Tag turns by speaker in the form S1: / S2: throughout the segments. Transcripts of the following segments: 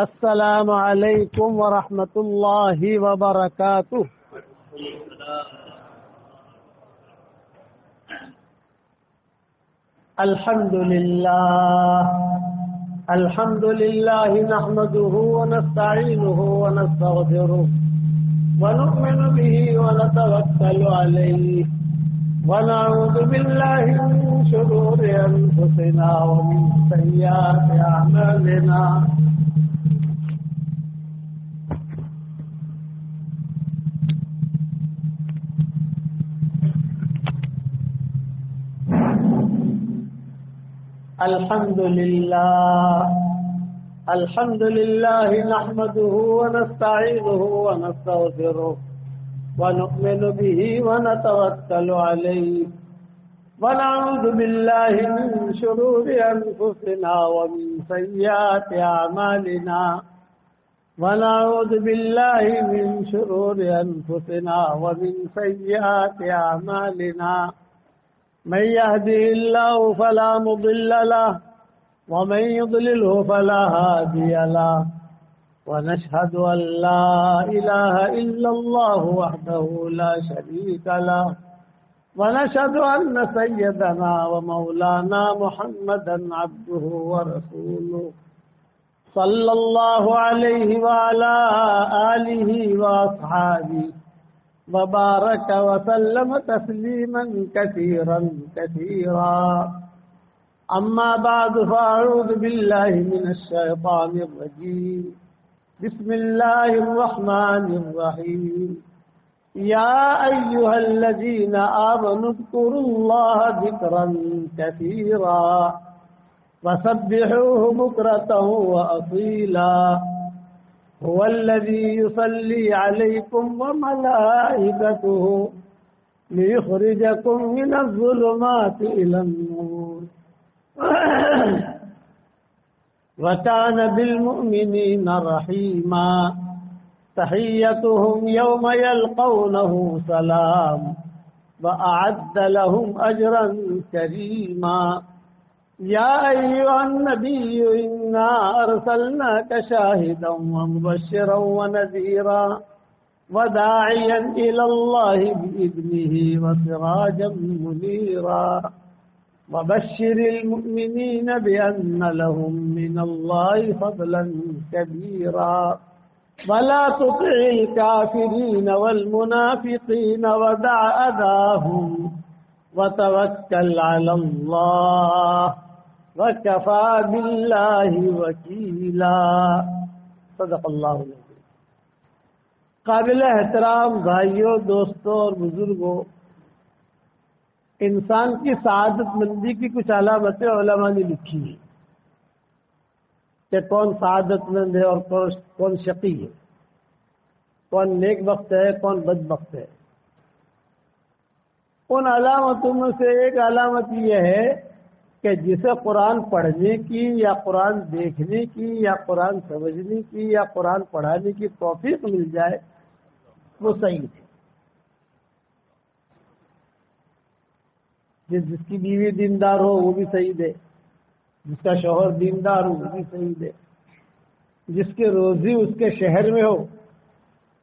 S1: السلام علیکم ورحمۃ اللہ وبرکاتہ. الحمد للہ نحمده ونستعینه ونستغفره ونؤمن به ونتوکل علیہ ونعوذ باللہ من شرور انفسنا ومن سیئات اعمالنا. الحمد للہ نحمده ونستعینه ونستغفره ونؤمن به ونتوکل علیہ ونعوذ باللہ من شرور انفسنا ومن سیئات اعمالنا ونعوذ باللہ من شرور انفسنا ومن سیئات اعمالنا. من يهده الله فلا مضل له ومن يضلله فلا هادي له ونشهد أن لا إله إلا الله وحده لا شريك له ونشهد أن سيدنا ومولانا محمدا عبده ورسوله صلى الله عليه وعلى آله وأصحابه وبارك وسلم تسليما كثيرا كثيرا. أما بعد فأعوذ بالله من الشيطان الرجيم. بسم الله الرحمن الرحيم. يا أيها الذين آمنوا اذكروا الله ذكرا كثيرا وسبحوه بكرة وأصيلا. هو الذي يصلي عليكم وملائكته ليخرجكم من الظلمات إلى النور وكان بالمؤمنين رحيما. تحيتهم يوم يلقونه سلام وأعد لهم أجرا كريما. يا أيها النبي إنا أرسلناك شاهدا ومبشرا ونذيرا وداعيا إلى الله بإذنه وسراجا منيرا. وبشر المؤمنين بأن لهم من الله فضلا كبيرا. ولا تطع الكافرين والمنافقين ودع أذاهم وتوكل على الله وكفى بالله وكيلا. صدق اللہ العظیم. قابل احترام بھائیوں، دوستوں اور بزرگوں، انسان کی سعادت مندی کی کچھ علامتیں علماء نے لکھی ہیں کہ کون سعادت مند ہے اور کون شقی ہے، کون نیک بخت ہے، کون بدبخت ہے. ان علامتوں میں سے ایک علامت یہ ہے کہ جسے قرآن پڑھنے کی یا قرآن دیکھنے کی یا قرآن سمجھنے کی یا قرآن پڑھانے کی توفیق مل جائے وہ سعید ہے. جس کی بیوی دیندار ہو وہ بھی سعید ہے، جس کا شوہر دیندار ہو وہ بھی سعید ہے، جس کی روزی اس کے شہر میں ہو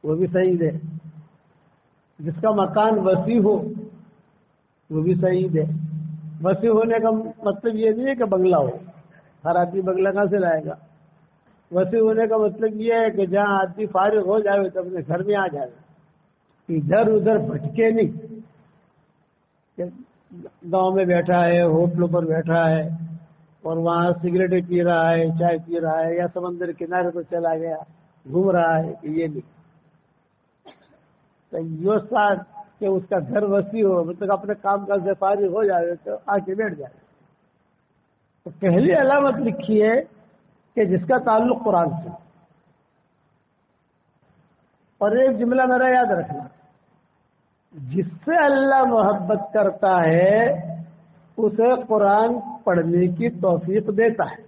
S1: وہ بھی سعید ہے، جس کا مکان وسیع ہو وہ بھی سعید ہے. وسیع ہونے کا مطلب یہ نہیں ہے کہ بنگلہ ہو، ہر آدمی بنگلہ کہاں سے لائے گا. وسیع ہونے کا مطلب یہ ہے کہ جہاں آدمی فارغ ہو جائے تو اپنے گھر میں آ جائے، ادھر ادھر بھٹکے نہیں. گاؤں میں بیٹھا ہے، ہوٹلوں پر بیٹھا ہے اور وہاں سگریٹیں پی رہا ہے، چائے پی رہا ہے، یا سمندر کنارے پر چلا گیا گھوم رہا ہے، یہ نہیں. تو یہ ساتھ کہ اس کا گھر وسیع ہو، مطلب اپنے کام کاج سے فارغ ہو جائے تو آ کے بیٹھ جائے. تو پہلی علامت لکھی ہے کہ جس کا تعلق قرآن سے. اور ایک جملہ میرا یاد رکھنا، جس سے اللہ محبت کرتا ہے اسے قرآن پڑھنے کی توفیق دیتا ہے.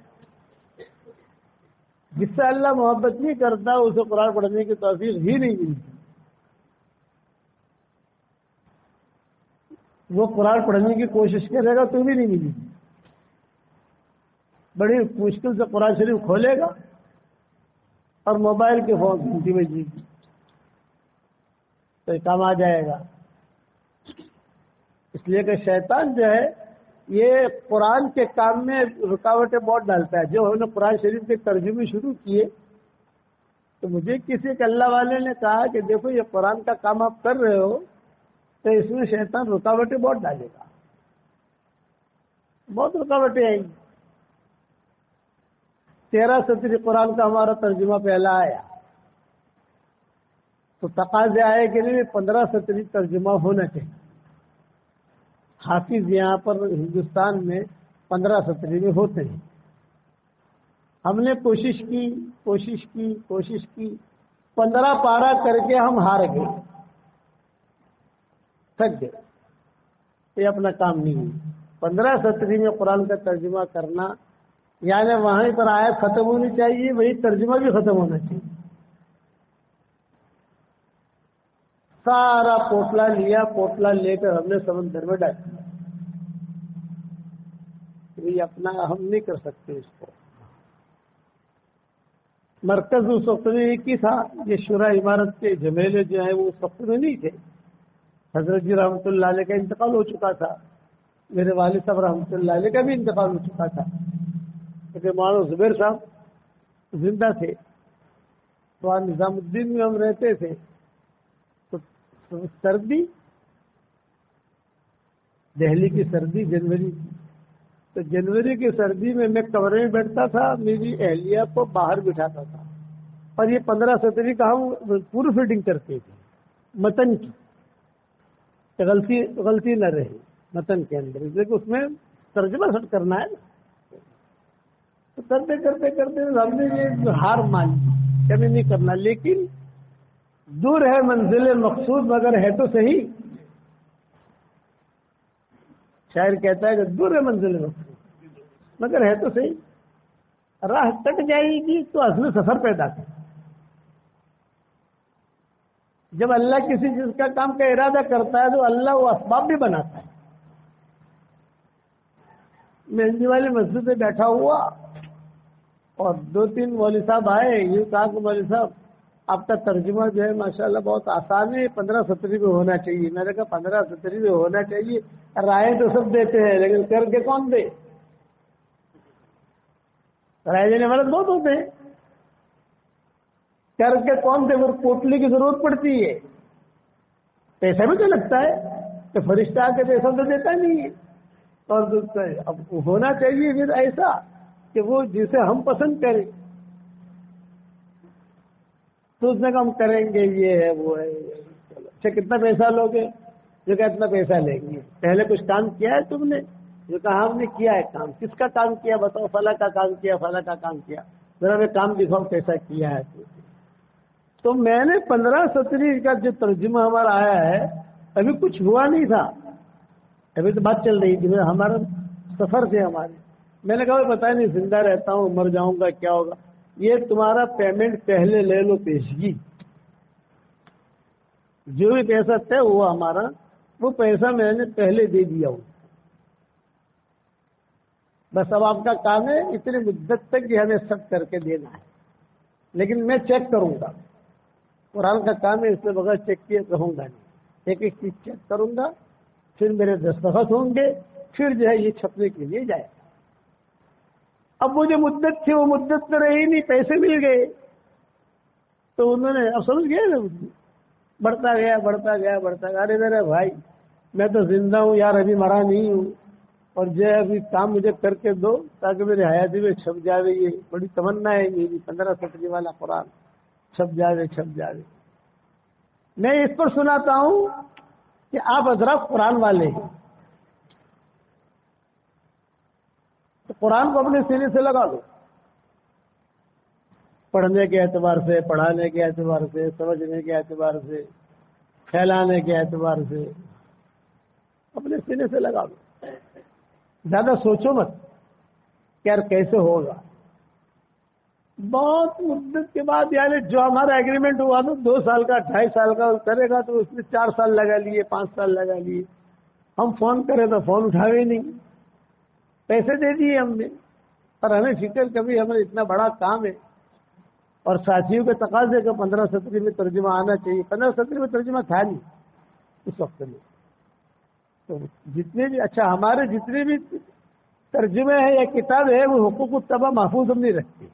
S1: جس سے اللہ محبت نہیں کرتا اسے قرآن پڑھنے کی توفیق ہی نہیں ملتی. وہ قرآن پڑھنے کی کوشش کرے گا تو بھی نہیں ملے گی. بڑی مشکل سے قرآن شریف کھولے گا اور موبائل کے فون گھنٹی میں جی تو یہ کام آ جائے گا. اس لیے کہ شیطان جو ہے یہ قرآن کے کام میں رکاوٹیں بہت ڈالتا ہے. جو انہوں نے قرآن شریف کے ترجمے شروع کیے تو مجھے کسی ایک اللہ والے نے کہا کہ دیکھو یہ قرآن کا کام آپ کر رہے ہو تو اس میں شیطان رکاوٹیں بہت ڈالے گا, بہت رکاوٹیں آئیں گی. 13 سطری قرآن کا ہمارا ترجمہ پہلا آیا تو تقاضے آئے کہ نہیں 15 سطری ترجمہ ہونا چاہیے. حافظ یہاں پر ہندوستان میں 15 سطری میں ہوتے ہیں. ہم نے کوشش کی 15 پارا کر کے ہم ہار گئے, تھک گئے. یہ اپنا کام نہیں ہے. 15 سطری میں قرآن کا ترجمہ کرنا یعنی وہیں پر آیت ختم ہونی چاہیے, وہی ترجمہ بھی ختم ہونا چاہیے. سارا پوٹلا لیا, پوٹلا لے کر ہم نے سمندر میں ڈال دیا. یہ اپنا ہم نہیں کر سکتے اس کو. مرکز اس وقت میں ایک ہی تھا. یہ شورا عمارت کے جمیلے جو ہیں وہ اس وقت میں نہیں تھے. حضرت جی رحمۃ اللہ علیہ کا انتقال ہو چکا تھا, میرے والد صاحب رحمۃ اللہ علیہ کا بھی انتقال ہو چکا تھا. کیونکہ مولانا زبیر صاحب زندہ تھے. تو وہاں نظام الدین میں ہم رہتے تھے. تو سردی, دہلی کی سردی جنوری کی, تو جنوری کی سردی میں کمرے میں بیٹھتا تھا, میری اہلیہ کو باہر بٹھاتا تھا. اور یہ 15 سطری کا ہم پوری فیڈنگ کرتے تھے متن کی, غلطی نہ رہے متن کے اندر, اس لیے کہ اس میں ترجمہ سٹ کرنا ہے نا. تو کرتے ہم نے یہ ہار مان لی, کبھی نہیں کرنا. لیکن دور ہے منزل مقصود مگر ہے تو صحیح. شاعر کہتا ہے کہ دور ہے منزل مقصود مگر ہے تو صحیح. راہ کٹ جائے گی تو اصل سفر پیدا کر. جب اللہ کسی چیز کا کام کا ارادہ کرتا ہے تو اللہ وہ اسباب بھی بناتا ہے. مہندی والی مسجد میں بیٹھا ہوا اور 2-3 مولوی صاحب آئے, یہ کہا کہ مولوی صاحب آپ کا ترجمہ جو ہے ماشاءاللہ بہت آسان ہے, 15 سطری میں ہونا چاہیے. میں نے کہا 15 سطری میں ہونا چاہیے, رائے تو سب دیتے ہیں لیکن کر کے کون دے؟ رائے دینے والے بہت ہوتے ہیں, کر کے کون دے؟ وہ پوٹلی کی ضرورت پڑتی ہے, پیسہ بھی تو لگتا ہے. کہ فرشتہ آ کے پیسہ تو دیتا نہیں ہے. اور اب ہونا چاہیے پھر ایسا کہ وہ جسے ہم پسند کریں. تو اس نے کہا ہم کریں گے, یہ ہے وہ ہے. اچھا کتنا پیسہ لوگے؟ جو کہ اتنا پیسہ لیں گے. پہلے کچھ کام کیا ہے تم نے؟ جو کہا ہم نے کیا ہے کام. کس کا کام کیا بتاؤ؟ فلاں کا کام کیا, فلاں کا کام کیا. ذرا میں کام دکھاؤ کیسا کیا ہے. تو میں نے 15 سطری کا جو ترجمہ ہمارا آیا ہے, ابھی کچھ ہوا نہیں تھا, ابھی تو بات چل رہی تھی. ہمارا سفر تھے ہمارے. میں نے کہا پتہ نہیں زندہ رہتا ہوں مر جاؤں گا کیا ہوگا. یہ تمہارا پیمنٹ پہلے لے لو, پیشگی. جو بھی پیسہ طے ہوا ہمارا وہ پیسہ میں نے پہلے دے دیا ہوں. بس اب آپ کا کام ہے اتنی مدت تک یہ ہمیں سب کر کے دینا ہے, لیکن میں چیک کروں گا. قرآن کا کام ہے, اس سے بغیر چیک کیے رہوں گا نہیں. ایک ایک چیز چیک کروں گا, پھر میرے دستخط ہوں گے, پھر جو ہے یہ چھپنے کے لیے جائے. اب وہ جو مدت تھی وہ مدت تو رہی نہیں, پیسے مل گئے. تو انہوں نے اب سمجھ گئے نا, بڑھتا گیا. ارے میرے بھائی میں تو زندہ ہوں یار, ابھی مرا نہیں ہوں, اور جو ہے ابھی کام مجھے کر کے دو تاکہ میرے حیاتی میں چھپ جاوے. یہ بڑی تمنا ہے میری, 15 سطری والا قرآن چھپ جاوے. میں اس پر سناتا ہوں کہ آپ حضرات قرآن والے ہیں, تو قرآن کو اپنے سینے سے لگا دو. پڑھنے کے اعتبار سے, پڑھانے کے اعتبار سے, سمجھنے کے اعتبار سے, پھیلانے کے اعتبار سے اپنے سینے سے لگا دو. زیادہ سوچو مت کہ یار کیسے ہوگا. بہت مدت کے بعد یعنی جو ہمارا ایگریمنٹ ہوا نا 2 سال کا 2.5 سال کا کرے گا, تو اس نے 4 سال لگا لیے, 5 سال لگا لیے. ہم فون کرے تو فون اٹھاوے نہیں, پیسے دے دیے ہم نے, پر ہمیں فکر کبھی ہمیں اتنا بڑا کام ہے اور ساتھیوں کے تقاضے کا 15-17 میں ترجمہ آنا چاہیے. 15-17 میں ترجمہ تھا نہیں اس وقت میں. تو جتنے بھی اچھا ہمارے جتنے بھی ترجمے ہیں یا کتاب ہے وہ حقوق الطبع محفوظ ہم نہیں رکھتے.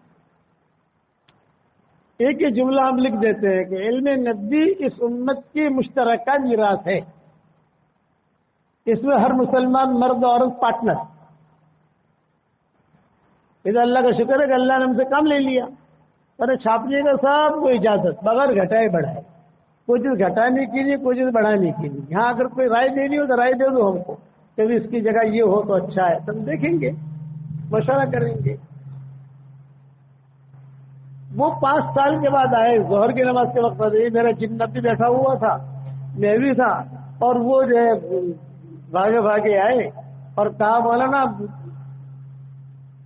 S1: ایک ہی جملہ ہم لکھ دیتے ہیں کہ علم نبی اس امت کی مشترکہ میراث ہے. اس میں ہر مسلمان مرد اور عورت پارٹنر. ادھر اللہ کا شکر ہے کہ اللہ نے ہم سے کام لے لیا. ارے چھاپنے کا سب کو اجازت بغیر گھٹائے بڑھائے. کوئی چیز گھٹانے کی نہیں, کوئی چیز بڑھانے کی نہیں. یہاں اگر کوئی رائے دینی ہو تو رائے دے دو ہم کو کہ اس کی جگہ یہ ہو تو اچھا ہے. تم دیکھیں گے, مشورہ کریں گے. وہ 5 سال کے بعد آئے ظہر کی نماز کے وقت. میرا جنت بھی بیٹھا ہوا تھا, میں بھی تھا, اور وہ جو ہے بھاگے بھاگے آئے اور کہا مولانا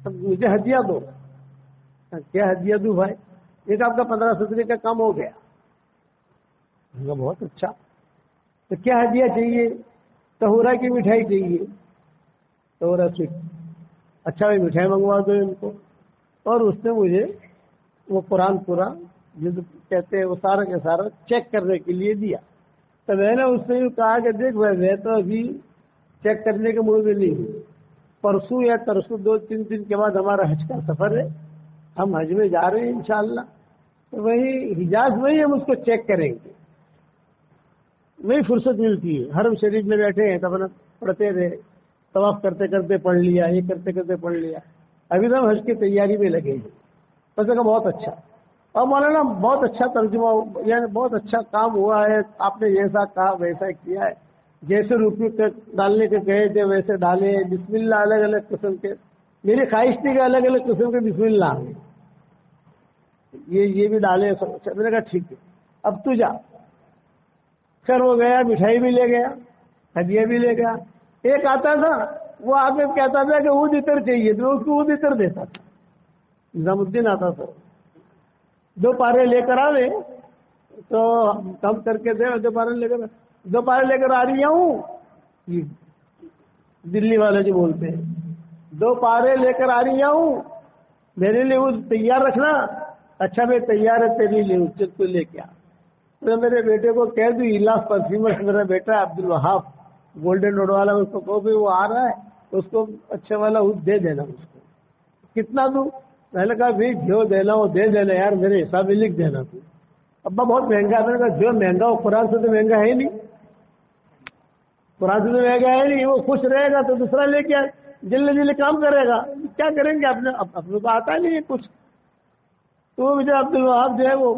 S1: مجھے ہدیہ دو. کیا ہدیہ دوں بھائی؟ ایک آپ کا 15-17 کا کام ہو گیا. بہت اچھا. تو کیا ہدیہ چاہیے؟ طہورا کی مٹھائی چاہیے. طہورا سویٹ. اچھا بھائی مٹھائی منگوا دو ان کو. اور اس نے مجھے وہ قرآن پورا جو کہتے ہیں وہ سارا کے سارا چیک کرنے کے لیے دیا. تو میں نے اس سے کہا کہ دیکھ بھائی میں تو ابھی چیک کرنے کے موڈ میں نہیں ہوں. پرسوں یا ترسوں 2-3 دن کے بعد ہمارا حج کا سفر ہے. ہم حج میں جا رہے ہیں انشاءاللہ. تو وہی حجاز میں ہی ہم اس کو چیک کریں گے. وہی فرصت ملتی ہے. حرم شریف میں بیٹھے ہیں تب پڑھتے رہے, طواف کرتے کرتے پڑھ لیا, یہ کرتے کرتے پڑھ لیا. ابھی تو ہم حج کی تیاری میں لگے ہیں. بس کہ بہت اچھا. اور مولانا بہت اچھا ترجمہ, یعنی بہت اچھا کام ہوا ہے. آپ نے جیسا کہا ویسا کیا ہے. جیسے روپیے ڈالنے کے کہے تھے ویسے ڈالے. بسم اللہ الگ الگ قسم کے. میری خواہش تھی کہ الگ الگ قسم کے بسم اللہ ہیں. یہ بھی ڈالے. میں نے کہا ٹھیک ہے اب تو جا. خیر وہ گیا, مٹھائی بھی لے گیا, ہدیہ بھی لے گیا. ایک آتا تھا وہ آ کے کہتا تھا کہ اود اتر چاہیے تو اس کو اود اتر دیتا تھا. نظام الدین آتا تھا, 2 پارے لے کر آوے تو کم کر کے دے. 2 پارے لے کر آ رہی ہوں. دلی والے جو بولتے ہیں 2 پارے لے کر آ رہی ہوں, میرے لیے وہ تیار رکھنا. اچھا میں تیار ہے تیرے لیے, اس کو لے کے آ. تو میرے بیٹے کو کہہ دوں الاف پرفیومرس میرا بیٹا عبد الوہاب گولڈن روڈ والا, اس کو کہو بھی وہ آ رہا ہے اس کو اچھا والا دے دینا. اس کو کتنا دوں؟ میں نے کہا بھائی جو دینا وہ دے دینا یار, میرے حساب میں لکھ دینا. تو ابا بہت مہنگا ہے. میں نے کہا جو مہنگا وہ قرآن سے تو مہنگا ہے نہیں. قرآن سے تو مہنگا ہے نہیں. وہ خوش رہے گا تو دوسرا لے کے جلدی جلدی کام کرے گا. کیا کریں گے اپنے کو آتا نہیں ہے کچھ. تو وہ مجھے عبد الوہاب جو ہے وہ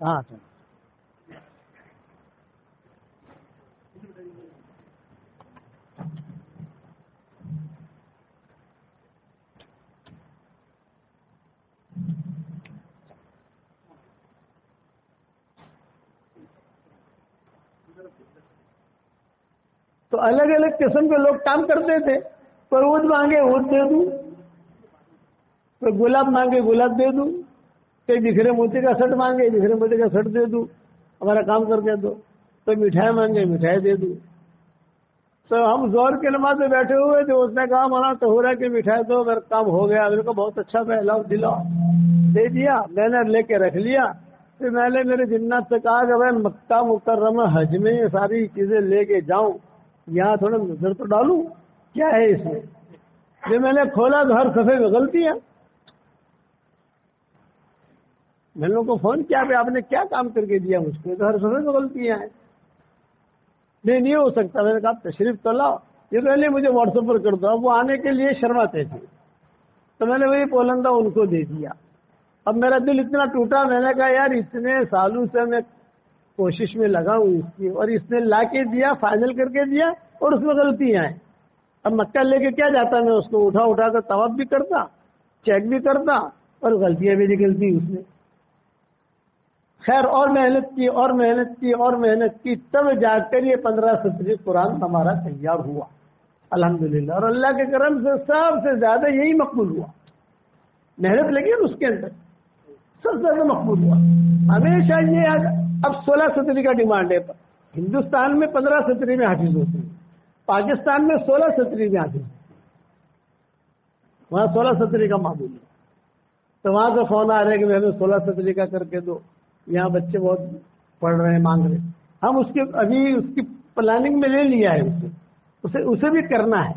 S1: ہاں تو الگ الگ قسم کے لوگ کام کرتے تھے. کوئی اود مانگے اود دے دوں, کوئی گلاب مانگے گلاب دے دوں, کوئی بکھرے موتی کا سٹ مانگے بکھرے موتی کا سٹ دے دوں, ہمارا کام کر کے دو. کوئی مٹھائی مانگے مٹھائی دے دوں. تو ہم زور کی نماز میں بیٹھے ہوئے تھے. اس نے کہا مولانا تو ہو رہا کہ مٹھائی دو, میرا کام ہو گیا. میرے کو بہت اچھا میں لاؤ دلاؤ دے دیا. میں نے لے کے رکھ لیا. پھر میں نے میرے جنات سے کہا کہ بھائی مکہ مکرمہ حج میں یہ ساری چیزیں لے کے جاؤں, یہاں تھوڑا نظر تو ڈالوں کیا ہے اس میں. جب میں نے کھولا تو ہر صفحے میں غلطیاں. میں نے لوگوں کو فون کیا کہ آپ نے کیا کام کر کے دیا مجھ کو, تو ہر صفحے میں غلطیاں ہیں. نہیں ہو سکتا. میں نے کہا تشریف تو لاؤ, یہ پہلے مجھے واٹس ایپ پر کر دو. اب وہ آنے کے لیے شرماتے تھے تو میں نے وہی پولندہ ان کو دے دیا. اب میرا دل اتنا ٹوٹا, میں نے کہا یار اتنے سالوں سے میں کوشش میں لگا ہوں اس کی, اور اس نے لا کے دیا, فائنل کر کے دیا, اور اس میں غلطیاں ہیں. اب مکہ لے کے کیا جاتا, میں اس کو اٹھا کر طواف بھی کرتا, چیک بھی کرتا, اور غلطیاں بھی نکلتی اس میں. خیر اور محنت کی اور محنت کی اور محنت کی, تب جا کر یہ 15-17 قرآن ہمارا تیار ہوا الحمدللہ. اور اللہ کے کرم سے سب سے زیادہ یہی مقبول ہوا. محنت لگی اس کے اندر, سب سے زیادہ مقبول ہوا. ہمیشہ یہ اب 16 کا ڈیمانڈ ہے. ہندوستان میں 15 میں حافظ ہوتے ہیں, پاکستان میں 16 میں حافظ, وہاں 16 کا معمول ہے. تو وہاں سے فون آ رہے کہ ہمیں 16 کا کر کے دو, یہاں بچے بہت پڑھ رہے ہیں, مانگ رہے ہیں. ہم ابھی اس کی پلاننگ میں لے لیا ہے, اسے بھی کرنا ہے,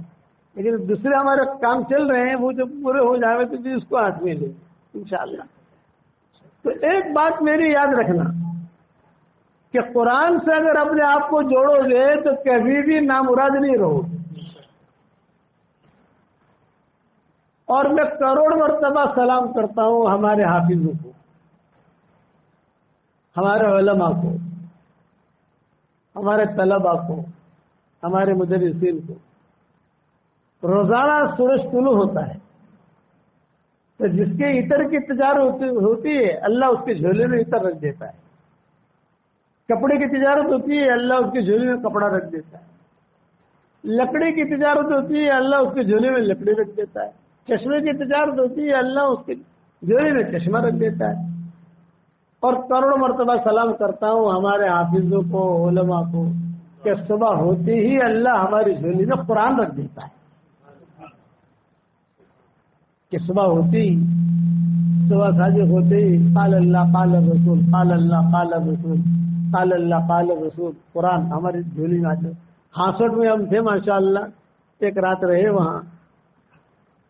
S1: لیکن دوسرے ہمارے کام چل رہے ہیں, وہ جب پورے ہو جائے تو بھی اس کو ہاتھ میں لیں انشاءاللہ. تو ایک بات میری یاد رکھنا کہ قرآن سے اگر اپنے آپ کو جوڑو گے تو کبھی بھی نامراد نہیں رہو. اور میں کروڑ مرتبہ سلام کرتا ہوں ہمارے حافظوں کو, ہمارے علماء کو, ہمارے طلباء کو, ہمارے مدرسین کو. روزانہ سورج طلوع ہوتا ہے تو جس کے عطر کی تجارت ہوتی ہے اللہ اس کے جھولے میں عطر رکھ دیتا ہے. کپڑے کی تجارت ہوتی ہے اللہ اس کے جھولے میں کپڑا رکھ دیتا ہے. لکڑی کی تجارت ہوتی ہے اللہ اس کے جھولے میں لکڑی رکھ دیتا ہے. چشمے کی تجارت ہوتی ہے اللہ اس کے جھولے میں چشمہ رکھ دیتا ہے. اور کروڑ مرتبہ سلام کرتا ہوں ہمارے حافظوں کو, علماء کو, کہ صبح ہوتے ہی اللہ ہماری جھولی میں قرآن رکھ دیتا ہے. کہ صبح ہوتی ہی, صبح صادق ہوتے ہی قال اللہ قال رسول, قال اللہ قال رسول, قال اللہ قال رسول, قرآن ہماری جھولی میں آتے. 66 میں ہم تھے ماشاءاللہ, ایک رات رہے وہاں,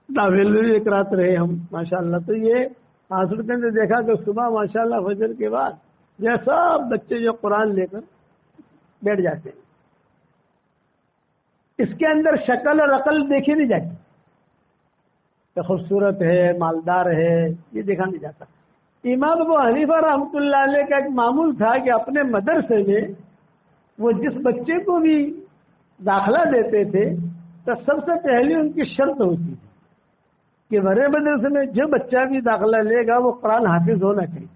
S1: ناول میں ایک رات رہے ہم ماشاءاللہ. تو یہ 66 کے اندر دیکھا کہ صبح ماشاءاللہ فجر کے بعد یہ سب بچے جو قرآن لے کر بیٹھ جاتے ہیں. اس کے اندر شکل اور عقل دیکھی نہیں جاتی کہ خوبصورت ہے, مالدار ہے, یہ دیکھا نہیں جاتا. امام ابو حنیفہ رحمۃ اللہ علیہ کا ایک معمول تھا کہ اپنے مدرسے میں وہ جس بچے کو بھی داخلہ دیتے تھے تو سب سے پہلے ان کی شرط ہوتی تھی کہ بڑے مدرسے میں جو بچہ بھی داخلہ لے گا وہ قرآن حافظ ہونا چاہیے.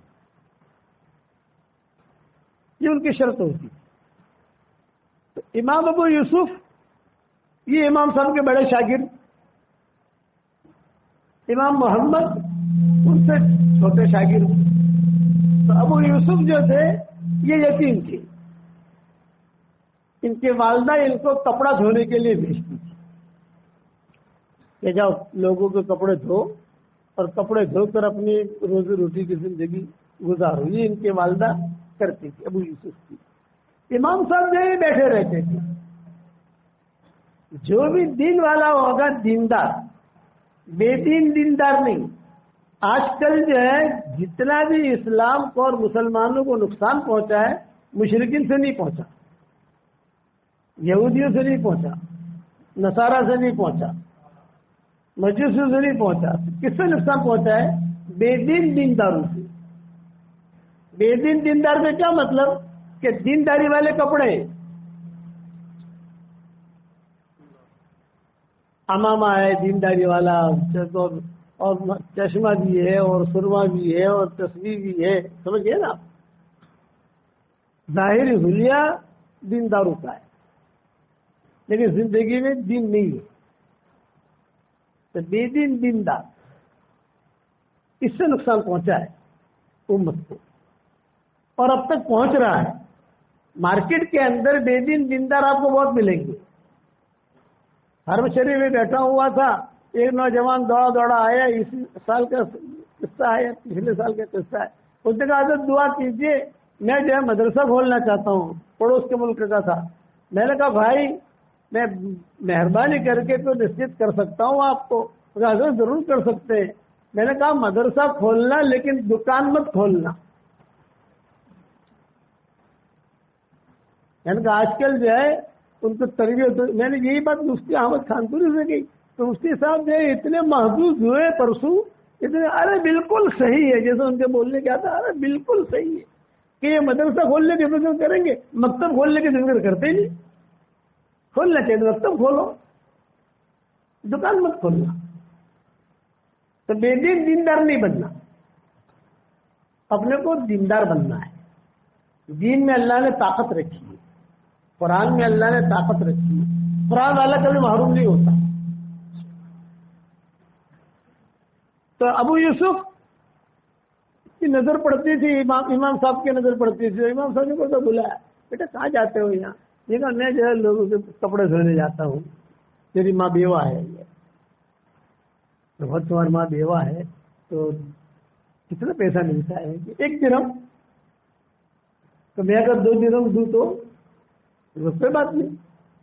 S1: یہ ان کی شرط ہوتی تھی. تو امام ابو یوسف یہ امام صاحب کے بڑے شاگرد, امام محمد ان سے چھوٹے شاگرد. تو ابو یوسف جو تھے یہ یتیم تھے. ان کے والدہ ان کو کپڑا دھونے کے لیے بھیجتی تھی کہ جاؤ لوگوں کے کپڑے دھو اور کپڑے دھو کر اپنی روزی روٹی کی زندگی گزارو. یہ ان کے والدہ کرتی تھی ابو یوسف کی. امام صاحب جو ہی بیٹھے رہتے تھے. جو بھی دین والا ہوگا دیندار, بے دین دیندار نہیں. آج کل جو ہے جتنا بھی اسلام کو اور مسلمانوں کو نقصان پہنچا ہے مشرکین سے نہیں پہنچا, یہودیوں سے نہیں پہنچا, نصارہ سے نہیں پہنچا, مجوسیوں سے نہیں پہنچا. کس سے نقصان پہنچا ہے؟ بے دین دینداروں سے. بے دین دیندار میں کیا مطلب کہ دینداری والے کپڑے, امامہ ہے دینداری والا, اور چشمہ بھی ہے اور سرما بھی ہے اور تسبیح بھی ہے, سمجھ گئے نا. ظاہری حلیہ دینداروں کا ہے لیکن زندگی میں دین نہیں ہے. تو بے دین دیندار, اس سے نقصان پہنچا ہے امت کو اور اب تک پہنچ رہا ہے. مارکیٹ کے اندر بے دین دیندار آپ کو بہت ملیں گے. حرم شریف میں بیٹھا ہوا تھا, ایک نوجوان دوڑا آیا, اسی سال کا قصہ ہے, پچھلے سال کا قصہ ہے. اس نے کہا حضرت دعا کیجیے, میں جو ہے مدرسہ کھولنا چاہتا ہوں. پڑوس کے ملک کا تھا. میں نے کہا بھائی میں مہربانی کر کے تو نصیحت کر سکتا ہوں آپ کو. حضرت ضرور کر سکتے ہیں. میں نے کہا مدرسہ کھولنا لیکن دکان مت کھولنا. میں نے کہا آج کل جو ہے ان کو تربیت, میں نے یہی بات مفتی احمد خانپوری سے کی تو مفتی صاحب جو ہے اتنے محظوظ ہوئے پرسوں, اتنے ارے بالکل صحیح ہے, جیسے ان کے بولنے کیا تھا, ارے بالکل صحیح ہے کہ یہ مدرسہ کھولنے کی فکر کریں گے, مکتب کھولنے کی فکر کرتے نہیں. کھولنا چاہیے مکتب کھولو, دکان مت کھولنا. تو بے دین دیندار نہیں بننا, اپنے کو دیندار بننا ہے. دین میں اللہ نے طاقت رکھی ہے, قرآن میں اللہ نے طاقت رکھی ہے. قرآن والا کبھی محروم نہیں ہوتا. تو ابو یوسف کہ نظر پڑتی تھی امام صاحب کی نظر پڑتی تھی. امام صاحب نے کو تو بلایا, بیٹا کہاں جاتے ہو یہاں؟ یہ کہا میں جو ہے لوگوں کے کپڑے دھونے جاتا ہوں. تیری ماں بیوہ ہے, بہت تمہاری ماں بیوہ ہے تو کتنا پیسہ ملتا ہے؟ 1 درہم. تو میں اگر 2 درہم دوں تو کوئی بات نہیں.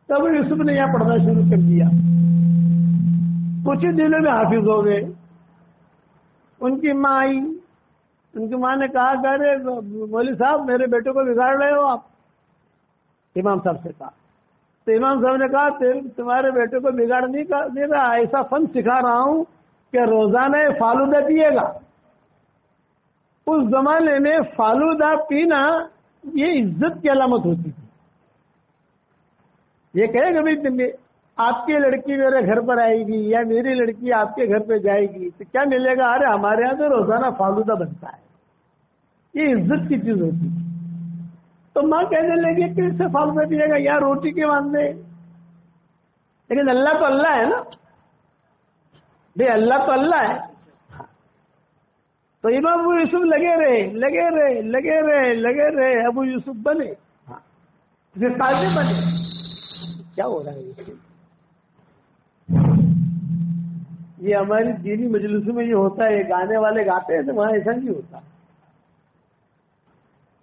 S1: تب یوسف نے یہاں پڑھنا شروع کر دیا. کچھ ہی دنوں میں حافظ ہو گئے. ان کی ماں آئی, ان کی ماں نے کہا کہ ارے مولوی صاحب میرے بیٹے کو بگاڑ رہے ہو آپ. امام صاحب سے کہا تو امام صاحب نے کہا تمہارے بیٹے کو بگاڑ نہیں دے رہا, ایسا فن سکھا رہا ہوں کہ روزانہ فالودہ پیے گا. اس زمانے میں فالودہ پینا یہ عزت کی علامت ہوتی تھی. یہ کہے گا بھائی آپ کی لڑکی میرے گھر پر آئے گی یا میری لڑکی آپ کے گھر پہ جائے گی تو کیا ملے گا؟ ارے ہمارے یہاں تو روزانہ فالودہ بنتا ہے. یہ عزت کی چیز ہوتی ہے. تو ماں کہنے لگی کہ اس سے فالودہ پیے گا یا روٹی کے ماننے. لیکن اللہ تو اللہ ہے نا بھائی, اللہ تو اللہ ہے. تو امام ابو یوسف لگے رہے ابو یوسف بنے, پھر تاجر بنے. کیا ہو رہا ہے یہ ہماری دینی مجلسوں میں یہ ہوتا ہے. گانے والے گاتے ہیں تو وہاں ایسا نہیں ہوتا.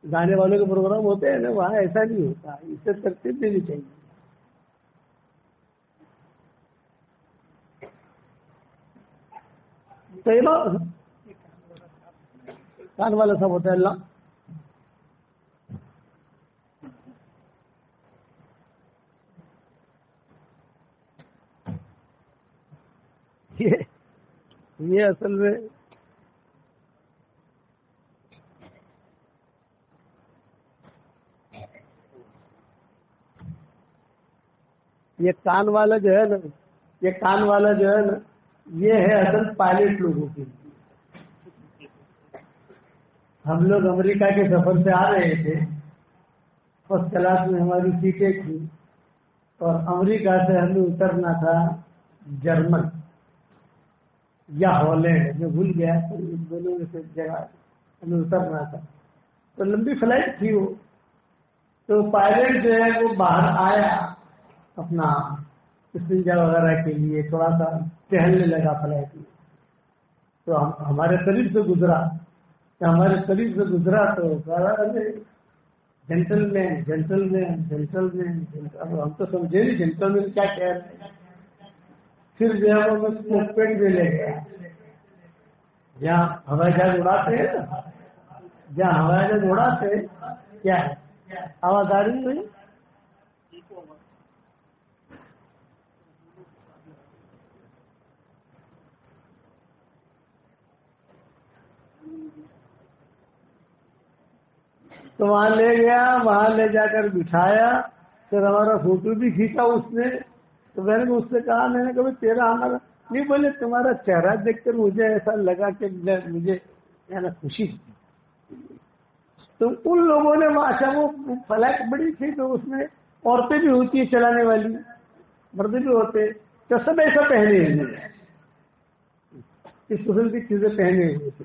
S1: گانے والوں کے پروگرام ہوتے ہیں نا وہاں ایسا نہیں ہوتا. اس سے ترتیب دینی چاہیے. تو کان والا سب ہوتا ہے اللہ. یہ اصل میں یہ کان والا جو ہے نا یہ ہے اصل پائلٹ لوگوں کے لیے. ہم لوگ امریکہ کے سفر سے آ رہے تھے. فرسٹ کلاس میں ہماری سیٹیں تھی اور امریکہ سے ہمیں اترنا تھا جرمن یا ہالینڈ, میں بھول گیا ان دونوں میں سے جگہ ہمیں اترنا تھا. تو لمبی فلائٹ تھی وہ. تو پائلٹ جو ہے وہ باہر آیا اپنا استنجا وغیرہ کے لیے, تھوڑا سا ٹہلنے لگا فلائٹ میں. تو ہمارے قریب سے گزرا تو جنٹل مین. ہم تو سمجھے نہیں جنٹل مین کیا کہہ رہے ہیں. پھر جو ہے وہ کوکپٹ میں لے گیا جہاں ہوائی جہاز اڑاتے کیا ہے آواز آ رہی ہے. تو وہاں لے گیا, وہاں لے جا کر بٹھایا. پھر ہمارا فوٹو بھی کھینچا اس نے. تو میں نے اس سے کہا, میں نے کہا تیرا ہمارا نہیں, بولے تمہارا چہرہ دیکھ کر مجھے ایسا لگا کہ مجھے خوشی تھی. تو ان لوگوں نے وہ فلائٹ بڑی تھی تو اس میں عورتیں بھی ہوتی ہیں چلانے والی, مرد بھی ہوتے, تو سب ایسا پہنے ہوئے اس قسم کی چیزیں پہنے ہوئے تھے.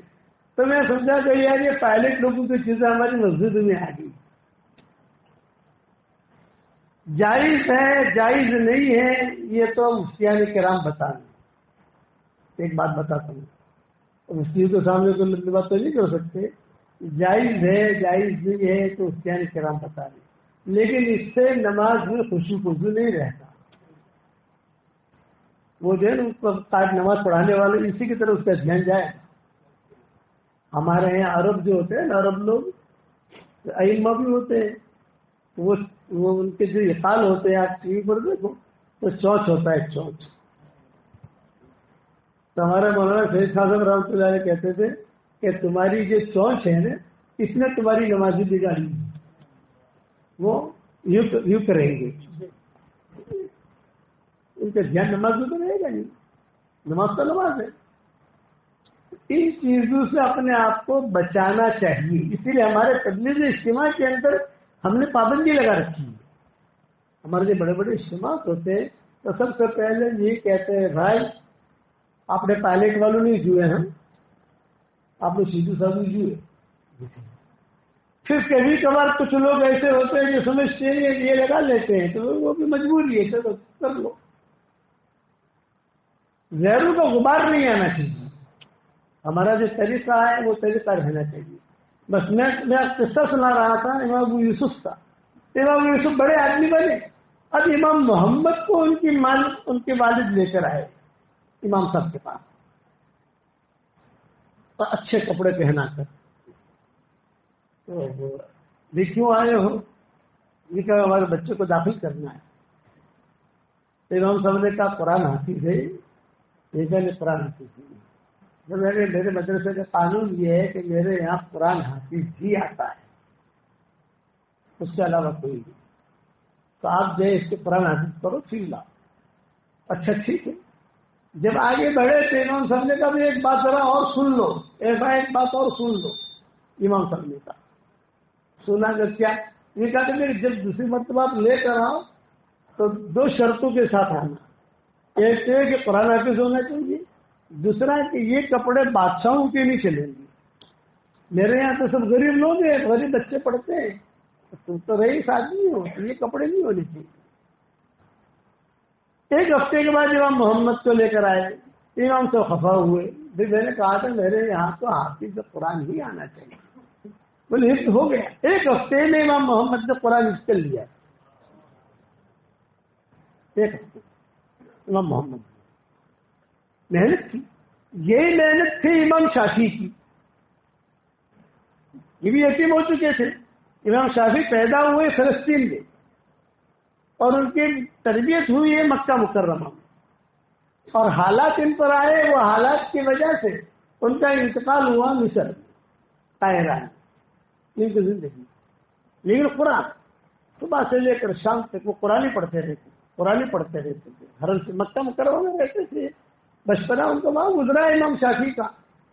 S1: تو میں سمجھا کہ یار یہ پائلٹ لوگوں کی چیزیں ہماری مسجد میں آ گئی. جائز ہے جائز نہیں ہے یہ تو مفتیان کرام بتانا. ایک بات بتاتا ہوں, مفتیوں کے سامنے کوئی لمبی بات تو نہیں کر سکتے. جائز ہے جائز نہیں ہے تو مفتیان کرام بتا دیں, لیکن اس سے نماز میں خوشی خصو نہیں رہتا. وہ جو ہے نماز پڑھانے والے اسی کی طرف اس کا دھیان جائے. ہمارے یہاں عرب جو ہوتے ہیں نا, عرب لوگ ائمہ بھی ہوتے ہیں, وہ ان کے جو اقال ہوتے ہیں آپ ٹی وی پر دیکھو تو چونچ ہوتا ہے چونچ. تو ہمارے مولانا سید خاصم رحمۃ اللہ علیہ کہتے تھے کہ تمہاری جو چونچ ہے نا اس نے تمہاری نمازی بگاڑی, وہ یوں کریں گے. ان کا دھیان نماز میں تو رہے گا نہیں, نماز تو نماز ہے. ان چیزوں سے اپنے آپ کو بچانا چاہیے. اسی لیے ہمارے تبلیغی اجتماع کے اندر ہم نے پابندی لگا رکھی ہے. ہمارے جو بڑے بڑے اجتماعات ہوتے ہیں تو سب سے پہلے یہ کہتے ہیں بھائی آپ نے پائلٹ والوں نہیں جوئے ہیں, آپ نے سیدھی سادھی جو ہے. پھر کبھی کبھار کچھ لوگ ایسے ہوتے ہیں جو سمجھتے ہیں یہ لگا لیتے ہیں تو وہ بھی مجبوری ہے چلو کر لو. غیروں کا غبار نہیں آنا چاہیے. ہمارا جو طریقہ ہے وہ طریقہ رہنا چاہیے. بس میں قصہ سنا رہا تھا امام ابو یوسف کا. امام ابو یوسف بڑے آدمی بنے. اب امام محمد کو ان کے والد لے کر آئے امام صاحب کے پاس اور اچھے کپڑے پہنا کر. تو یہ کیوں آئے ہو؟ یہ کہ ہمارے بچے کو داخل کرنا ہے. امام صاحب نے کہا قرآن حافظ ہے. نے قرآن حافظ ہے. میرے مدرسے کا قانون یہ ہے کہ میرے یہاں قرآن حافظ ہی آتا ہے, اس کے علاوہ کوئی نہیں. تو آپ جو ہے اس کے قرآن حافظ کرو سیکھ لاؤ. اچھا ٹھیک ہے. جب آگے بڑھے تو امام صاحب نے کہا بھی ایک بات ذرا اور سن لو, ایک بات اور سن لو. امام صاحب نے کہا سنا کر کیا؟ یہ کہا کہ جب دوسری مرتبہ آپ لے کر آؤ تو 2 شرطوں کے ساتھ آنا. ایک ہے کہ قرآن حافظ ہونا چاہیے, دوسرا کہ یہ کپڑے بادشاہوں کے نہیں چلیں گے. میرے یہاں تو سب غریب لوگ ہیں, غریب بچے پڑھتے ہیں, تم تو رئیس آدمی ہو, یہ کپڑے نہیں ہونے چاہیے. ایک ہفتے کے بعد امام محمد کو لے کر آئے. امام سے خفا ہوئے. پھر میں نے کہا تھا میرے یہاں تو حافظ قرآن ہی آنا چاہیے. بولے حفظ ہو گیا. ایک ہفتے میں امام محمد نے قرآن حفظ کر لیا. ایک ہفتے امام محمد محنت کی. یہی محنت تھی امام شافعی کی. یہ بھی یتیم ہو چکے تھے. امام شافعی پیدا ہوئے فلسطین میں اور ان کی تربیت ہوئی ہے مکہ مکرمہ میں, اور حالات ان پر آئے, وہ حالات کی وجہ سے ان کا انتقال ہوا مصر قاہرہ میں. ان کی زندگی لیکن قرآن صبح سے لے کر شام تک وہ قرآن ہی پڑھتے رہتے تھے. حرم سے مکہ مکرمہ میں رہتے تھے. بچپنا ان کو وہاں گزرا ہے امام شافعی کا.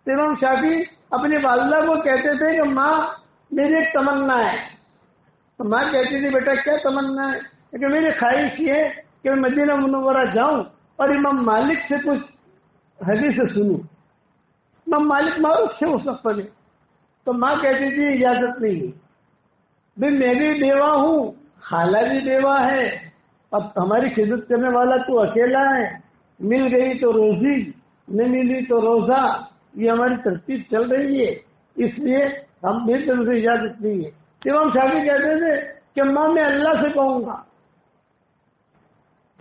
S1: تو امام شافعی اپنی والدہ کو کہتے تھے کہ ماں میری ایک تمنا ہے. تو ماں کہتی تھی بیٹا کیا تمنا ہے؟ کہ میری خواہش یہ ہے کہ میں مدینہ منورہ جاؤں اور امام مالک سے کچھ حدیث سنوں. امام مالک معروف تھے اس وقت میں. تو ماں کہتی تھی اجازت نہیں ہے, بھائی میں بھی بیوہ ہوں, خالہ بھی بیوہ ہے, اب ہماری خدمت کرنے والا تو اکیلا ہے, مل گئی تو روزی, نہ ملی تو روزہ, یہ ہماری ترتیب چل رہی ہے, اس لیے ہم میری طرف سے اجازت نہیں ہے. امام شافعی کہتے تھے کہ ماں میں اللہ سے کہوں گا,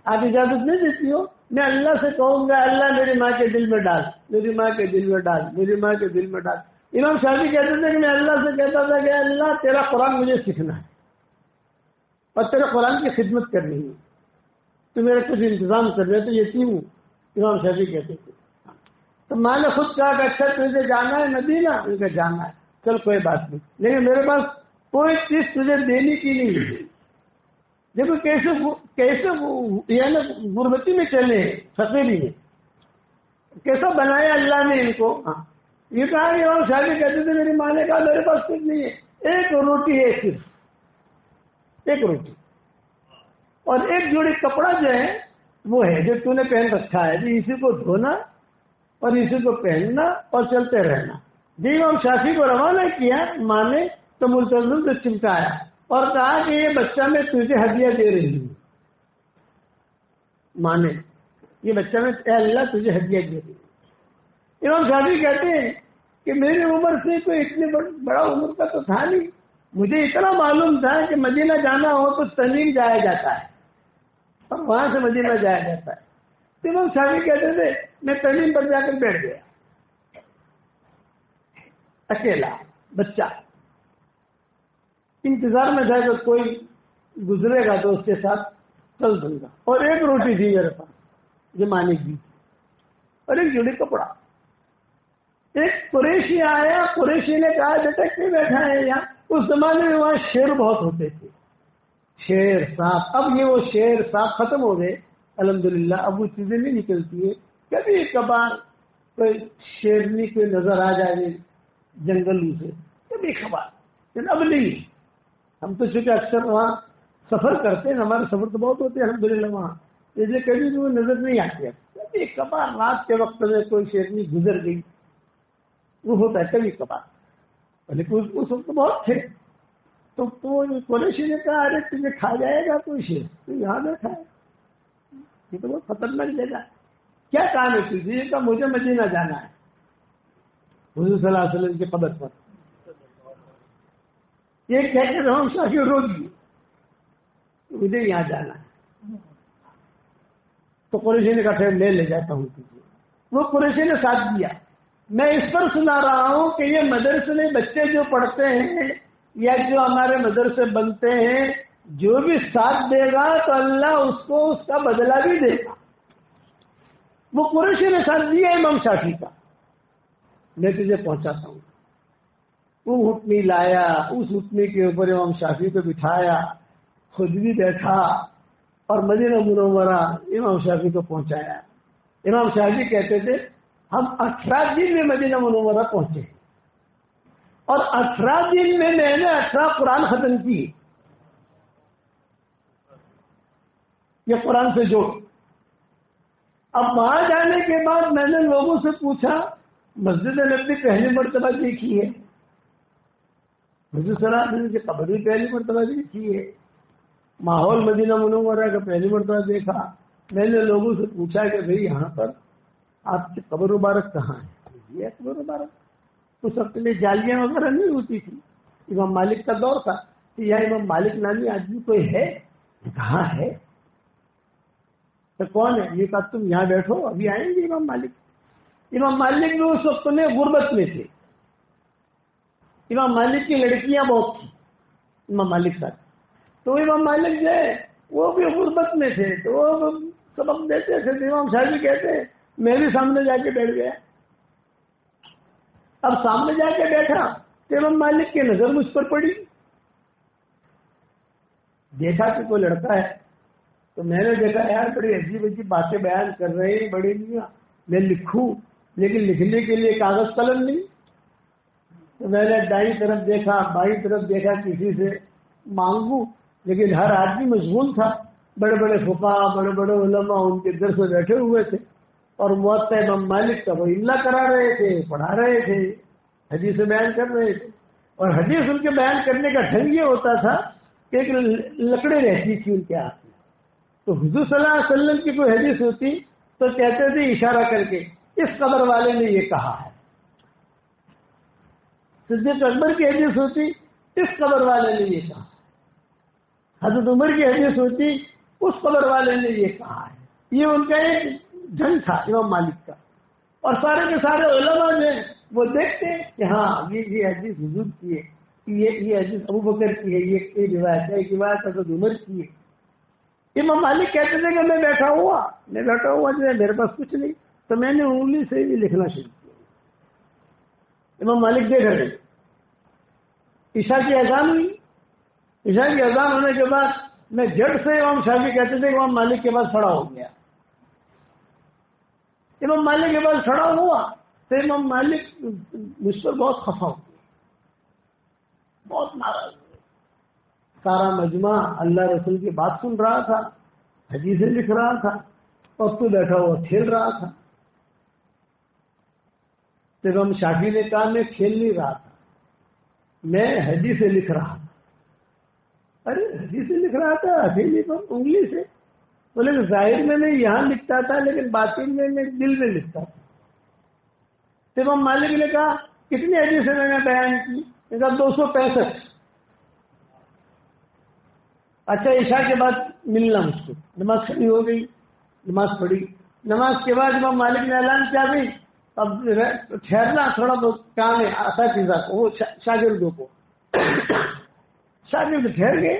S1: آپ اجازت نہیں دیتی ہو, میں اللہ سے کہوں گا اللہ میری ماں کے دل میں ڈال, میری ماں کے دل میں ڈال, میری ماں کے دل میں ڈال. امام شافعی کہتے تھے کہ میں اللہ سے کہتا تھا کہ اللہ تیرا قرآن مجھے سیکھنا ہے اور تیرے قرآن کی خدمت کرنی ہے, تو میرا کچھ انتظام کر رہے تو یتیم ہوں. امام شافعی کہتے تھے. تو ماں نے خود کہا کہ اچھا تجھے جانا ہے مدینہ؟ ان کا جانا ہے, چل کوئی بات نہیں, لیکن میرے پاس کوئی چیز تجھے دینے کی نہیں ہے. دیکھو کیسے یعنی غربتی میں چلے ہیں, فقیری میں کیسا بنایا اللہ نے ان کو. یہ کہا کہ امام شافعی کہتے تھے میری ماں نے کہا میرے پاس کچھ نہیں ہے, ایک روٹی ہے, صرف ایک روٹی اور ایک جوڑی کپڑا جو ہے وہ ہے جو تو نے پہن رکھا ہے, اسی کو دھونا اور اسی کو پہننا اور چلتے رہنا. جی امام شافعی کو روانہ کیا ماں نے تو ملتزم سے چمٹایا اور کہا کہ یہ بچہ میں تجھے ہدیہ دے رہی ہوں. ماں نے یہ بچہ میں اے اللہ تجھے ہدیہ دے رہی ہوں. امام شافعی کہتے ہیں کہ میری عمر سے کوئی اتنی بڑا عمر کا تو تھا نہیں, مجھے اتنا معلوم تھا کہ مدینہ جانا ہو تو تنعیم جایا جاتا ہے اور وہاں سے مدینہ جایا جاتا ہے. تو امام شافعی کہتے تھے میں تنعیم پر جا کر بیٹھ گیا, اکیلا بچہ, انتظار میں تھا کہ کوئی گزرے گا تو اس کے ساتھ چل دوں گا. اور ایک روٹی تھی میرے پاس جو مانے کی, اور ایک جوڑی کپڑا. ایک قریشی آیا, قریشی نے کہا بیٹا کیوں بیٹھا ہے یہاں؟ اس زمانے میں وہاں شیر بہت ہوتے تھے, شیر سانپ. اب یہ وہ شیر سانپ ختم ہو گئے الحمدللہ, اب وہ چیزیں نہیں نکلتی ہے. کبھی کبھار کوئی شیرنی کوئی نظر آ جائے جنگلوں سے, کبھی کبھار, لیکن اب نہیں. ہم تو چونکہ اکثر وہاں سفر کرتے ہیں, ہمارے سفر تو بہت ہوتے ہیں الحمدللہ وہاں, اس لیے کبھی بھی وہ نظر نہیں آتی ہے. کبھی کبھار رات کے وقت میں کوئی شیرنی گزر گئی وہ ہوتا ہے کبھی کبھار، لیکن اس وقت بہت تھے. تو قریشی نے کہا ارے تجھے کھا جائے گا کوئی شیر، تو یہاں بیٹھا ہے، یہ تو بہت خطرناک جگہ، کیا کام ہے تجھے؟ یہ کہا مجھے مدینہ جانا ہے حضور صلی اللہ علیہ وسلم کے قدر پر. یہ کہہ کے امام شافعی رو دیے مجھے یہاں جانا ہے. تو قریشی نے کہا لے جاتا ہوں تجھے. وہ قریشی نے ساتھ دیا. میں اس پر سنا رہا ہوں کہ یہ مدرسے میں بچے جو پڑھتے ہیں یا جو ہمارے مدرسے بنتے ہیں، جو بھی ساتھ دے گا تو اللہ اس کو اس کا بدلہ بھی دے گا. وہ قریشی نے ساتھ دیا امام شافعی کا. میں تجھے پہنچاتا ہوں. وہ اٹھنی لایا، اس اٹھنی کے اوپر امام شافعی کو بٹھایا، خود بھی بیٹھا اور مدینہ منورہ امام شافعی کو پہنچایا. امام شافعی کہتے تھے ہم 18 دن میں مدینہ منورہ پہنچے اور 18 دن میں نے 18 قرآن ختم کی. یہ قرآن سے جوڑ. اب وہاں جانے کے بعد میں نے لوگوں سے پوچھا مسجد نبوی پہلی مرتبہ دیکھی ہے، حضور صلی اللہ علیہ وسلم کی قبر بھی پہلی مرتبہ دیکھی ہے، ماحول مدینہ منورہ کا پہلی مرتبہ دیکھا. میں نے لوگوں سے پوچھا کہ بھئی یہاں پر آپ کی قبر مبارک کہاں ہے؟ یہ قبر مبارک. اس وقت میں جالیاں وغیرہ نہیں ہوتی تھی، امام مالک کا دور تھا کہ یہاں امام مالک نامی آدمی کوئی ہے؟ کہاں ہے؟ تو کون ہے؟ یہ کہا تم یہاں بیٹھو ابھی آئیں گے امام مالک. امام مالک بھی اس وقت میں غربت میں تھے. امام مالک کی لڑکیاں بہت تھیں امام مالک ساتھ. تو امام مالک جو ہے وہ بھی غربت میں تھے، تو وہ سبق دیتے تھے. امام شافعی کہتے ہیں میں بھی سامنے جا کے بیٹھ گیا. اب سامنے جا کے بیٹھا تو امام مالک کی نظر مجھ پر پڑی. دیکھا کہ کوئی لڑکا ہے تو میں نے دیکھا یار بڑی عجیب عجیب باتیں بیان کر رہے ہیں بڑے میاں، میں لکھوں لیکن لکھنے کے لیے کاغذ قلم نہیں. تو میں نے دائیں طرف دیکھا بائیں طرف دیکھا کسی سے مانگوں، لیکن ہر آدمی مشغول تھا. بڑے بڑے فقہا بڑے بڑے علماء ان کے در سے بیٹھے ہوئے تھے اور موطا امام مالک کا وہ املا کرا رہے تھے، پڑھا رہے تھے، حدیث بیان کر رہے تھے. اور حدیث ان کے بیان کرنے کا ڈھنگ یہ ہوتا تھا کہ ایک لکڑیں رہتی تھی ان کے ہاتھ میں. تو حضور صلی اللہ علیہ وسلم کی کوئی حدیث ہوتی تو کہتے تھے اشارہ کر کے اس قبر والے نے یہ کہا ہے. صدیق اکبر کی حدیث ہوتی اس قبر والے نے یہ کہا. حضرت عمر کی حدیث ہوتی اس قبر والے نے یہ کہا ہے. یہ ان کا ایک ڈھنگ تھا امام مالک کا. اور سارے کے سارے علماء جو ہیں وہ دیکھتے ہیں کہ ہاں یہ حدیث حضور کی ہے، یہ حدیث ابو بکر کی ہے، یہ روایت ہے، ایک روایت حضرت عمر کی ہے. امام مالک کہتے تھے کہ میں بیٹھا ہوا جو ہے میرے پاس کچھ نہیں، تو میں نے انگلی سے بھی لکھنا شروع کیا. امام مالک دیکھ رہے عشاء کی اذان ہوئی. عشاء کی اذان ہونے کے بعد میں جھٹ سے امام شافعی کہتے تھے کہ امام مالک کے پاس کھڑا ہو گیا. امام مالک کے پاس کھڑا ہوا تو امام مالک مجھ پر بہت خفا ہو گیا، بہت ناراض ہوئے. سارا مجمع اللہ رسول کی بات سن رہا تھا، حدیثیں لکھ رہا تھا اور تو بیٹھا ہوا کھیل رہا تھا. تو امام شافعی نے کہا میں کھیل نہیں رہا تھا، میں حدیثیں لکھ رہا تھا. ارے حدیثیں لکھ رہا تھا ہتھیلی پر انگلی سے؟ بولے ظاہر میں یہاں لکھتا تھا لیکن باطن میں دل میں لکھتا تھا. تو امام مالک نے کہا کتنی حدیثیں میں نے بیان کی؟ 265. اچھا عشاء کے بعد ملنا مجھ کو. نماز کھڑی ہو گئی، نماز پڑھی. نماز کے بعد امام مالک نے اعلان کیا بھی اب ٹھہرنا تھوڑا بہت کام ہے اساتذہ کو، وہ شاگردوں کو. شاگرد ٹھہر گئے.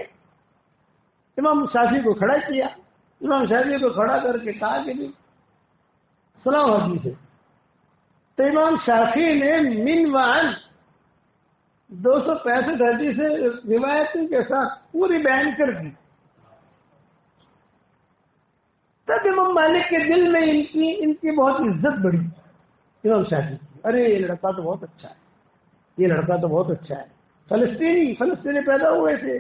S1: امام شافعی کو کھڑا کیا. امام شافعی کو کھڑا کر کے کہا کہ بھی سناؤ حدیث ہے. تو امام شافعی نے من وعن 265 حدیثیں روایتوں کے ساتھ پوری بیان کر دی. تب امام مالک کے دل میں ان کی بہت عزت بڑھی. امام شافعی کی ارے یہ لڑکا تو بہت اچھا ہے، یہ لڑکا تو بہت اچھا ہے. فلسطینی پیدا ہوئے تھے،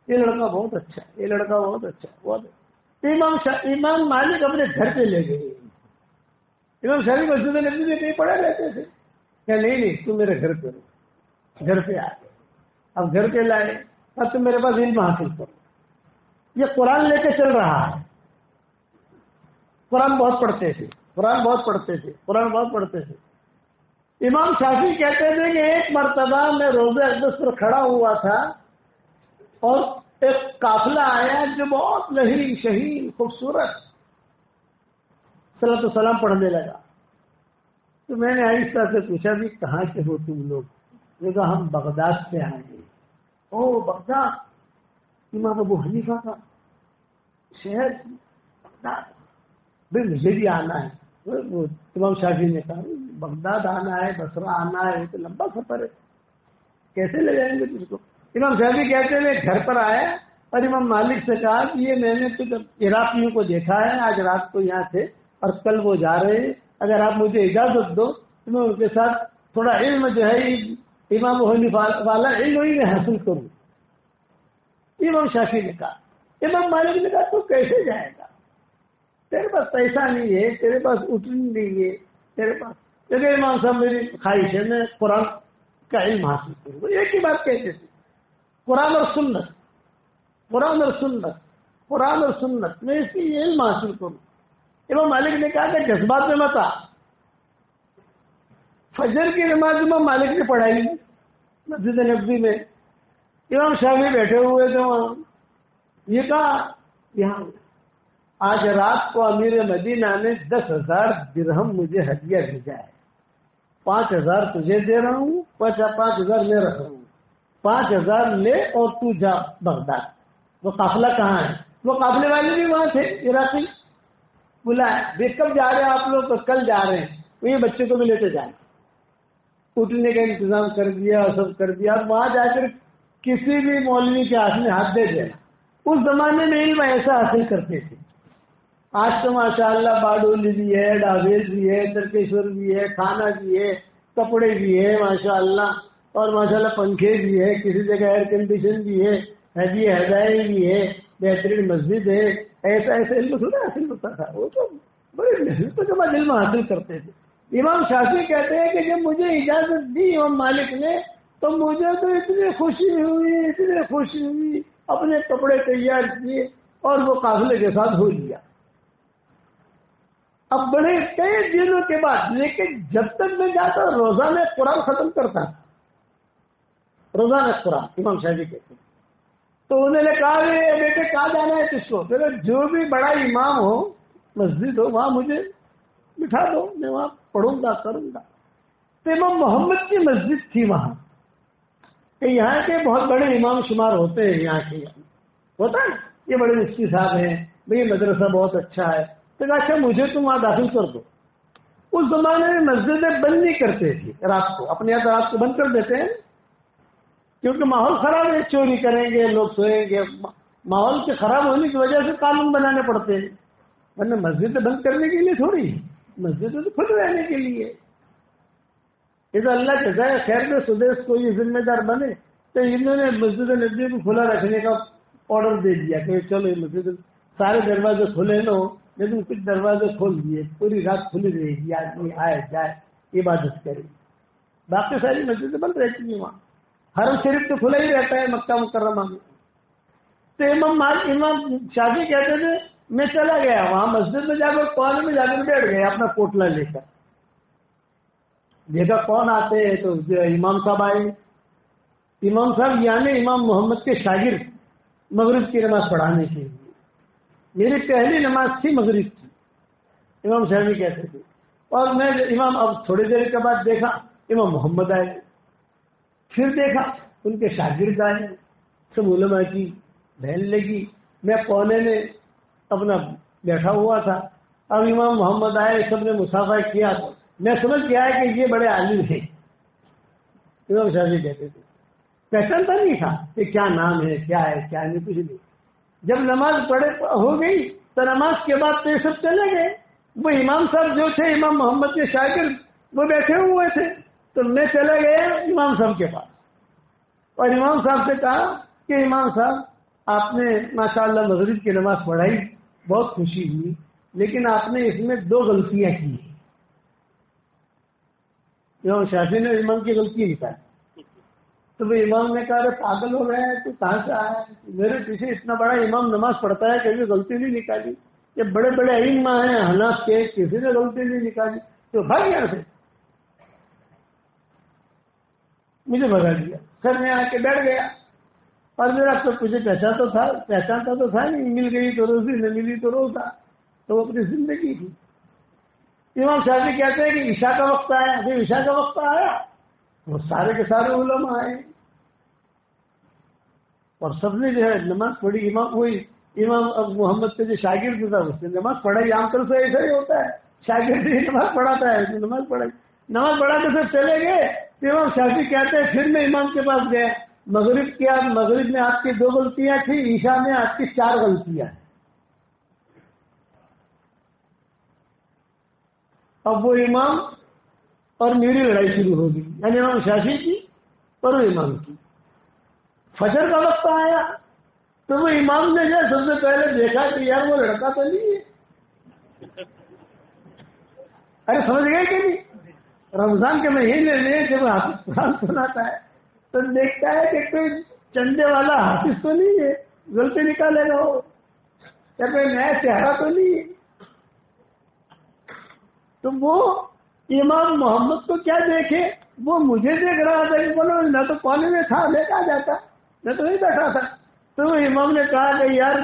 S1: یہ لڑکا بہت اچھا ہے، یہ لڑکا بہت اچھا ہے، بہت اچھا. امام مالک اپنے گھر پہ لے گئے. امام شافعی مسجد نبوی میں کہیں پڑھا رہتے تھے. کہ نہیں تم میرے گھر پہ رہو. گھر پہ آئے, اب گھر پہ لائے, اب تم میرے پاس علم حاصل کرو. یہ قرآن لے کے چل رہا ہے. قرآن بہت پڑھتے تھے. امام شافعی کہتے تھے کہ ایک مرتبہ میں روزہ اقدس پر کھڑا ہوا تھا اور ایک قافلہ آیا جو بہت لہی شہین خوبصورت صلاۃ السلام پڑھنے لگا. تو میں نے آہستہ سے پوچھا بھی کہاں سے ہو تم لوگ؟ نے کہا ہم بغداد سے آئے ہیں. او بغداد, امام ابو حنیفہ کا شہر بغداد, بھائی مجھے بھی آنا ہے. وہ امام شافعی نے کہا بغداد آنا ہے, بصرہ آنا ہے, تو لمبا سفر ہے, کیسے لے جائیں گے تجھ کو؟ امام شافعی کہتے ہیں گھر پر آیا اور امام مالک سے کہا کہ یہ میں نے تو عراقیوں کو دیکھا ہے, آج رات کو یہاں تھے اور کل وہ جا رہے ہیں, اگر آپ مجھے اجازت دو تو میں ان کے ساتھ تھوڑا علم جو ہے امام ابو حنیفہ والا علم ہی میں حاصل کروں. امام شافعی نے کہا. امام مالک نے کہا تو کیسے جائے گا؟ تیرے پاس پیسہ نہیں ہے, تیرے پاس اٹھنی نہیں ہے, تیرے پاس. لیکن امام صاحب میری خواہش ہے میں قرآن کا علم حاصل کروں. ایک ہی بات کہتے تھے, قرآن اور سنت میں اس کی علم حاصل کروں. امام مالک نے کہا کہ جذبات میں مت آ. فجر کی نماز امام مالک نے پڑھائی مسجد نبوی میں. امام شافعی بیٹھے ہوئے تھے وہاں. یہ کہا یہاں آج رات کو امیر مدینہ نے 10,000 درہم مجھے ہدیہ بھیجا ہے. 5,000 تجھے دے رہا ہوں, 5,000 میں رکھ رہا ہوں. 5,000 لے اور تو جا بغداد. وہ قافلہ کہاں ہے؟ وہ قافلے والے بھی وہاں تھے عراقی. بلائے کب جا رہے ہیں آپ لوگ؟ تو کل جا رہے ہیں. یہ بچے کو بھی لیتے جائیں. اٹھنے کا انتظام کر دیا, سب کر دیا. وہاں جا کر کسی بھی مولوی کے ہاتھ میں ہاتھ دے دینا. اس زمانے میں علم ایسا حاصل کرتے تھے. آج تو ماشاءاللہ باڈولی بھی ہے, ڈاویز بھی ہے, ترکیشور بھی ہے, کھانا بھی ہے, کپڑے بھی ہے ماشاءاللہ, اور ماشاءاللہ پنکھے بھی ہے, کسی جگہ ایئر کنڈیشن بھی ہے, ہدایت بھی ہے, بہترین مسجد ہے. ایسا علم تھوڑا حاصل ہوتا تھا. وہ تو بڑے محنت کے بعد علم حاصل کرتے تھے. امام شافعی کہتے ہیں کہ جب مجھے اجازت دی امام مالک نے تو مجھے تو اتنی خوشی ہوئی, اپنے کپڑے تیار کیے اور وہ قافلے کے ساتھ ہو لیا. اب بڑے کئی دنوں کے بعد, لیکن جب تک میں جاتا روزانہ قرآن ختم کرتا, روزانہ قرآن. امام شافعی کہتے ہیں. تو انہوں نے کہا بیٹے کہاں جانا ہے تجھ کو؟ جو بھی بڑا امام ہو, مسجد ہو, وہاں مجھے بٹھا دو, میں وہاں پڑھوں گا, کروں گا. تو امام محمد کی مسجد تھی وہاں. کہ یہاں کے بہت بڑے امام شمار ہوتے ہیں, یہاں کے ہوتا ہے یہ بڑے مفتی صاحب ہیں, بھئی مدرسہ بہت اچھا ہے. تو اچھا مجھے تم وہاں داخل کر دو. اس زمانے میں مسجدیں بند نہیں کرتے تھے رات کو, اپنے یہاں رات کو بند کر دیتے ہیں کیونکہ ماحول خراب ہے, چوری کریں گے, لوگ سوئیں گے. ماحول کے خراب ہونے کی وجہ سے قانون بنانے پڑتے ہیں, ورنہ مسجد بند کرنے کے لیے تھوڑی, مسجد تو کھل رہنے کے لیے. یہ تو اللہ جزائے خیر میں سدیش کو یہ ذمہ دار بنے تو انہوں نے مسجد نبوی کو کھلا رکھنے کا آرڈر دے دیا کہ چلو یہ مسجد سارے دروازے کھلے نہ ہو, لیکن کچھ دروازے کھول دیے, پوری رات کھلی رہے گی, آدمی آئے جائے عبادت کرے. باقی ساری مسجدیں بند رہتی ہیں. وہاں حرم شریف تو کھلا ہی رہتا ہے مکہ مکرمہ میں. تو امام شافعی کہتے تھے میں چلا گیا وہاں مسجد میں جا کر کونے میں جا کر بیٹھ گیا اپنا پوٹلا لے کر. دیکھا کون آتے ہیں تو امام صاحب آئے. امام صاحب یعنی امام محمد کے شاگرد مغرب کی نماز پڑھانے کے لیے. میری پہلی نماز تھی مغرب کی, امام شافعی کہتے تھے. اور میں امام اب تھوڑی دیر کے بعد دیکھا امام محمد آئے, پھر دیکھا ان کے شاگرد آئے, سب علماء کی بہن لگی. میں کونے میں اپنا بیٹھا ہوا تھا. اب امام محمد آئے, سب نے مصافحہ کیا تو میں سمجھ گیا کہ یہ بڑے عالم ہیں. امام شافعی کہتے تھے پہچانتا نہیں تھا کہ کیا نام ہے, کیا ہے, کیا نہیں, کچھ نہیں. جب نماز پڑھے ہو گئی تو نماز کے بعد تو یہ سب چلے گئے. وہ امام صاحب جو تھے امام محمد کے شاگرد وہ بیٹھے ہوئے تھے. تو میں چلا گیا امام صاحب کے پاس اور امام صاحب سے کہا کہ امام صاحب آپ نے ماشاءاللہ مغرب کی نماز پڑھائی, بہت خوشی ہوئی, لیکن آپ نے اس میں 2 غلطیاں کی ہیں. امام شافعی نے امام کی غلطی نکالی، تو وہ امام نے کہا ارے پاگل ہو گئے تو کہاں سے آیا؟ میرے پیچھے اتنا بڑا امام نماز پڑھتا ہے، کبھی غلطی نہیں نکالی؟ یہ بڑے بڑے ائمہ ہیں حناف کے، کسی نے غلطی نہیں نکالی، تو بھاگ یہاں سے، مجھے بھگا دیا، گھر میں آ کے بیٹھ گیا، اور میرا تو تجھے پہچانتا تو تھا نہیں، مل گئی تو روزی، نہ ملی تو روزہ، تو وہ اپنی زندگی تھی۔ امام شافعی کہتے ہیں کہ عشاء کا وقت آیا، جب عشاء کا وقت آیا وہ سارے کے سارے علماء آئے اور سب نے جو ہے نماز پڑھی۔ امام اب محمد کے جو شاگرد تھا اس نے نماز پڑھائی، عام طور سے ایسا ہی ہوتا ہے، شاگرد ہی نماز پڑھاتا ہے، اس نے نماز پڑھائی، نماز پڑھا کے پھر چلے گئے۔ امام شافعی کہتے ہیں پھر میں امام کے پاس گیا، مغرب میں آپ کی 2 غلطیاں تھیں، عشاء میں آپ کی 4 غلطیاں ہیں۔ اب وہ امام اور میری لڑائی شروع ہو گئی، یعنی امام شافعی کی اور وہ امام کی۔ فجر کا وقت آیا تو وہ امام نے جو سب سے پہلے دیکھا کہ یار وہ لڑکا تو نہیں ہے، ارے سمجھ گئے کہ نہیں؟ رمضان کے مہینے میں جب حافظ قرآن سناتا ہے تو دیکھتا ہے کہ کوئی چندے والا حافظ تو نہیں ہے، غلطی نکالے گا وہ، یا کوئی نیا چہرہ تو نہیں ہے۔ تو وہ امام محمد کو کیا دیکھے، وہ مجھے دیکھ رہا تھا کہ بولو نہ تو کونے میں تھا، لے کے آ جاتا، میں تو نہیں بیٹھا تھا۔ تو وہ امام نے کہا کہ یار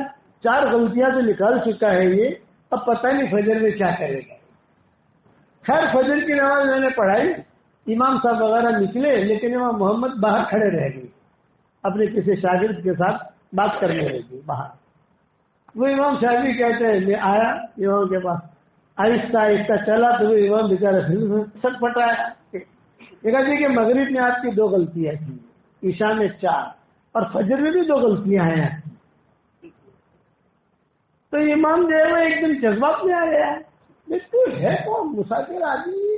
S1: 4 غلطیاں تو نکال چکا ہے یہ، اب پتہ نہیں فجر میں کیا کرے گا۔ خیر فجر کی نماز میں نے پڑھائی، امام صاحب وغیرہ نکلے، لیکن امام محمد باہر کھڑے رہ گئے، اپنے کسی شاگرد کے ساتھ بات کرنے لگے باہر۔ وہ امام شافعی کہتے ہیں میں آیا امام کے پاس، آہستہ آہستہ چلا تو وہ امام بیچارہ سٹ پٹایا، دیکھا جی کہ مغرب میں آپ کی 2 غلطیاں تھیں، عشاء میں 4 اور فجر میں بھی 2 غلطیاں ہیں آپ کی۔ تو امام جو ہے وہ ایک دن جذبات میں آ گیا، تو ہے کون مسافر آدمی،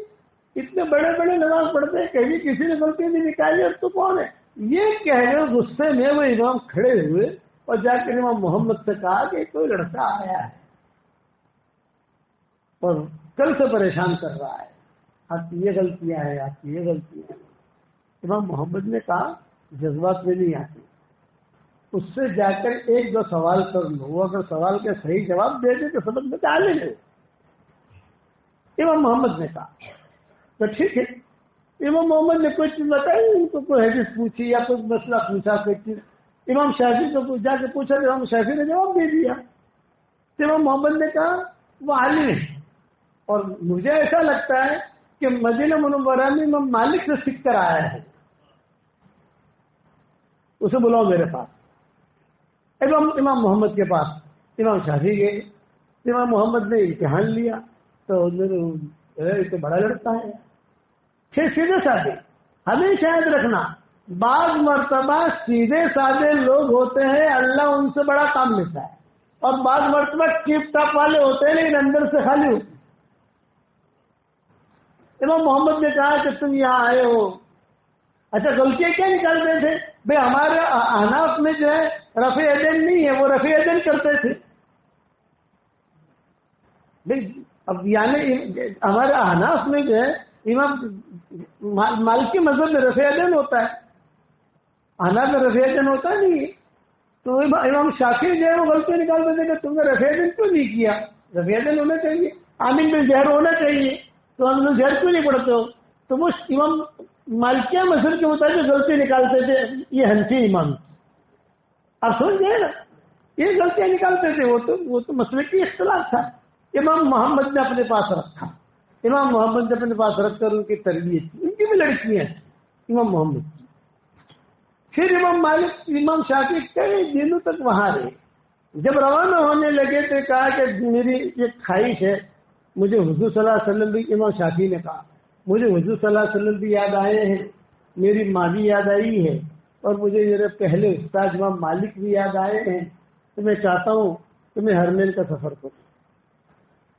S1: اتنے بڑے بڑے نماز پڑھتے ہیں، کبھی کسی نے غلطی نہیں نکالی، اور تو کون ہے یہ کہہ رہے؟ غصے میں وہ امام کھڑے ہوئے اور جا کر امام محمد سے کہا کہ کوئی لڑکا آیا ہے اور کل سے پریشان کر رہا ہے، آپ کی یہ غلطیاں ہیں، آپ کی یہ غلطیاں ہیں۔ امام محمد نے کہا جذبات میں نہیں آتے، اس سے جا کر 1-2 سوال کر لو، وہ اگر سوال کا صحیح جواب دے دے تو سبق بتا لیں گے۔ امام محمد نے کہا تو ٹھیک ہے۔ امام محمد نے کوئی چیز بتائی، ان کو کوئی حدیث پوچھی یا کوئی مسئلہ پوچھا، کوئی چیز امام شافعی کو جا کے پوچھا تو امام شافعی نے جواب دے دیا۔ تو امام محمد نے کہا وہ عالم ہے، اور مجھے ایسا لگتا ہے کہ مدینہ منورہ میں امام مالک سے سیکھ کر آیا ہے، اسے بلاؤ میرے پاس۔ امام محمد کے پاس امام شافعی گئے، امام محمد نے امتحان لیا تو اسے بڑا لڑکا ہے، سیدھے سادے۔ ہمیشہ یاد رکھنا بعض مرتبہ سیدھے سادے لوگ ہوتے ہیں اللہ ان سے بڑا کام لیتا ہے، اور بعض مرتبہ ٹیپ ٹاپ والے ہوتے ہیں لیکن اندر سے خالی ہوتے ہیں۔ امام محمد نے کہا کہ تم یہاں آئے ہو، اچھا غلطیاں کیا نکالتے تھے؟ بھائی ہمارے احناف میں جو ہے رفع یدین نہیں ہے، وہ رفع یدین کرتے تھے۔ اب یعنی ہمارے احناف میں جو ہے امام مالکی مذہب میں رفع یدین ہوتا ہے، احناف میں رفع یدین ہوتا نہیں ہے۔ تو امام شافعی جو ہے وہ غلطی نکالتے تھے کہ تم نے رفع یدین کیوں نہیں کیا؟ رفع یدین ہونا چاہیے، آمین بالجہر ہونا چاہیے، تو ہم لوگ جہر کیوں نہیں پڑھتے ہو؟ تو وہ امام مالکیہ مذہب کے مطابق غلطی نکالتے تھے، یہ حنفی امام، آپ سمجھ گئے نا، یہ غلطیاں نکالتے تھے، وہ تو مسلکی اختلاف تھا۔ امام محمد نے اپنے پاس رکھا، امام محمد نے اپنے پاس رکھ کر ان کی تربیت کی، ان کی بھی لڑکیاں تھیں امام محمد کی۔ پھر امام شافعی کئی دنوں تک وہاں رہے، جب روانہ ہونے لگے تو کہا کہ میری ایک خواہش ہے، مجھے حضور صلی اللہ علیہ وسلم بھی، امام شافعی نے کہا مجھے حضور صلی اللہ علیہ وسلم بھی یاد آئے ہیں، میری ماں بھی یاد آئی ہے، اور مجھے میرے پہلے استاد امام مالک بھی یاد آئے ہیں، تو میں چاہتا ہوں کہ میں حرمین کا سفر کروں۔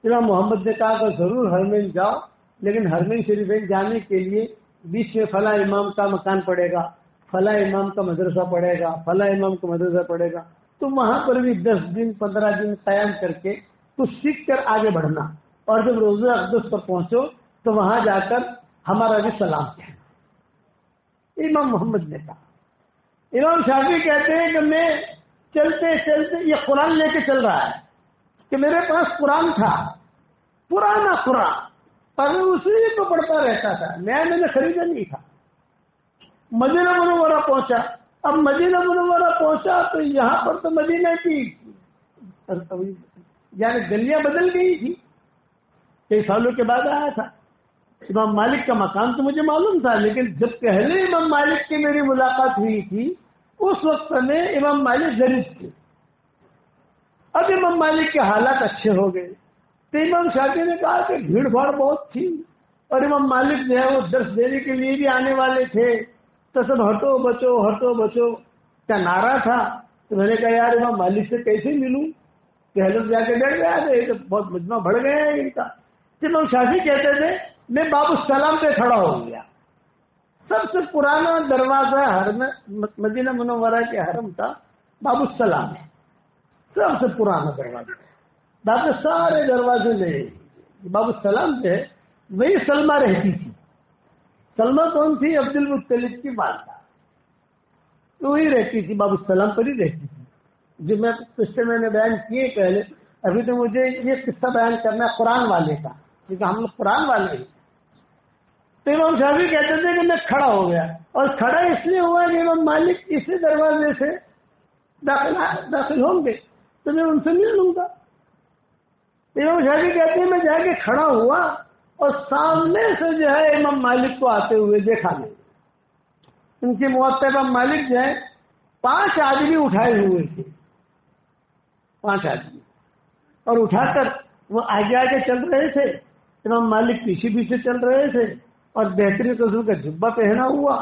S1: امام محمد نے کہا کہ ضرور حرمین جاؤ، لیکن حرمین شریفین جانے کے لیے بیچ میں فلاں امام کا مکان پڑے گا، فلاں امام کا مدرسہ پڑے گا، فلاں امام کا مدرسہ پڑے گا، تو وہاں پر بھی 10 دن 15 دن قیام کر کے کچھ سیکھ کر آگے بڑھنا، اور جب روزہ اقدس پر پہنچو تو وہاں جا کر ہمارا بھی سلام کہنا. امام محمد نے کہا. امام شافعی کہتے ہیں کہ میں چلتے چلتے یہ قرآن لے کے چل رہا ہے کہ میرے پاس قرآن تھا، پرانا قرآن، اور میں اسی کو پڑھتا رہتا تھا، میں نے خریدا نہیں تھا. مدینہ منورہ پہنچا. اب مدینہ منورہ پہنچا تو یہاں پر تو مدینہ کی یعنی گلیاں بدل گئی تھی، کئی سالوں کے بعد آیا تھا. امام مالک کا مقام تو مجھے معلوم تھا، لیکن جب پہلے امام مالک کی میری ملاقات ہوئی تھی اس وقت میں امام مالک ضعیف تھے. اب امام مالک کے حالات اچھے ہو گئے تو امام شافعی نے کہا کہ بھیڑ بھاڑ بہت تھی اور امام مالک جو ہے وہ درس دینے کے لیے بھی آنے والے تھے، تو سب ہٹو بچو کا نعرہ تھا. تو میں نے کہا یار امام مالک سے کیسے ملوں، پہلے جا کے بیٹھ گیا تھا، یہ تو بہت مجمع بڑھ گیا ہے ان کا. امام شافعی کہتے تھے میں باب السلام پہ کھڑا ہو گیا. سب سے پرانا دروازہ حرم مدینہ منورہ کے حرم کا باب السلام ہے، سب سے پرانا دروازہ ہے. باقی سارے دروازے میں باب السلام جو ہے وہی سلمہ رہتی تھی. سلمہ کون تھی؟ عبد المطلب کی والدہ، وہی رہتی تھی، باب السلام پر ہی رہتی تھی. جو میں قصے میں نے بیان کیے پہلے، ابھی تو مجھے یہ قصہ بیان کرنا ہے قرآن والے کا، کیونکہ ہم لوگ قرآن والے ہیں. تو امام شافعی کہتے تھے کہ میں کھڑا ہو گیا، اور کھڑا اس لیے ہوا کہ امام مالک اسی دروازے سے داخل ہوں گے تو میں ان سے مل لوں گا. امام شافعی کہتے ہیں میں جا کے کھڑا ہوا اور سامنے سے جو ہے امام مالک کو آتے ہوئے دیکھا نہیں. ان کی موت امام مالک جو ہے 5 آدمی اٹھائے ہوئے تھے، 5 آدمی، اور اٹھا کر وہ آگے آگے چل رہے تھے، امام مالک پیچھے پیچھے چل رہے تھے، اور بہترین قسم کا جبہ پہنا ہوا،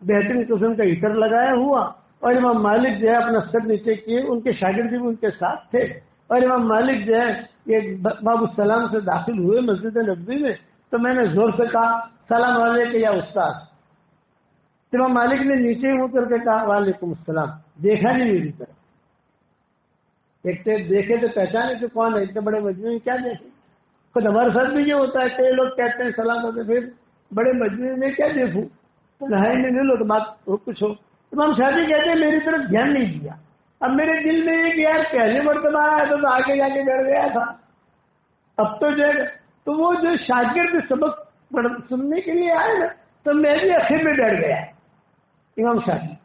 S1: بہترین قسم کا عطر لگایا ہوا، اور امام مالک جو ہے اپنا سر نیچے کیے، ان کے شاگرد بھی ان کے ساتھ تھے. اور امام مالک جو ہے یہ باب السلام سے داخل ہوئے مسجد نبوی میں، تو میں نے زور سے کہا سلام علیکم یا استاد. امام مالک نے نیچے اتر کے کہا وعلیکم السلام. دیکھا نہیں میری طرف، ایک دیکھے تو پہچانے کہ کون ہے، اتنے بڑے مجموعے میں کیا دیکھے. خود ہمارے ساتھ بھی یہ ہوتا ہے، کئی لوگ کہتے ہیں سلام ہوتے پھر بڑے مجموعے میں کیا دیکھوں، نہائے میں نہیں لو تو بات کچھ ہو. امام شافعی کہتے ہیں میری طرف دھیان نہیں دیا. اب میرے دل میں ایک یار پہلے مرتبہ آیا تھا تو آگے جا کے بیٹھ گیا تھا، اب تو جو ہے تو وہ جو شاگرد سبق سننے کے لیے آئے نا، تو میں بھی اخیر میں بیٹھ گیا. امام شافعی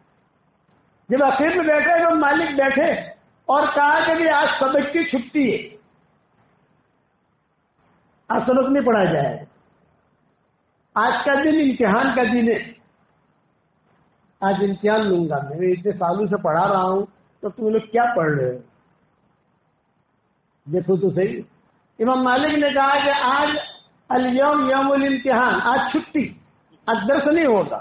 S1: جب اخیر میں بیٹھے تو مالک بیٹھے اور کہا کہ آج سبق کی چھٹی ہے، آج سبق نہیں پڑھا جائے، آج کا دن امتحان کا دن ہے، آج امتحان لوں گا. میں اتنے سالوں سے پڑھا رہا ہوں تو تم لوگ کیا پڑھ رہے ہو، دیکھو تو صحیح. امام مالک نے کہا کہ آج الیوم یوم الامتحان، آج چھٹی، آج درس نہیں ہوگا.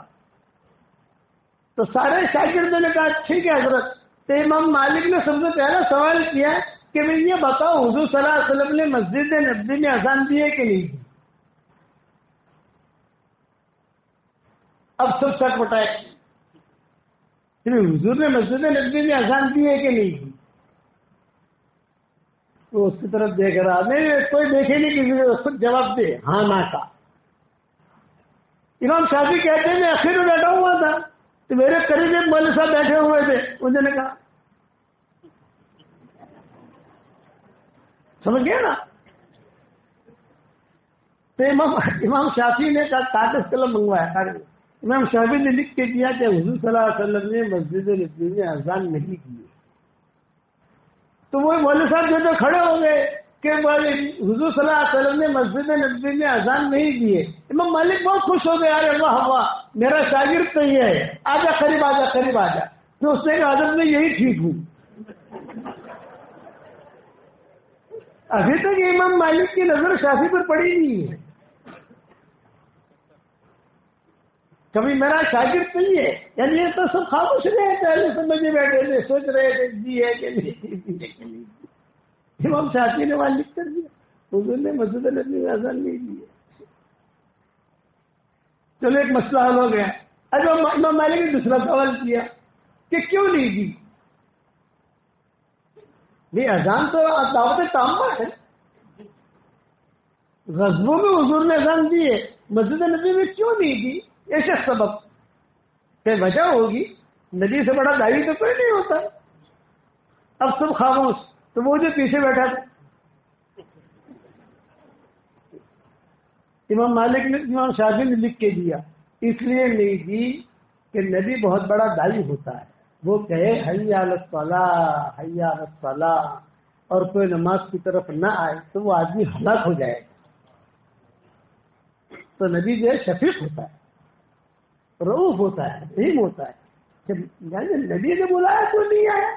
S1: تو سارے شاگردوں نے کہا ٹھیک ہے حضرت. تو امام مالک نے سب سے پہلا سوال کیا کہ میں یہ بتاؤ حضور صلی اللہ علیہ وسلم نے مسجد نبوی میں اذان دی ہے کہ نہیں دی؟ اب سب سچ بتائے حضور نے مسجد نبوی میں اذان دی ہے کہ نہیں دی؟ تو اس کی طرف دیکھ رہا، نہیں کوئی دیکھے نہیں، کسی نے خود جواب دے ہاں نہ کا. امام شافعی کہتے ہیں میں آخر میں بیٹھا ہوا تھا تو میرے قریب ایک مولوی صاحب بیٹھے ہوئے تھے، انہوں نے کہا سمجھ گیا نا. تو امام شافعی نے کاغذ قلم منگوایا، امام شافعی نے لکھ کے دیا کہ حضور صلی اللہ علیہ وسلم نے مسجد نبوی میں اذان نہیں کی. تو وہ مولوی صاحب جو تو کھڑے ہو گئے کہ حضور صلی اللہ علیہ وسلم نے مسجد نبوی میں اذان نہیں کی ہے. امام مالک بہت خوش ہو گئے، ارے واہ واہ میرا شاگرد تو یہ ہے، آجا قریب آجا قریب آجا. تو اس نے کہا حضرت میں یہی ٹھیک ہوں. ابھی تک امام مالک کی نظر شافعی پر پڑی نہیں ہے، کبھی میرا شاگرد نہیں ہے، یعنی یہ تو سب خاموش رہے، پہلے سمجھے بیٹھے تھے، سوچ رہے تھے جی ہے کہ نہیں. امام شافعی نے وہاں لکھ کر دیا حضور نے مسجد نبوی میں اذان نہیں دی ہے. چلو ایک مسئلہ حل ہو گیا. اب امام مالک نے دوسرا سوال کیا کہ کیوں نہیں دی؟ نہیں اذان تو دعوت تامہ ہے، غزبوں میں حضور نے اذان دی ہے، مسجد نبی میں کیوں نہیں دی؟ ایسے سبب کہ وجہ ہوگی، نبی سے بڑا داعی تو کوئی نہیں ہوتا۔ اب سب خاموش، تو وہ جو پیچھے بیٹھا تھا امام مالک نے، امام شافعی نے لکھ کے دیا، اس لیے نہیں دی کہ نبی بہت بڑا داعی ہوتا ہے، وہ کہے حی علی الصلاۃ حی علی الصلاۃ اور کوئی نماز کی طرف نہ آئے تو وہ آدمی ہلاک ہو جائے گا۔ تو نبی جو ہے شفیق ہوتا ہے، رؤوف ہوتا ہے، رحیم ہوتا ہے کہ نبی نے بلایا تو نہیں آیا۔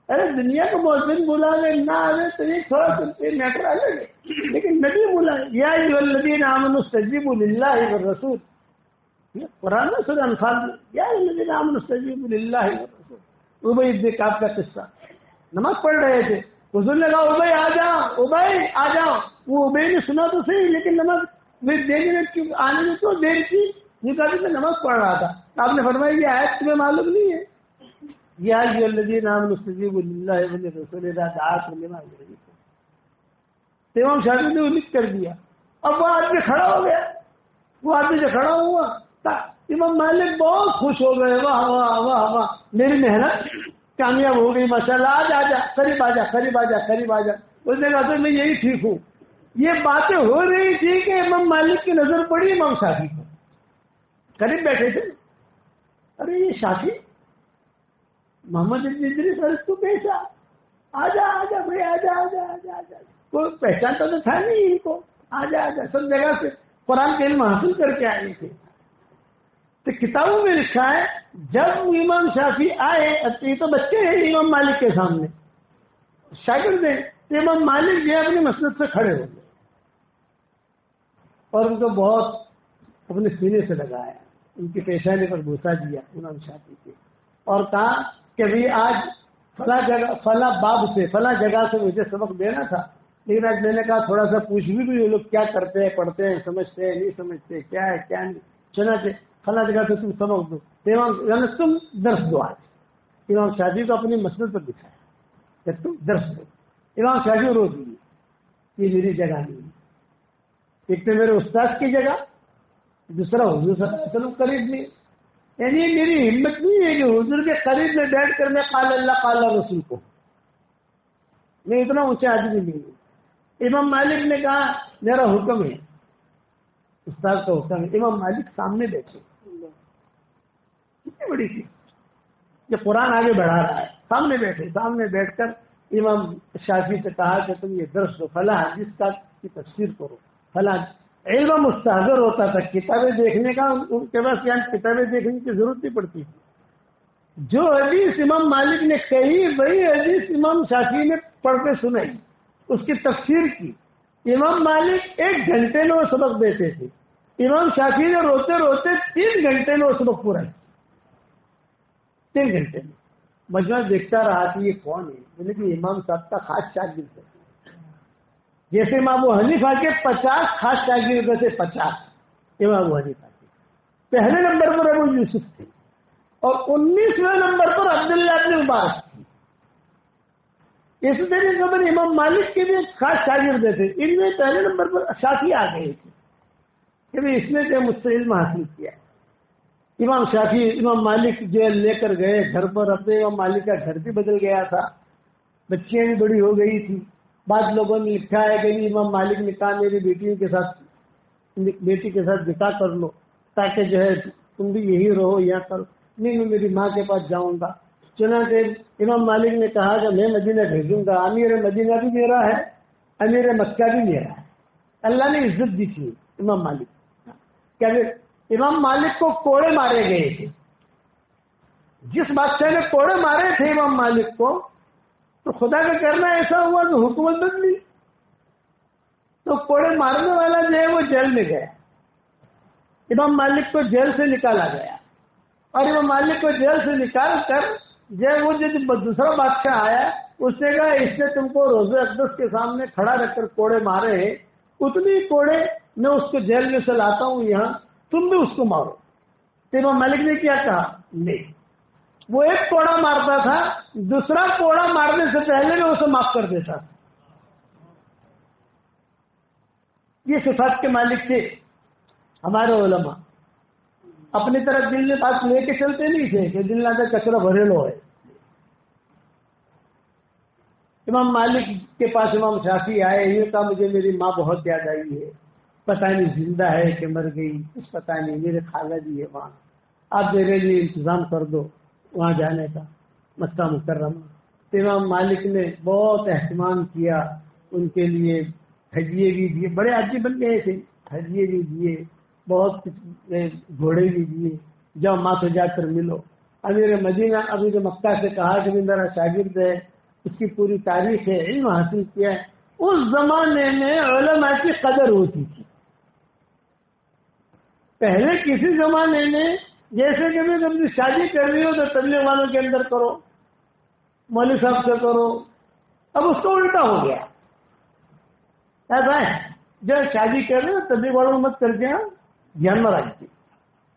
S1: ارے دنیا کو مؤذن بلا لے نہ آئے تو یہ تھوڑا سا میٹر الگ ہے، لیکن نبی بلائے، یا ایھا الذین آمنوا استجیبوا للہ والرسول، قرآن میں سورہ انفال میں یا ایھا الذین آمنوا استجیبوا للہ والرسول۔ ابی بن کعب کا قصہ، نماز پڑھ رہے تھے، حضور نے کہا ابی آ جاؤ، ابی آ جاؤ، وہ ابی نے سنا تو صحیح لیکن نماز دینے کی آنے میں تو دیر کی، یہ کہا کہ میں نماز پڑھ رہا تھا۔ آپ نے فرمایا یہ آیت تمہیں معلوم نہیں ہے، یا ایھا الذین آمنوا استجیبوا للہ والرسول اذا دعاکم لما یحییکم، تو امام شافعی نے وہ لکھ کر دیا۔ اب وہ آدمی کھڑا ہو گیا، وہ آدمی جو کھڑا ہوا امام مالک بہت خوش ہو گئے، واہ واہ واہ واہ میری محنت کامیاب ہو گئی، ماشاءاللہ آ جا قریب آ جا قریب آ جا قریب آ جا۔ اس نے کہا میں یہی ٹھیک ہوں۔ یہ باتیں ہو رہی تھی کہ امام مالک کی نظر پڑی امام شافعی کو، قریب بیٹھے تھے، ارے یہ شافعی محمد ابن ادریس اور اس کو کیسا، آ جا آ جا بھائی آ جا آ جا آ جا آ جا، کوئی پہچانتا تو تھا نہیں ان کو، آ جا آ جا، سب جگہ سے قرآن کے علم حاصل کر کے آئے تھے۔ تو کتابوں میں لکھا ہے جب امام شافعی آئے، یہ تو بچے ہیں امام مالک کے سامنے شاگرد ہیں، تو امام مالک جو اپنی مسجد سے کھڑے ہو گئے اور ان کو بہت اپنے سینے سے لگایا، ان کی پیشانی پر بوسہ دیا امام شافعی کے، اور کہا کہ بھی آج فلاں جگہ فلاں باب سے فلاں جگہ سے مجھے سبق دینا تھا، لیکن آج میں نے کہا تھوڑا سا پوچھ بھی یہ لوگ کیا کرتے ہیں، پڑھتے ہیں، سمجھتے ہیں نہیں سمجھتے، کیا ہے کیا نہیں، چنانچہ فلاں جگہ سے تم سبق دو، تم درس دو۔ آج امام شافعی کو اپنی مسجد پر دکھایا کہ تم درس دو۔ امام شافعی روز دیے یہ میری جگہ نہیں ہے، ایک تو میرے استاد کی جگہ، دوسرا حضور صلی اللہ علیہ وسلم قریب نہیں، یعنی میری ہمت نہیں ہے کہ حضور کے قریب میں بیٹھ کر میں قال اللہ قال رسول کو، میں اتنا اونچا آدمی نہیں ہوں۔ امام مالک نے کہا میرا حکم ہے، استاد کا حکم ہے، امام مالک سامنے بیٹھے، کتنی بڑی چیز، یہ قرآن آگے بڑھا رہا ہے، سامنے بیٹھے، سامنے بیٹھ کر امام شافعی سے کہا کہ تم یہ درس دو، فلاں حدیث کا کی تفسیر کرو، فلاں علم مستحضر ہوتا تھا، کتابیں دیکھنے کا ان کے پاس یہاں کتابیں دیکھنے کی ضرورت نہیں پڑتی تھی، جو حدیث امام مالک نے کہی وہی حدیث امام شافعی نے پڑھ کے سنائی، اس کی تفسیر کی۔ امام مالک 1 گھنٹے میں وہ سبق دیتے تھے، امام شافعی نے روتے روتے 3 گھنٹے میں وہ سبق پورا کیا، 3 گھنٹے میں۔ مجمع دیکھتا رہا کہ یہ کون ہے، میں نے کہ امام صاحب کا خاص شاگرد ہے، جیسے امام ابو حنیفہ کے 50 خاص شاگردوں سے 50 امام ابو حنیفہ کے پہلے نمبر پر ابو یوسف تھے اور 19ویں نمبر پر عبداللہ ابن مبارک تھی۔ اسی طریقے پر امام مالک کے بھی خاص شاگرد تھے، ان میں پہلے نمبر پر شافعی آ گئے تھے کہ اس نے جو مجھ سے علم حاصل کیا۔ امام شافعی امام مالک جو لے کر گئے گھر پر، اپنے امام مالک کا گھر بھی بدل گیا تھا، بچیاں بھی بڑی ہو گئی تھی۔ بعض لوگوں نے لکھا ہے کہ امام مالک نے کہا میری بیٹی کے ساتھ نکاح کر لو تاکہ جو ہے تم بھی یہی رہو یہاں پر، نہیں میں میری ماں کے پاس جاؤں گا۔ چنانچہ امام مالک نے کہا کہ میں مدینہ بھیجوں گا، امیر مدینہ بھی میرا ہے، امیر مکہ بھی میرا ہے۔ اللہ نے عزت دی تھی امام مالک، کیا امام مالک کو کوڑے مارے گئے تھے، جس بادشاہ نے کوڑے مارے تھے امام مالک کو، تو خدا کا کرنا ایسا ہوا کہ حکومت بدلی، تو کوڑے مارنے والا جو ہے وہ جیل میں گیا، امام مالک کو جیل سے نکالا گیا، اور امام مالک کو جیل سے نکال کر وہ جو دوسرا بادشاہ آیا اس نے کہا اس نے تم کو روزہ اقدس کے سامنے کھڑا رکھ کر کوڑے مارے ہیں، اتنی کوڑے میں اس کو جیل میں سے لاتا ہوں یہاں، تم بھی اس کو مارو۔ تو امام مالک نے کیا کہا؟ نہیں، وہ ایک کوڑا مارتا تھا، دوسرا کوڑا مارنے سے پہلے میں اسے معاف کر دیتا تھا۔ یہ صفات کے مالک تھے ہمارے علماء. اپنی طرف دل میں بات لے کے چلتے نہیں تھے کہ دل نہ کچرا بھرے لو ہے. امام مالک کے پاس امام شافعی آئے، یہ کہا مجھے میری ماں بہت یاد آئی ہے، پتہ نہیں زندہ ہے کہ مر گئی، کچھ پتہ نہیں، میرے خالہ جی ہے وہاں، آپ میرے لیے انتظام کر دو وہاں جانے کا مکہ مکرمہ. امام مالک نے بہت اہتمام کیا، ان کے لیے ہدیے بھی دیے، بڑے عجیب بن گئے تھے، ہدیے بھی دیے، بہت گھوڑے بھی دیے، جاؤ ماں سے جا کر ملو. امیر مدینہ امیر مکہ سے کہا کہ میرا شاگرد ہے، اس کی پوری تاریخ ہے، علم حاصل کیا ہے. اس زمانے میں علماء کی قدر ہوتی تھی. پہلے کسی زمانے میں جیسے کہ میں اپنی شادی کر رہی ہو تو تبلیغ والوں کے اندر کرو، مولوی صاحب سے کرو. اب اس کو الٹا ہو گیا. ایسا ہے جب شادی کر رہے ہو تبلیغ والوں مت کر کے دھیان میں رکھتی.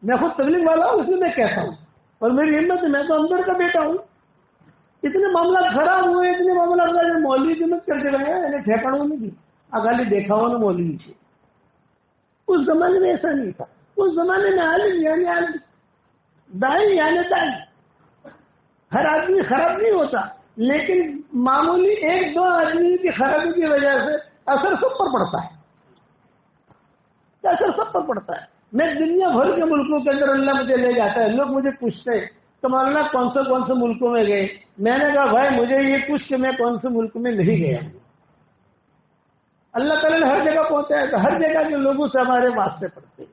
S1: میں خود تبلیغ والا ہوں، اس لیے میں کہتا ہوں، اور میری ہمت ہے، میں تو اندر کا بیٹا ہوں. اتنے معاملات خراب ہوئے، اتنے معاملات مولوی کی مت کر کے رہے ٹھیکانوں نہیں دی اگالی دیکھا ہوا نا مولوی سے. اس زمانے میں ایسا نہیں تھا. اس زمانے میں عالم یعنی عالم، دائی یعنی دائی. ہر آدمی خراب نہیں ہوتا، لیکن معمولی ایک دو آدمی کی خرابی کی وجہ سے اثر سب پر پڑتا ہے. اثر سب پر پڑتا ہے. میں دنیا بھر کے ملکوں کے اندر اللہ مجھے لے جاتا ہے. لوگ مجھے پوچھتے ہیں تو مولانا کون سے ملکوں میں گئے؟ میں نے کہا بھائی مجھے یہ پوچھ کہ میں کون سے ملک میں نہیں گیا. اللہ تعالیٰ نے ہر جگہ پہنچایا تو ہر جگہ کے لوگوں سے ہمارے واسطے پڑتے ہیں.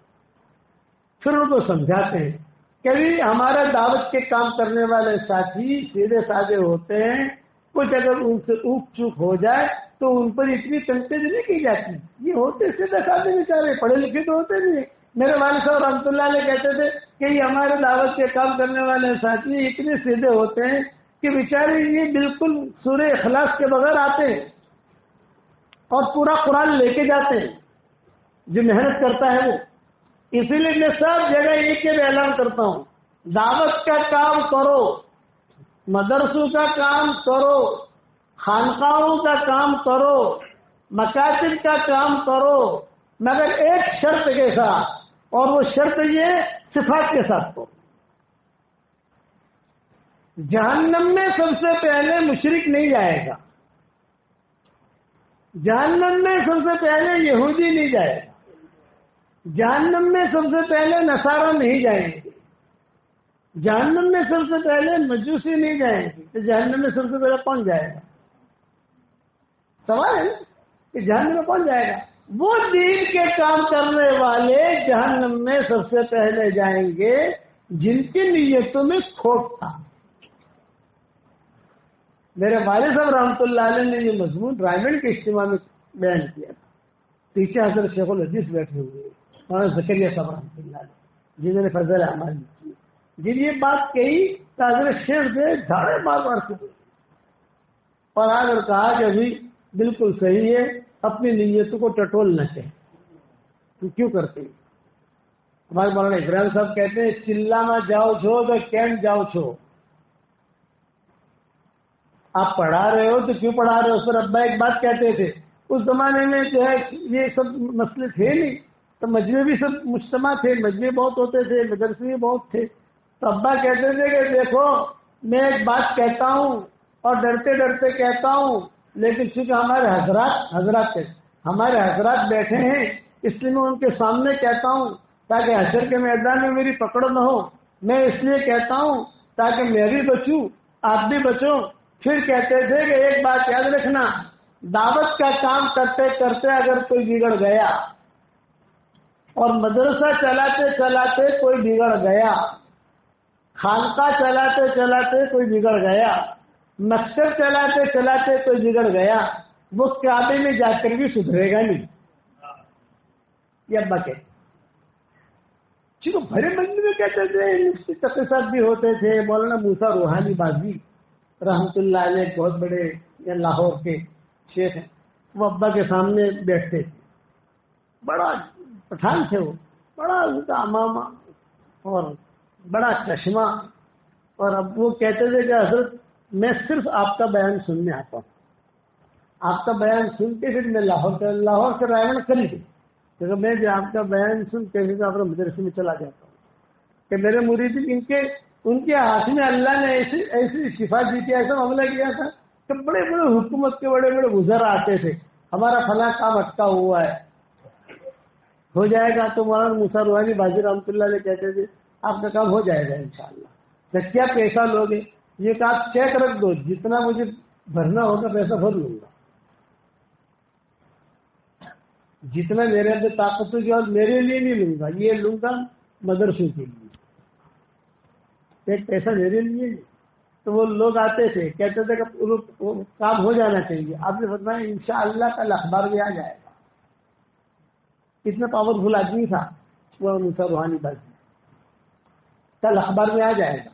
S1: پھر ان کو سمجھاتے ہیں. کبھی ہمارا دعوت کے کام کرنے والے ساتھی سیدھے سادے ہوتے ہیں، کچھ اگر ان سے اوک چوک ہو جائے تو ان پر اتنی تنقید نہیں کی جاتی. یہ ہوتے سیدھے سادے بیچارے، پڑھے لکھے تو ہوتے نہیں. میرے والد صاحب رحمۃ اللہ علیہ کہتے تھے کہ یہ ہمارے دعوت کے کام کرنے والے ساتھی اتنے سیدھے ہوتے ہیں کہ بیچارے یہ بالکل سورہ اخلاص کے بغیر آتے ہیں اور پورا قرآن لے کے جاتے ہیں. جو محنت کرتا ہے وہ. اسی لیے میں سب جگہ ایک کے اعلان کرتا ہوں، دعوت کا کام کرو، مدرسوں کا کام کرو، خانقاہوں کا کام کرو، مکاتب کا کام کرو، مگر ایک شرط کے ساتھ، اور وہ شرط یہ صفات کے ساتھ کرو. جہنم میں سب سے پہلے مشرک نہیں جائے گا، جہنم میں سب سے پہلے یہودی نہیں جائے گا، جہنم میں سب سے پہلے نصارہ نہیں جائیں گے، جہنم میں سب سے پہلے مجوسی نہیں جائیں گے. تو جہنم میں سب سے پہلے کون جائے گا؟ سوال ہے کہ جہنم میں کون جائے گا؟ وہ دین کے کام کرنے والے جہنم میں سب سے پہلے جائیں گے جن کی نیتوں میں کھوٹ تھا. میرے والد صاحب رحمۃ اللہ علیہ نے یہ مضمون رائمنڈ کے اجتماع میں بیان کیا تھا. پیچھے حضرت شیخ الحدیث بیٹھے ہوئے مولانا زکریا صاحب رحمۃ اللہ علیہ جنہوں نے فضل اعمال کی. جب یہ بات کہی تو حضرت شیخ سے جھاڑے بار بار سے اور آ کر کہا کہ ابھی بالکل صحیح ہے، اپنی نیتوں کو ٹٹولنا چاہیے. تو کیوں کرتے ہیں؟ ہمارے مولانا ابراہیم صاحب کہتے ہیں چلانا جاؤ چھو تو کیمپ جاؤ چھو. آپ پڑھا رہے ہو تو کیوں پڑھا رہے ہو؟ سر ابا ایک بات کہتے تھے، اس زمانے میں جو ہے یہ سب مسئلے تھے نہیں، تو مجمع بھی سب مجتمع تھے، مجمع بہت ہوتے تھے، مدرسے بھی بہت تھے. تو ابا کہتے تھے کہ دیکھو میں ایک بات کہتا ہوں اور ڈرتے ڈرتے کہتا ہوں، لیکن چونکہ ہمارے حضرات بیٹھے ہیں اس لیے میں ان کے سامنے کہتا ہوں تاکہ حشر کے میدان میں میری پکڑ نہ ہو. میں اس لیے کہتا ہوں تاکہ میں بھی بچوں آپ بھی بچو. پھر کہتے تھے کہ ایک بات یاد رکھنا، دعوت کا کام کرتے کرتے اگر کوئی بگڑ گیا اور مدرسہ چلاتے چلاتے کوئی بگڑ گیا، خانقاہ چلاتے چلاتے کوئی بگڑ گیا، مکتب چلاتے چلاتے کوئی بگڑ گیا، وہ کعبے میں جا کر بھی سدھرے گا نہیں. یہ ابا کہتے چلو بھرے مجمع میں کہتے تھے. تقی صاحب بھی ہوتے تھے، مولانا موسیٰ روحانی بازی رحمۃ اللہ علیہ بہت بڑے لاہور کے شیخ ہیں، وہ ابا کے سامنے بیٹھتے تھے. بڑا پٹھان تھے وہ، بڑا ان کا امامہ اور بڑا چشمہ. اور اب وہ کہتے تھے کہ حضرت میں صرف آپ کا بیان سننے آتا ہوں، آپ کا بیان سن کے پھر میں لاہور سے رائمنڈ خریدے کیونکہ میں جو آپ کا بیان سن کے اپنے مدرسے میں چلا جاتا ہوں کہ میرے مرید ان کے ہاتھ میں اللہ نے ایسی شفا دی تھی، ایسا معاملہ کیا تھا کہ بڑے بڑے حکومت کے بڑے بڑے وزرا آتے تھے، ہمارا فلاں کام اٹکا ہوا ہے، ہو جائے گا تو مولانا موسیٰ روحانی بازی رحمۃ اللہ علیہ کہتے تھے آپ کا کام ہو جائے گا انشاءاللہ، کیا پیسہ لوگے؟ یہ کہ آپ چیک رکھ دو، جتنا مجھے بھرنا ہوگا پیسہ بھر لوں گا، جتنا میرے اندر طاقت ہوگی، اور میرے لیے نہیں لوں گا، یہ لوں گا مدرسوں کے لیے، ایک پیسہ میرے لیے نہیں۔ تو وہ لوگ آتے تھے کہتے تھے کہ وہ کام ہو جانا چاہیے، آپ نے فرمایا انشاءاللہ کل اخبار میں آ جائے گا۔ اتنا پاورفل آدمی تھا وہ موسیٰ روحانی بازی، کل اخبار میں آ جائے گا،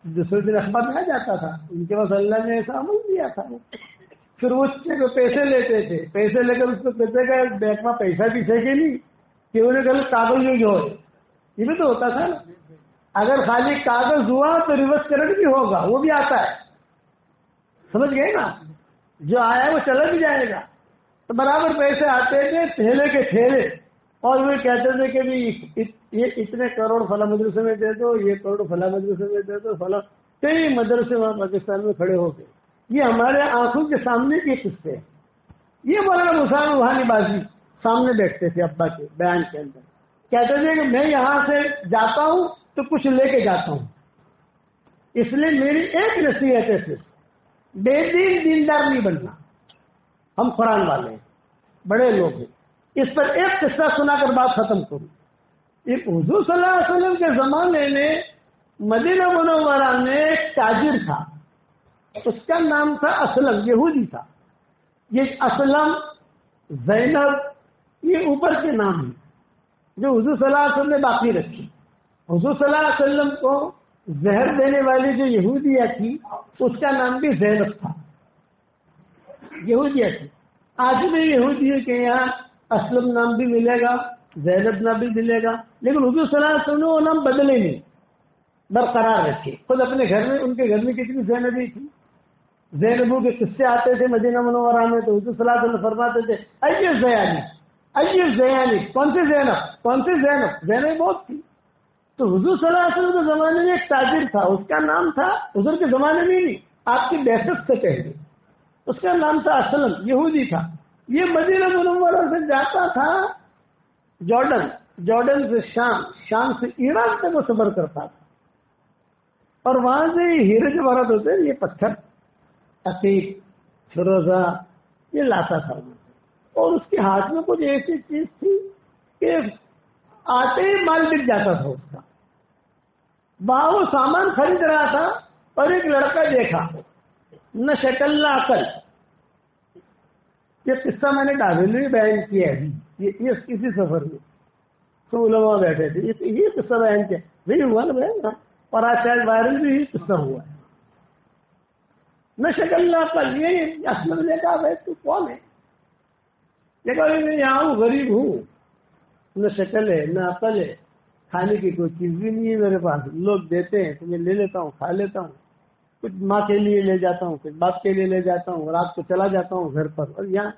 S1: دوسرے دن اخبار میں آ جاتا تھا، ان کے پاس اللہ نے ایسا عمل دیا تھا۔ پھر وہ پیسے لیتے تھے، پیسے لے کر اس کو کہتے کہ بینک میں پیسہ پیچھے کے نہیں کہ انہیں غلط کاغذ جو ہو، یہ بھی تو ہوتا تھا نا، اگر خالی کاغذ ہوا تو ریورس کرنٹ بھی ہوگا، وہ بھی آتا ہے، سمجھ گئے نا، جو آیا وہ چلا بھی جائے گا۔ تو برابر پیسے آتے تھے ٹھیلے کے ٹھیلے، اور وہ کہتے تھے کہ یہ اتنے کروڑ فلاں مدرسے میں دے دو، یہ کروڑ فلاں مدرسے میں دے دو، فلاں کئی مدرسے وہاں پاکستان میں کھڑے ہو گئے۔ یہ ہمارے آنکھوں کے سامنے کے قصے ہیں۔ یہ مولانا موسیٰ روحانی بازی سامنے بیٹھتے تھے ابا کے بیان کے اندر، کہتے تھے کہ میں یہاں سے جاتا ہوں تو کچھ لے کے جاتا ہوں، اس لیے میری ایک نصیحت ہے صرف بے دین دیندار نہیں بننا، ہم قرآن والے ہیں، بڑے لوگ ہیں۔ اس پر ایک قصہ سنا کر بات ختم کروں۔ ایک حضور صلی اللہ علیہ وسلم کے زمانے میں مدینہ منورہ میں ایک تاجر تھا، اس کا نام تھا اسلم، یہودی تھا۔ یہ اسلم، زینب، یہ اوپر کے نام ہیں جو حضور صلی اللہ علیہ وسلم نے باقی رکھی۔ حضور صلی اللہ علیہ وسلم کو زہر دینے والی جو یہودیہ تھی اس کا نام بھی زینب تھا، یہودیہ تھی۔ آج بھی یہودیوں کے یہاں اسلم نام بھی ملے گا، زینب نام بھی ملے گا، لیکن حضور صلی اللہ علیہ وسلم نے وہ نام بدلے نہیں، برقرار رکھے۔ خود اپنے گھر میں، ان کے گھر میں کتنی زینبی تھی، زینبوں کے قصے آتے تھے مدینہ منورہ میں، تو حضور صلی اللہ علیہ وسلم فرماتے تھے ایہ زیانی، ایہ زیانی، کون سی زینب، کون سی زینب، زینب بہت تھی۔ تو حضور صلی اللہ علیہ وسلم کے زمانے میں ایک تاجر تھا، اس کا نام تھا، حضور کے زمانے میں نہیں، آپ کی بعثت سے پہلے، اس کا نام تھا اسلم، یہودی تھا۔ یہ مدینہ منورہ سے جاتا تھا جارڈن، جارڈن سے شام، شام سے ایران تک وہ سفر کرتا تھا، اور وہاں سے ہیرے کے بارات ہوتے ہیں، یہ پتھر، عقیق، فروزہ، یہ لاتا تھا، اور اس کے ہاتھ میں کچھ ایسی چیز تھی کہ آتے ہی مال بک جاتا تھا اس کا۔ وہاں وہ سامان خرید رہا تھا اور ایک لڑکا دیکھا، نہ شکل نہ عقل۔ یہ قصہ میں نے ڈاویل میں بیان کیا ہے، یہ کسی سفر میں تو علماء بیٹھے تھے، یہ قصہ بیان کیا، وہی ہوا نا بیان، اور آج شاید وائرل بھی یہ قصہ ہوا ہے۔ نہ شکل نہ عقل، یہ اسلم نے کہا بھائی تو کون ہے؟ یہ کہا میں یہاں ہوں، غریب ہوں، نہ شکل ہے نہ عقل ہے، کھانے کی کوئی چیز بھی نہیں ہے میرے پاس، لوگ دیتے ہیں تو میں لے لیتا ہوں، کھا لیتا ہوں، کچھ ماں کے لیے لے جاتا ہوں، کچھ باپ کے لیے لے جاتا ہوں، رات کو چلا جاتا ہوں گھر پر، اور یہاں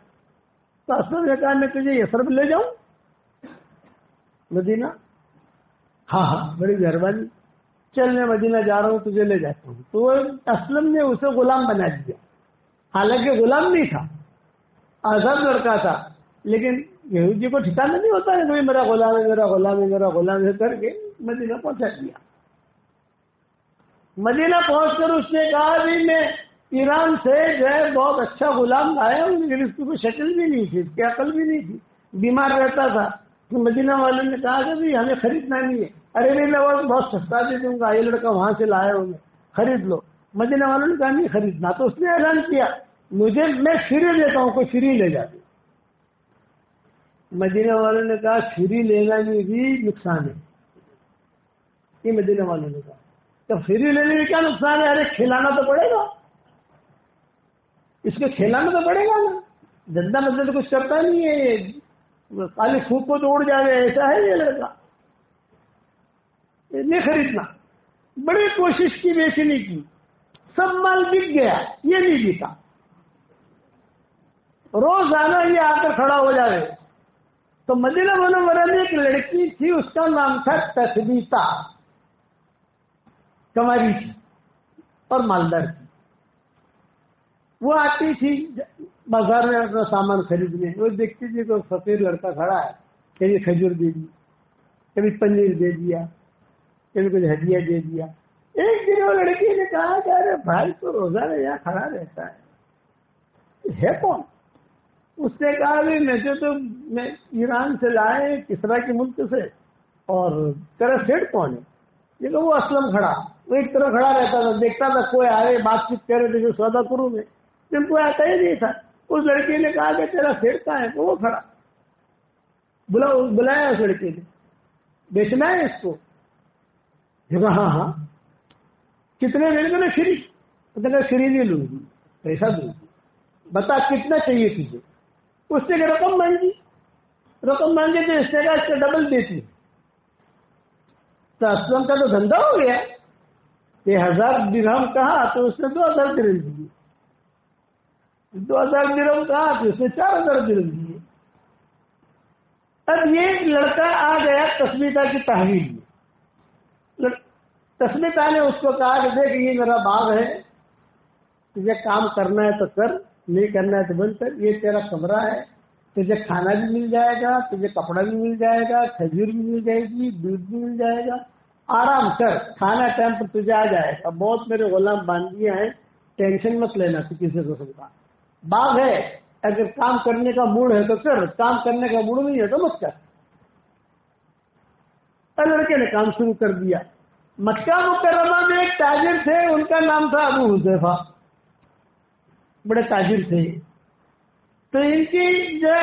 S1: تو اسلم نے کہا میں تجھے یثرب لے جاؤں مدینہ؟ ہاں ہاں بڑی مہربانی، چل میں مدینہ جا رہا ہوں، تجھے لے جاتا ہوں۔ تو اسلم نے اسے غلام بنا دیا، حالانکہ غلام نہیں تھا، آزاد لڑکا تھا، لیکن یہودی کو ٹھکانا نہیں ہوتا ہے کہ میرا غلام ہے، میرا غلام ہے، میرا غلام ہے کر کے مدینہ پہنچا دیا۔ مدینہ پہنچ کر اس نے کہا بھی میں ایران سے جو ہے بہت اچھا غلام لایا ہوں، لیکن اس کی کوئی شکل بھی نہیں تھی، اس کی عقل بھی نہیں تھی، بیمار رہتا تھا۔ تو مدینہ والوں نے کہا کہ بھی ہمیں خریدنا نہیں ہے۔ ارے نہیں میں بہت سستا دے دوں گا، یہ لڑکا وہاں سے لایا ہوں، خرید لو۔ مدینہ والوں نے کہا نہیں خریدنا، تو اس نے اعلان کیا مجھے، میں فری دیتا ہوں، کوئی فری لے جاتے۔ مدینہ والوں نے کہا فری لینا میں بھی نقصان ہے، یہ مدینہ والوں نے کہا تو فری لینے میں کیا نقصان ہے؟ ارے کھلانا تو پڑے گا، اس کو کھلانا تو پڑے گا نا، دندا مطلب تو کچھ کرتا نہیں ہے، خالی پھونک کو تو اڑ جائے، ایسا ہے یہ لڑکا، نہیں خریدنا۔ بڑی کوشش کی، بیچنے کی، سب مال بک گیا، یہ نہیں بکا۔ روزانہ یہ آ کر کھڑا ہو جائے. تو مدینہ منورہ میں ایک لڑکی تھی, اس کا نام تھا تثبیتہ, کماری تھی اور مالدار تھی. وہ آتی تھی بازار میں اپنا سامان خریدنے, وہ دیکھتی تھی کہ فقیر لڑکا کھڑا ہے, کبھی کھجور دے دی, کبھی پنیر دے دیا, کبھی کچھ ہدیہ دے دیا. ایک دن وہ لڑکی نے کہا کہ ارے بھائی تو روزانہ یہاں کھڑا رہتا ہے کون؟ اس نے کہا بھی میں ایران سے لائے, کسرا کے ملک سے, اور تیرا سیٹ کون ہے؟ یہ کہ وہ اسلم کھڑا, وہ ایک طرح کھڑا رہتا تھا, دیکھتا تھا کوئی آئے, بات چیت کر رہے تھے جو سودا کروں میں, جن کو آتا ہی نہیں تھا. اس لڑکی نے کہا کہ تیرا سیٹ کہاں ہے؟ تو وہ کھڑا, بلایا اس لڑکی نے, بیچنا ہے اس کو؟ ہاں ہاں. کتنے دن کو نا فری؟ فری نہیں لوں گی, پیسہ دوں گی, بتا کتنا چاہیے تجھے. اس نے رقم مانگی تو اس نے کہا اس کا ڈبل دیتی. تو اسلم کا تو دھندا ہو گیا, یہ 1000 درہم کہا تو اس نے 2000 درہم دیے, 2000 درہم کہا تو اس نے 4000 درہم دیے. اب یہ لڑکا آ گیا تثبیتہ کی تحویل میں. تثبیتہ نے اس کو کہا کہ دیکھ یہ میرا باغ ہے, تجھے کام کرنا ہے تو کر, نہیں کرنا ہے تو بند کر. یہ تیرا کمرہ ہے, تجھے کھانا بھی مل جائے گا, تجھے کپڑا بھی مل جائے گا, کھجور بھی مل جائے گی, دودھ بھی مل جائے گا. آرام کر, کھانا ٹائم پر تجھے آ جائے گا. بہت میرے غلام باندیاں ہیں, ٹینشن مت لینا تو کسی قسم کا. باغ ہے, اگر کام کرنے کا موڈ ہے تو کر, کام کرنے کا موڈ نہیں ہے تو مت کر. لڑکے نے کام شروع کر دیا. مکہ مکرمہ میں ایک تاجر تھے, ان کا نام تھا ابو حذیفہ, بڑے تاجر تھے. تو ان کی جو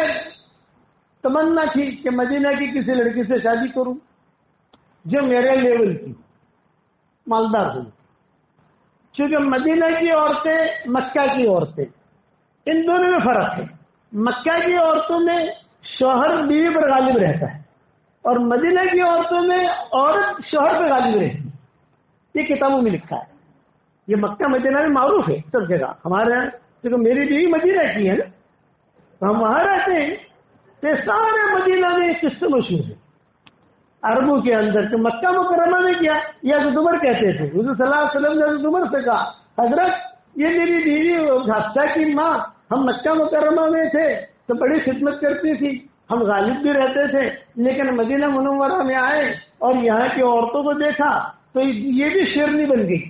S1: تمنا تھی کہ مدینہ کی کسی لڑکی سے شادی کروں جو میرے لیول کی مالدار ہوں. چونکہ مدینہ کی عورتیں, مکہ کی عورتیں, ان دونوں میں فرق ہے. مکہ کی عورتوں میں شوہر بیوی پر غالب رہتا ہے, اور مدینہ کی عورتوں میں عورت شوہر پر غالب رہتی ہے. یہ کتابوں میں لکھا ہے. یہ مکہ مدینہ میں معروف ہے سب جگہ. ہمارے یہاں کیونکہ میری بیوی مدینہ کی ہے نا, تو ہم وہاں رہتے ہیں. تو سارے مدینہ میں ایک قصہ مشہور ہے عربوں کے اندر کہ مکہ مکرمہ میں کیا, یہ حضرت عمر کہتے تھے. حضور صلی اللہ علیہ وسلم نے حضرت عمر سے کہا, حضرت یہ میری بیوی حفصہ کی ماں, ہم مکہ مکرمہ میں تھے تو بڑی خدمت کرتی تھی, ہم غالب بھی رہتے تھے, لیکن مدینہ منورہ میں آئے اور یہاں کی عورتوں کو دیکھا تو یہ بھی شیرنی بن گئی.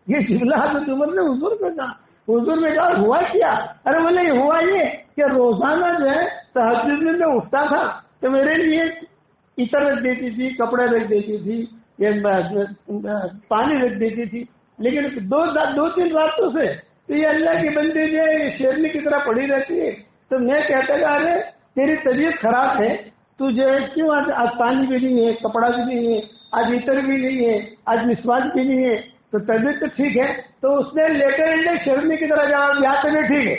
S1: یہ جملہ حضرت عمر نے حضور کو کہا. حضور نے کہا ہوا کیا؟ ارے بولے ہوا یہ کہ روزانہ جو ہے تہجد میں اٹھتا تھا تو میرے لیے عطر رکھ دیتی تھی, کپڑے رکھ دیتی تھی, پانی رکھ دیتی تھی, لیکن دو تین راتوں سے تو یہ اللہ کی بندی جو ہے شیرنی کی طرح پڑی رہتی ہے. تو میں کہتا تھا ارے تیری طبیعت خراب ہے, تو جو ہے کیوں آج پانی بھی نہیں ہے, کپڑا بھی نہیں ہے, آج عطر بھی نہیں ہے, آج مسواک بھی نہیں ہے, تو طبیعت تو ٹھیک ہے؟ تو اس نے لیٹر شرمی کی طرح جواب دیا, طبیعت ٹھیک ہے.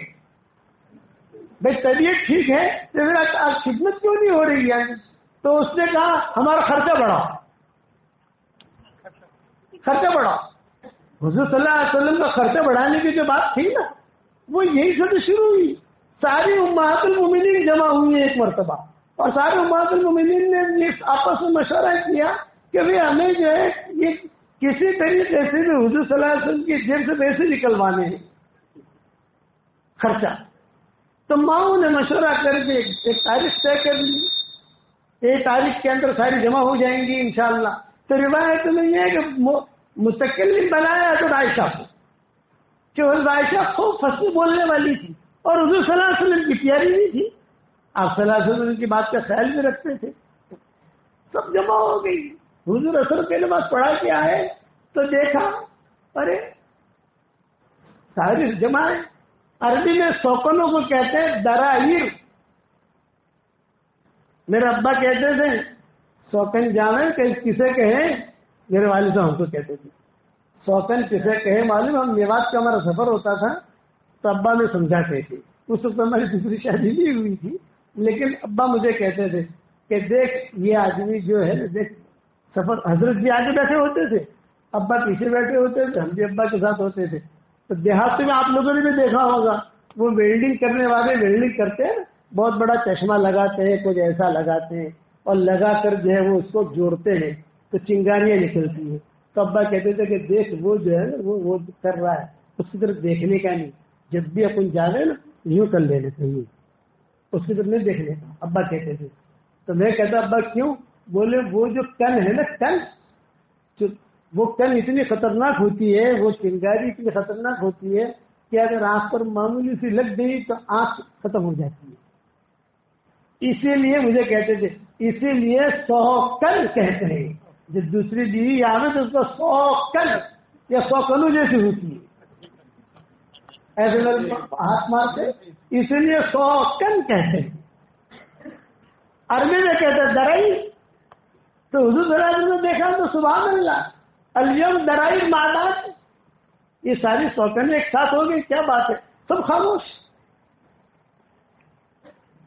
S1: بھائی طبیعت ٹھیک ہے تو پھر آج خدمت کیوں نہیں ہو رہی ہے؟ تو اس نے کہا ہمارا خرچہ بڑھا. حضور صلی اللہ علیہ وسلم کا خرچہ بڑھانے کی جو بات تھی نا, وہ یہی سے شروع ہوئی. ساری امہات المومنین جمع ہوئی ہیں ایک مرتبہ, اور سارے امہات المومنین نے آپس میں مشورہ کیا کہ بھائی ہمیں جو ہے یہ کسی طریقے سے بھی حضور صلی اللہ علیہ وسلم کی جیب سے پیسے نکلوانے ہیں خرچہ. تو ماؤں نے مشورہ کر کے ایک تاریخ طے کر لی, ایک تاریخ کے اندر ساری جمع ہو جائیں گی انشاءاللہ. تو روایت میں یہ ہے کہ مستقل بنایا تو عائشہ کو, کہ عائشہ خوب فصیح بولنے والی تھی اور حضور صلی اللہ علیہ وسلم کی پیاری نہیں تھی. آپ صلی اللہ علیہ وسلم کی بات کا خیال بھی رکھتے تھے. سب جمع ہو گئی. حضور اثر کے نماز پڑھا کے آئے تو دیکھا ارے ساری جمع ہے. عربی میں سوکنوں کو کہتے ہیں دراہیر. میرے ابا کہتے تھے سوکن جانے کسے کہیں, میرے والد صاحب ہم کو کہتے تھے سوکن کسے کہیں معلوم. ہم میوات کا ہمارا سفر ہوتا تھا تو ابا میں سمجھاتے تھے. اس وقت ہماری دوسری شادی نہیں ہوئی تھی, لیکن ابا مجھے کہتے تھے کہ دیکھ یہ آدمی جو ہے دیکھ سفر, حضرت بھی آگے بیٹھے ہوتے تھے, ابا پیچھے بیٹھے ہوتے تھے, ہم بھی ابا کے ساتھ ہوتے تھے. تو دیہات میں آپ لوگوں نے بھی دیکھا ہوگا وہ ویلڈنگ کرنے والے ویلڈنگ کرتے ہیں، بہت بڑا چشمہ لگاتے ہیں، کچھ ایسا لگاتے ہیں اور لگا کر جو ہے وہ اس کو جوڑتے ہیں تو چنگاریاں نکلتی ہیں. تو ابا کہتے تھے کہ دیکھ وہ جو ہے وہ کر رہا ہے، اس کی طرف دیکھنے کا نہیں، جب بھی اپن جا رہے نا یوں کر لینے چاہیے، اس کی طرف نہیں دیکھنے کا. ابا کہتے تھے. تو میں کہتا ابا کیوں؟ بولے وہ جو کن ہے نا کن، وہ کن اتنی خطرناک ہوتی ہے، وہ چنگاری اتنی خطرناک ہوتی ہے کہ اگر آنکھ پر معمولی سی لگ گئی تو آنکھ ختم ہو جاتی ہے. اسی لیے مجھے کہتے تھے، اسی لیے 100 کن کہتے ہیں. جب دوسری بیوی آوے تو اس کو 100 کن یا 100 کنو جیسی ہوتی ہے، ایسے لوگ ہاتھ مارتے، اسی لیے 100 کن کہتے ہیں. عربی میں کہتے ہیں درائی. تو حضور صلی اللہ علیہ وسلم نے دیکھا تو سبحان اللہ، اليوم درائی مادات، یہ ساری 100 کن ایک ساتھ ہو گئی، کیا بات ہے. سب خاموش،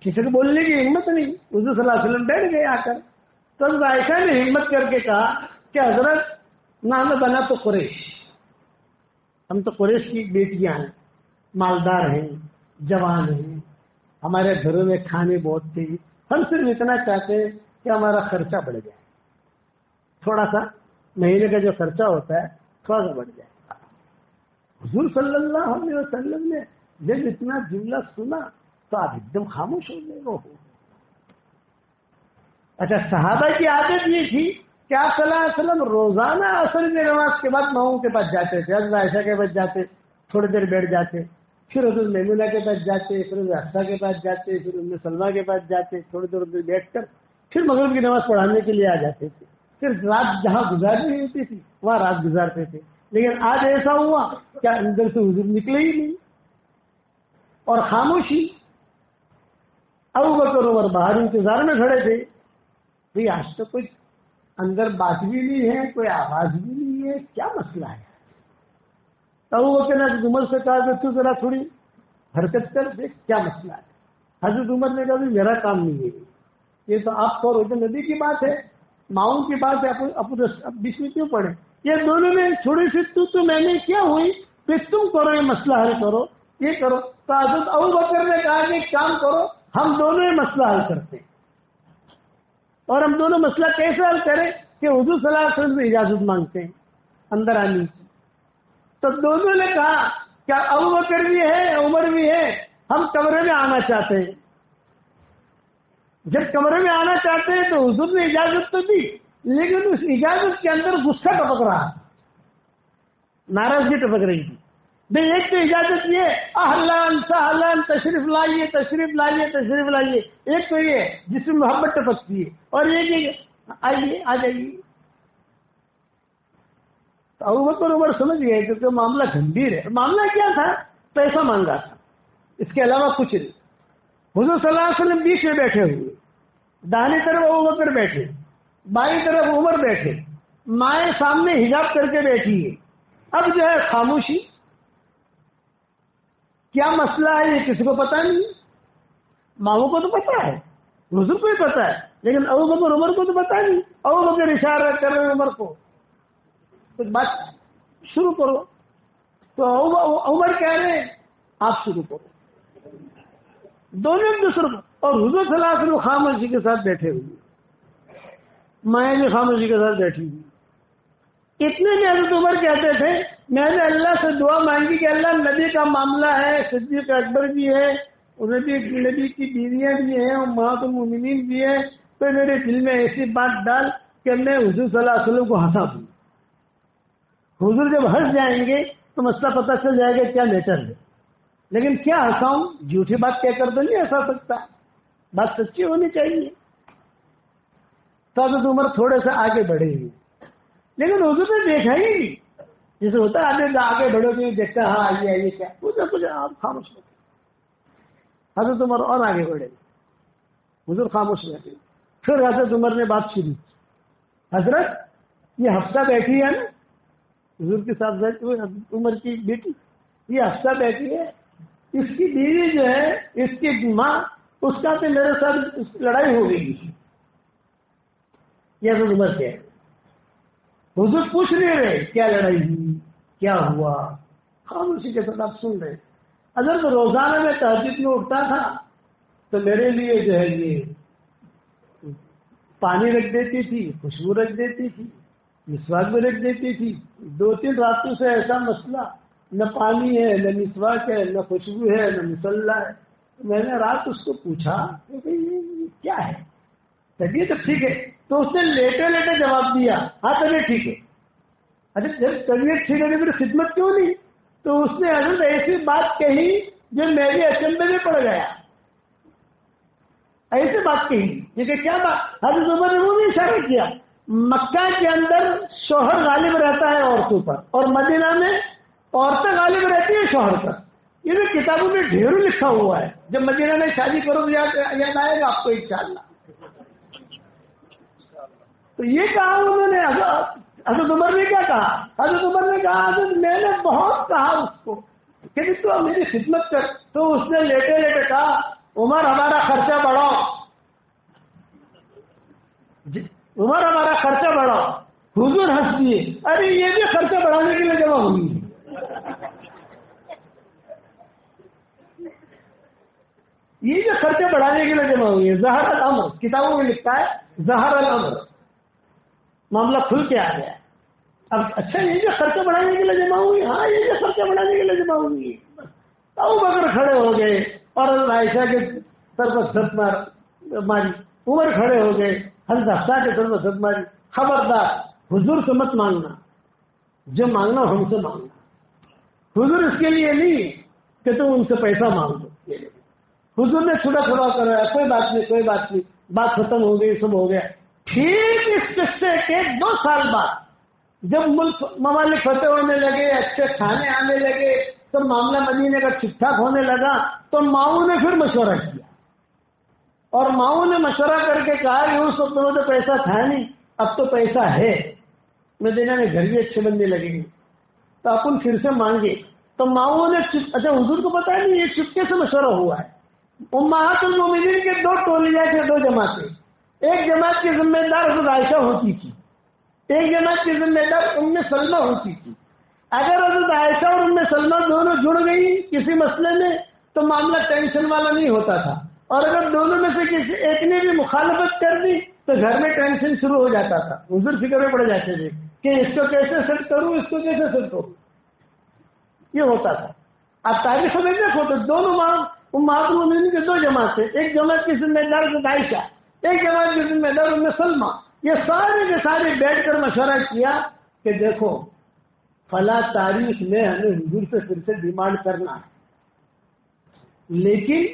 S1: کسی کو بولنے کی ہمت نہیں. حضور صلی اللہ علیہ وسلم بیٹھ گئے آ کر. تو عائشہ نے ہمت کر کے کہا کہ حضرت نام بنا تو قریش، ہم تو قریش کی بیٹیاں ہیں، مالدار ہیں، جوان ہیں، ہمارے گھروں میں کھانے بہت تھے، ہم صرف اتنا چاہتے ہیں کہ ہمارا خرچہ بڑھ جائے، تھوڑا سا مہینے کا جو خرچہ ہوتا ہے تھوڑا سا بڑھ جائے. حضور صلی اللہ علیہ وسلم نے جب اتنا جملہ سنا تو آپ ایک دم خاموش ہو گئے. وہ اچھا، صحابہ کی عادت یہ تھی کہ آپ صلی اللہ علیہ وسلم روزانہ عصر کی نماز کے بعد ماؤں کے پاس جاتے تھے، حضرت عائشہ کے پاس جاتے، تھوڑی دیر بیٹھ جاتے، پھر حضرت میمونہ کے پاس جاتے، پھر حضرت حفصہ کے پاس جاتے، پھر ام سلمہ کے پاس جاتے، تھوڑی دیر بیٹھ کر پھر مغرب کی نماز پڑھانے کے لیے آ جاتے تھے. پھر رات جہاں گزارنی ہوتی تھی وہاں رات گزارتے تھے. لیکن آج ایسا ہوا کہ اندر سے حضور نکلے ہی نہیں اور خاموشی. ابو بکر عمر باہر انتظار میں کھڑے تھے، بھئی آج تو کچھ اندر بات بھی نہیں ہے، کوئی آواز بھی نہیں ہے، کیا مسئلہ ہے. ابو بکر نے حضرت عمر سے کہا کہ تو ذرا تھوڑی حرکت کر دیکھ کیا مسئلہ ہے. حضرت عمر نے کہا میرا کام نہیں ہے، یہ تو آپ کو روزہ نبی کی بات ہے، ماؤں کی بات ہے، اب بیچ میں کیوں پڑے. یہ دونوں میں تھوڑی سی تو میں نے کیا ہوئی، پھر تم کرو، یہ مسئلہ حل کرو، یہ کرو. تو حضرت ابو بکر نے کہا کہ ایک کام کرو، ہم دونوں یہ مسئلہ حل کرتے ہیں. اور ہم دونوں مسئلہ کیسے حل کریں کہ حضور صلی اللہ علیہ وسلم سے اجازت مانگتے ہیں اندر آنے کی. تو دونوں نے کہا کیا ابو بکر بھی ہے عمر بھی ہے، ہم کمرے میں آنا چاہتے ہیں. جب کمرے میں آنا چاہتے ہیں تو حضور نے اجازت تو دی، لیکن اس اجازت کے اندر غصہ ٹپک رہا، ناراضگی ٹپک رہی تھی. بھائی ایک تو اجازت یہ اہلان سہلان تشریف لائیے تشریف لائیے تشریف لائیے، ایک تو یہ جس میں محبت ٹپکتی ہے، اور ایک آئیے آ جائیے. تو ابو بکر عمر سمجھ گئے کیونکہ معاملہ گمبھیر ہے. معاملہ کیا تھا؟ پیسہ مانگا تھا، اس کے علاوہ کچھ نہیں. حضور صلی اللہ علیہ وسلم بیچ میں بیٹھے ہوئے، داہنی طرف ابو بکر بیٹھے، بائیں طرف عمر بیٹھے، مائیں سامنے حجاب کر کے بیٹھی ہے. اب جو ہے خاموشی. کیا مسئلہ ہے یہ کسی کو پتا نہیں. ماؤں کو تو پتا ہے، حضور کو ہی پتا ہے، لیکن ابو بکر عمر کو تو پتا نہیں. ابو بکر اشارہ کر رہے عمر کو کچھ بات شروع کرو، تو عمر کہہ رہے ہیں آپ شروع کرو. دونوں ایک دوسرے کو. اور حضور صلی اللہ علیہ وسلم خاموشی کے ساتھ بیٹھے ہوئے، مائیں بھی خاموشی کے ساتھ بیٹھی ہوئی. اتنے میں حضرت عمر کہتے تھے میں نے اللہ سے دعا مانگی کہ اللہ نبی کا معاملہ ہے، صدیق اکبر بھی ہے، نبی کی بیویاں بھی ہیں، امہات المومنین بھی ہیں، تو میرے دل میں ایسی بات ڈال کہ میں حضور صلی اللہ علیہ وسلم کو ہنسا دوں. حضور جب ہنس جائیں گے تو مسئلہ پتہ چل جائے گا کیا میٹر ہے. لیکن کیا ہنساؤں، جھوٹی بات کہہ کر تو نہیں ہنسا سکتا، بات سچی ہونی چاہیے. تو حضرت عمر تھوڑے سے آگے بڑھے ہوئے، لیکن حضور نے دیکھا ہی نہیں. جیسے ہوتا ہے آگے بڑھو تو دیکھتا ہاں آئیے آئیے کیا کچھ آپ خاموش ہو. حضرت عمر اور آگے بڑھے، حضور خاموش رہتے. پھر حضرت عمر نے بات شروع کی، حضرت یہ حفصہ بیٹھی ہے نا، حضور کے ساتھ حضرت عمر کی بیٹی، یہ حفصہ بیٹھی ہے، اس کی بیوی جو ہے، اس کی ماں، اس کا تو میرے ساتھ لڑائی ہو گئی. یہ حضرت عمر کیا ہے. حضور پوچھ نہیں رہے کیا لڑائی ہوئی، کیا ہوا، خاموشی کے ساتھ آپ سن رہے. اگر روزانہ میں تہجد میں اٹھتا تھا تو میرے لیے جو ہے یہ پانی رکھ دیتی تھی، خوشبو رکھ دیتی تھی، مسواک بھی رکھ دیتی تھی. 2-3 راتوں سے ایسا مسئلہ، نہ پانی ہے، نہ مسواک ہے، نہ خوشبو ہے، نہ مصلی ہے. میں نے رات اس کو پوچھا کہ یہ کیا ہے، طبیعت تو ٹھیک ہے؟ تو اس نے لیٹے لیٹے جواب دیا ہاں طبیعت ٹھیک ہے. ارے جب طبیعت ٹھیک ہے تو میری خدمت کیوں نہیں؟ تو اس نے حضرت ایسی بات کہی جو میری اچنبے میں پڑ گیا. ایسی بات کہی یہ کیا بات؟ حضرت عمر نے وہ بھی اشارہ کیا، مکہ کے اندر شوہر غالب رہتا ہے عورتوں پر، اور مدینہ میں عورتیں غالب رہتی ہیں شوہر پر. یہ بھی کتابوں میں ڈھیروں لکھا ہوا ہے. جب مدینہ میں شادی کرو یاد آئے گا آپ کو انشاءاللہ. تو یہ کہا انہوں نے، حضرت عمر نے کیا کہا؟ حضرت عمر نے کہا حضرت میں نے بہت کہا اس کو کہ تو میری خدمت کر. تو اس نے لیٹے لیٹے کہا عمر ہمارا خرچہ بڑھاؤ، عمر ہمارا خرچہ بڑھاؤ. حضور ہنس دیے، ارے یہ بھی خرچہ بڑھانے کے لیے جمع ہوئی ہے. یہ جو خرچے بڑھانے کے لیے جمع ہوئی ہے. ظہر الامر، کتابوں میں لکھتا ہے ظہر الامر، معاملہ کھل کے آ گیا. اب اچھا یہ جو خرچہ بڑھانے کے لیے جمع ہوئی، ہاں یہ جو خرچہ بڑھانے کے لیے جمع ہوئی. ابو بکر کھڑے ہو گئے اور عائشہ کے سر پر چھت ماری، عمر کھڑے ہو گئے حضرت حفصہ کے سر پر چھت ماری. خبردار حضور سے مت مانگنا، جو مانگنا ہم سے مانگنا. حضور اس کے لیے نہیں کہ تم ان سے پیسہ مانگ دو. حضور نے چھوٹا چھوٹا کرایا، کوئی بات نہیں کوئی بات نہیں، بات ختم ہو گئی، سب ہو گیا. ٹھیک اس قصے کے 2 سال بعد جب ملک ممالک فتح ہونے لگے، اچھے کھانے آنے لگے، تو معاملہ مدینے کا ٹھیک ٹھاک ہونے لگا، تو ماؤں نے پھر مشورہ کیا، اور ماؤں نے مشورہ کر کے کہا کہ اس وقت میں تو پیسہ تھا نہیں، اب تو پیسہ ہے، مدینہ میں گھر بھی اچھے بننے لگیں گے، تو اپن پھر سے مانگے. تو ماؤں نے اچھا حضور کو پتا نہیں یہ چپکے سے مشورہ ہوا ہے. امہات المومنین کے 2 ٹولیاں تھے، 2 جماعتیں. ایک جماعت کی ذمہ دار حضرت عائشہ ہوتی تھی، ایک جماعت کی ذمہ دار ام سلمہ ہوتی تھی. اگر حضرت عائشہ اور ام سلمہ دونوں جڑ گئی کسی مسئلے میں تو معاملہ ٹینشن والا نہیں ہوتا تھا، اور اگر دونوں میں سے کسی ایک نے بھی مخالفت کر دی تو گھر میں ٹینشن شروع ہو جاتا تھا. حضور فکر میں پڑ جاتے تھے کہ اس کو کیسے سیٹ کروں، اس کو کیسے سیٹ کروں، یہ ہوتا تھا. آپ تاریخ میں دیکھو تو دونوں امہات المومنین کے 2 جماعتیں، ایک جماعت کی ذمہ دار حضرت عائشہ، ایک جماعت کی ذمہ دار ام سلمہ. یہ سارے کے سارے بیٹھ کر مشورہ کیا کہ دیکھو فلاں تاریخ میں ہمیں حضور سے پھر سے ڈیمانڈ کرنا ہے، لیکن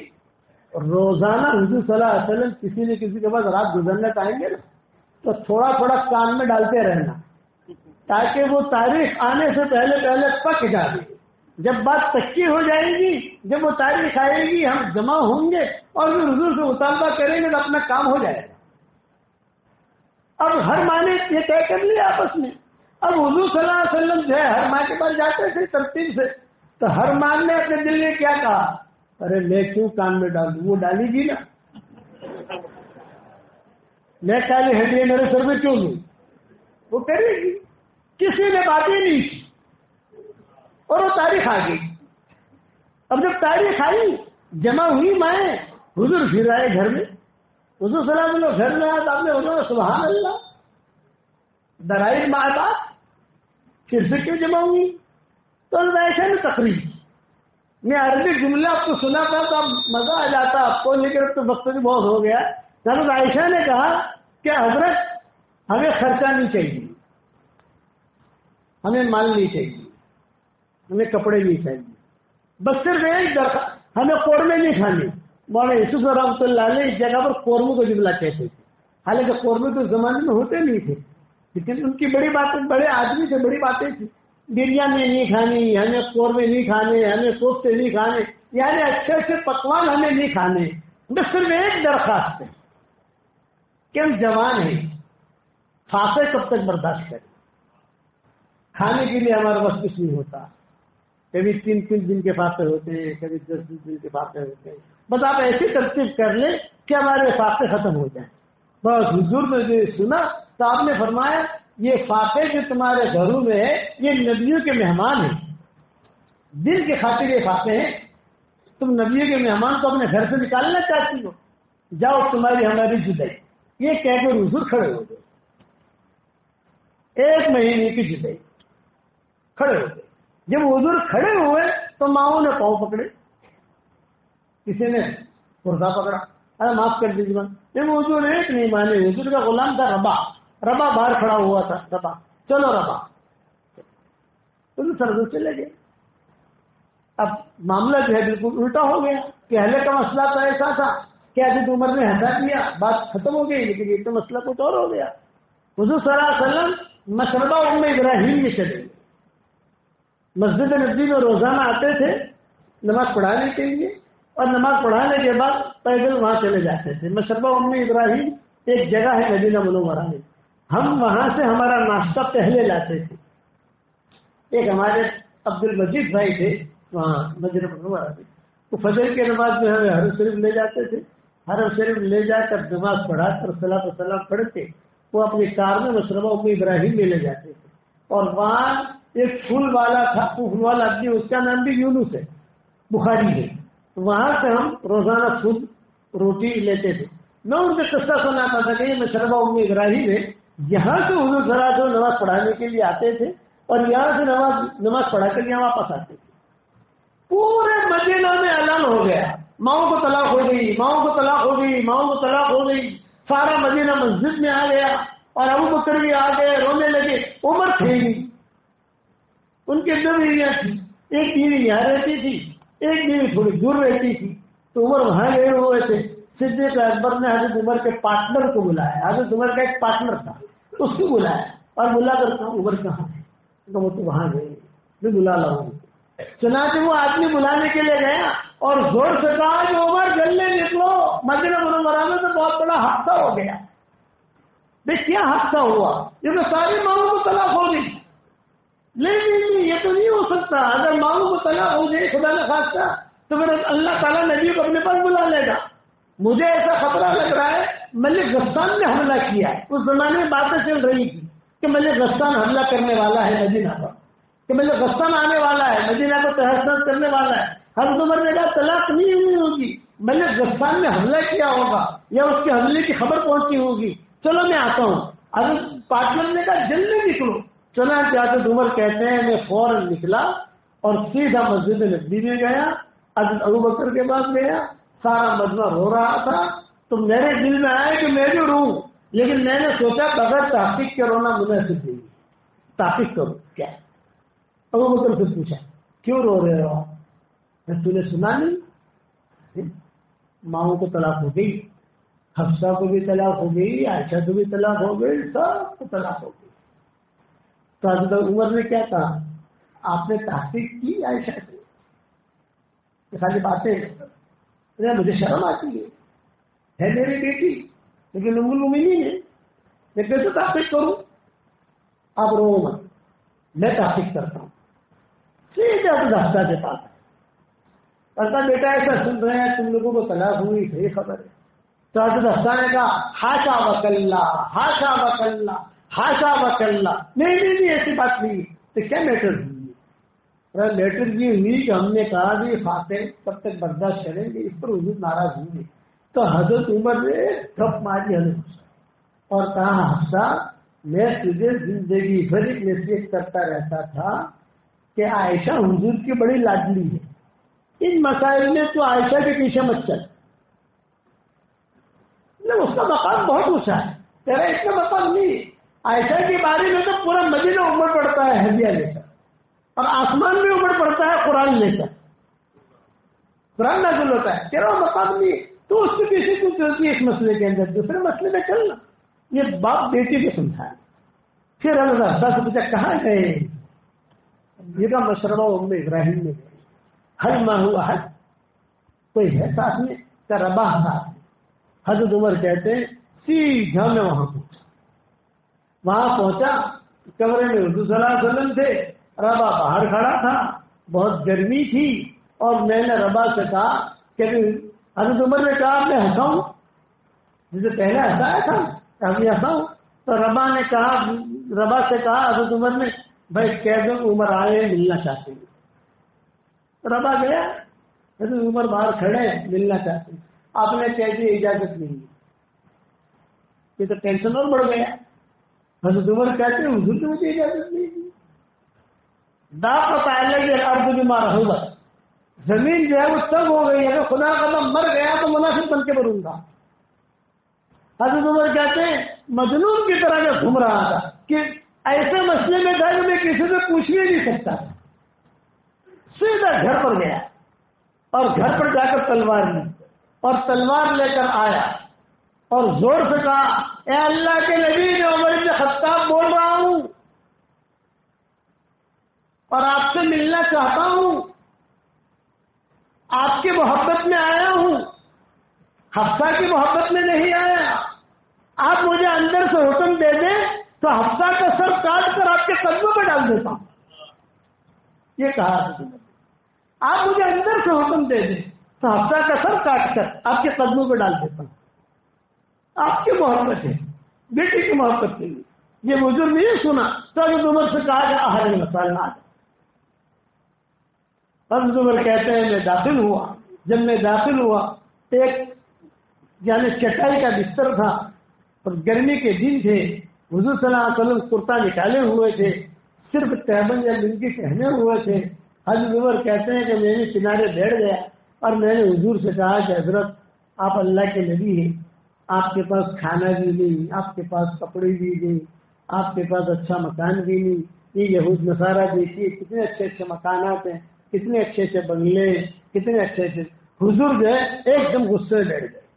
S1: روزانہ حضور صلی اللہ علیہ وسلم کسی نہ کسی کے پاس رات گزرنے کا آئیں گے نا، تو تھوڑا تھوڑا کان میں ڈالتے رہنا تاکہ وہ تاریخ آنے سے پہلے پک جائے. جب بات پکی ہو جائے گی، جب وہ تاریخ آئے گی، ہم جمع ہوں گے اور پھر حضور سے مطالبہ کریں گے تو اپنا کام ہو جائے گا. اب ہر ماہ نے یہ طے کر لیا آپس میں. اب حضور صلی اللہ علیہ وسلم جو ہے ہر ماہ کے پاس جاتے تھے ترتیب سے، تو ہر ماہ نے اپنے دل میں کیا کہا، ارے میں کیوں کان میں ڈال دوں، وہ ڈالی گی نا، میں کالی ہڈی میرے سر میں کیوں لوں، وہ کرے گی. کسی نے بات ہی نہیں کی اور وہ تاریخ آ گئی. اب جب تاریخ آئی، جمع ہوئی مائیں، حضور پھر آئے گھر میں. حضور صلی اللہ علیہ وسلم گھر میں آیا تو آپ نے حضور سبحان اللہ درائر ماں بات پھر سے کیوں جمع ہوئی. تو عائشہ نے تقریر کی. میں عربی جملہ آپ کو سنا تھا تو اب مزہ آ جاتا آپ کو، لیکن اب تو وقت بھی بہت ہو گیا. حضرت عائشہ نے کہا کہ حضرت ہمیں خرچہ نہیں چاہیے، ہمیں مال نہیں چاہیے، ہمیں کپڑے نہیں چاہیے، بس صرف ایک درخواست، ہمیں قورمے نہیں کھانے. مولانا یوسف رحمۃ اللہ علیہ اس جگہ پر قورموں کو جملہ کہتے تھے، حالانکہ قورمے تو زمانے میں ہوتے نہیں تھے، لیکن ان کی بڑی باتیں، بڑے آدمی سے بڑی باتیں تھی. بریانی نہیں کھانی، ہمیں قورمے نہیں کھانے، ہمیں کوفتے نہیں کھانے، یعنی اچھے اچھے پکوان ہمیں نہیں کھانے. بس صرف ایک درخواست ہے کہ ہم جوان ہیں، فاقے کب تک برداشت کریں، کھانے کے لیے ہمارا بس کچھ نہیں ہوتا. کبھی 3 دن کے فاقے ہوتے ہیں، کبھی 10 دن کے فاقے ہوتے ہیں. بس آپ ایسی ترتیب کر لیں کہ ہمارے فاقے ختم ہو جائیں. بس حضور نے جو سنا تو آپ نے فرمایا یہ فاقے جو تمہارے گھروں میں ہے یہ نبیوں کے مہمان ہیں، دل کی خاطر یہ فاقے ہیں. تم نبی کے مہمان کو اپنے گھر سے نکالنا چاہتی ہو، جاؤ تمہاری ہماری جدائی۔ یہ کہہ کے حضور کھڑے ہو گئے، 1 مہینے کی جدائی، کھڑے ہو گئے۔ جب حضور کھڑے ہوئے تو ماؤں نے پاؤں پکڑے، کسی نے پردہ پکڑا، ارے معاف کر دیجیے۔ جب حضور ایک نہیں مانے، حضور کا غلام تھا ربا باہر کھڑا ہوا تھا، ربا چلو ربا، سردوں چلے گئے۔ اب معاملہ جو ہے بالکل الٹا ہو گیا کہ اہل کا مسئلہ تو ایسا تھا کہ حضرت عمر نے ہٹا دیا، بات ختم ہو گئی، لیکن یہ تو مسئلہ کچھ اور ہو گیا۔ حضور صلی اللہ علیہ وسلم مشربہ ابراہیم میں چلے گئے، مسجد نبوی میں روزانہ آتے تھے نماز پڑھانے کے لیے، اور نماز پڑھانے کے بعد پیدل وہاں چلے جاتے تھے۔ مشربہ ابراہیم ایک جگہ ہے مدینہ منورہ میں، ہم وہاں سے ہمارا ناشتہ پہلے لاتے تھے۔ ایک ہمارے عبد المجید بھائی تھے وہاں مدینہ منورہ میں، تو فجر کی نماز میں ہمیں حرم شریف لے جاتے تھے، حرم شریف لے جا کر نماز پڑھا کر صلاۃ و سلام پڑھ کے وہ اپنی کار میں مشربہ ابراہیم میں لے جاتے تھے، اور وہاں ایک پھول والا تھا، پھول والا آدمی، اس کا نام بھی یونس ہے، بخاری ہے، وہاں سے ہم روزانہ پھول روٹی لیتے تھے۔ میں ان سے قصہ سناتا تھا کہ یہ مشربہ ابراہیم ہے، یہاں سے حضور صلی اللہ علیہ وسلم نماز پڑھانے کے لیے آتے تھے، اور یہاں سے نماز پڑھا کر یہاں واپس آتے تھے۔ پورے مدینہ میں اعلان ہو گیا، ماؤں کو طلاق ہو گئی، ماؤں کو طلاق ہو گئی، ماؤں کو طلاق ہو گئی۔ سارا مدینہ مسجد میں آ گیا، اور ابو بکر بھی آ گئے، رونے لگے۔ عمر تھے نہیں، ان کے 2 بیویاں تھیں، ایک بیوی یہاں رہتی تھی، ایک بیوی تھوڑی دور رہتی تھی، تو عمر وہاں گئے ہوئے تھے۔ صدیق اکبر نے حضرت عمر کے پارٹنر کو بلایا، حضرت عمر کا ایک پارٹنر تھا، اس کو بلایا اور بلا کر کہا عمر کہاں ہے؟ تو وہ تو وہاں گئے، میں بلا لاؤں۔ چنانچہ وہ آدمی بلانے کے لیے گیا اور زور سے کہا کہ عمر جلدی نکلو، مدینہ منورہ میں تو بہت بڑا حادثہ ہو گیا۔ دیکھ کیا حادثہ ہوا، یہ تو ساری ماؤں کو طلاق ہو گئی۔ نہیں، یہ تو نہیں ہو سکتا، اگر ماؤں کو طلاق ہو گئی خدا نہ خواستہ تو پھر اللہ تعالیٰ نبی کو اپنے پاس بلا لے گا۔ مجھے ایسا خطرہ لگ رہا ہے ملک غسان نے حملہ کیا ہے۔ اس زمانے میں باتیں چل رہی تھی کہ ملک غسان حملہ کرنے والا ہے مدینہ پر، کہ ملک غسان آنے والا ہے، مدینہ کو تہس نہس کرنے والا ہے۔ حضرت عمر نے کہا طلاق نہیں ہوئی ہوگی، ملک غسان نے حملہ کیا ہوگا یا اس کے حملے کی خبر پہنچی ہوگی، چلو میں آتا ہوں۔ حضرت پارٹنر نے کہا جلدی نکلو۔ چنانچہ حضرت عمر کہتے ہیں میں فوراً نکلا اور سیدھا مسجد نبوی میں گیا، حضرت ابو بکر کے پاس گیا، سارا مجمع رو رہا تھا، تو میرے دل میں آیا کہ میں بھی روں، لیکن میں نے سوچا بغیر تحقیق کے رونا مناسب نہیں، تحقیق کرو کیا۔ ابو بکر سے پوچھا کیوں رو رہے ہو؟ تو نے سنا نہیں ماؤں کو طلاق ہو گئی، حفصہ کو بھی طلاق ہو گئی، عائشہ کو بھی طلاق ہو گئی، سب کو طلاق ہو گئی۔ تو حضرت عمر نے کیا کہا، آپ نے تحقیق کی عائشہ سے؟ خالی باتیں، مجھے شرم آتی ہے میری بیٹی، لیکن ام المومنین ہے، میں کیسے تحقیق کروں؟ آپ رو مت، میں تحقیق کرتا ہوں۔ سیدھا حفصہ کے پاس کرتا، بیٹا ایسا سن رہے ہیں تم لوگوں کو طلاق ہوئی، صحیح خبر ہے؟ تو حضرت حفصہ نے کہا ہاشا وکلا، ہاشا وکلا، ہاشا وکلا، نہیں ایسی بات نہیں۔ تو کیا میٹر ہوئی؟ میٹر یہ ہوئی کہ ہم نے کہا بھی فاتح کب تک برداشت کریں گے، اس پر حضور ناراض ہوں گے۔ تو حضرت عمر نے تھپ ماری حضرت اور کہا حفصہ میں تجھے زندگی بھر ایک نصیحت کرتا رہتا تھا کہ عائشہ حضور کی بڑی لاڈلی ہے، ان مسائل میں تو عائشہ کے پیچھے مت چل، اس کا مقام بہت اونچا ہے، تیرا اتنا مقام نہیں۔ عائشہ کے بارے میں تو پورا مدینہ عمر پڑتا ہے ہدیہ لے کر، اور آسمان میں عمر پڑتا ہے قرآن لے کر، قرآن نازل ہوتا ہے، تیرا مقام نہیں، تو اس کے پیچھے کیوں چلتی ہے اس مسئلے کے اندر؟ دوسرے مسئلے میں چلنا۔ یہ باپ بیٹی کو سمجھایا۔ پھر حضرت حفصہ سے پوچھا کہاں گئے؟ یہ کا مشربہ ابراہیم میں گئے۔ حل ما ہوا حل، کوئی ہے ساتھ میں؟ کا ربا ساتھ میں۔ حضرت عمر کہتے ہیں سیدھا میں وہاں پہنچا، کمرے میں حضور صلی اللہ علیہ وسلم تھے، ربا باہر کھڑا تھا، بہت گرمی تھی، اور میں نے ربا سے کہا کہ حضرت عمر نے کہا میں ہنساؤں، جسے پہلے ہنسایا تھا ابھی ہنساؤں، تو ربا سے کہا حضرت عمر نے بھائی کہہ دو عمر آئے ملنا چاہتے ہیں۔ ربا گیا حضرت عمر باہر کھڑے ملنا چاہتے ہیں، آپ نے کہہ دیا اجازت نہیں ہے، یہ تو ٹینشن اور بڑھ گیا. حضرت عمر کہتے ہیں حضور نے مجھے اجازت نہیں دی. داقت علیہ الارض بما رحبت، زمین جو ہے وہ تنگ ہو گئی ہے، خدا قدم مر گیا تو منافق بن کے مروں گا. حضرت عمر کہتے ہیں مجنون کی طرح میں گھوم رہا تھا کہ ایسے مسئلے میں تھا کہ میں کسی سے پوچھ بھی نہیں سکتا. سیدھا گھر پر گیا اور گھر پر جا کر تلوار لی اور تلوار لے کر آیا اور زور سے کہا اے اللہ کے نبی، میں عمر بن خطاب بول رہا ہوں اور آپ سے ملنا چاہتا ہوں، آپ کی محبت میں آیا ہوں، حفصہ کی محبت میں نہیں آیا. آپ مجھے اندر سے حکم دے دیں تو حفصہ کا سر کاٹ کر آپ کے قدموں پہ ڈال دیتا ہوں. یہ کہا آپ مجھے اندر سے حکم دے دیں تو حفصہ کا سر کاٹ کر آپ کے قدموں پہ ڈال دیتا ہوں. آپ کی محبت ہے، بیٹی کی محبت نہیں. یہ بزرگ نہیں سنا تو حضرت عمر سے کہا کہ اہل مسائل آ جائے. حضرت عمر کہتے ہیں میں داخل ہوا. جب میں داخل ہوا ایک یعنی چٹائی کا بستر تھا اور گرمی کے دن تھے. حضور صلی اللہ علیہ وسلم کرتا نکالے ہوئے تھے، صرف تہبند یا لنگی پہنے ہوئے تھے. حضرت عمر کہتے ہیں کہ میں نے کنارے بیٹھ گیا اور میں نے حضور سے کہا کہ حضرت آپ اللہ کے نبی ہیں، آپ کے پاس کھانا بھی نہیں، آپ کے پاس کپڑے بھی نہیں، آپ کے پاس اچھا مکان بھی نہیں. یہ یہود نصارہ دیکھیے کتنے اچھے اچھے مکانات ہیں، کتنے اچھے اچھے بنگلے، کتنے اچھے اچھے. حضور جو ہے ایک دم غصے میں بیٹھ گئے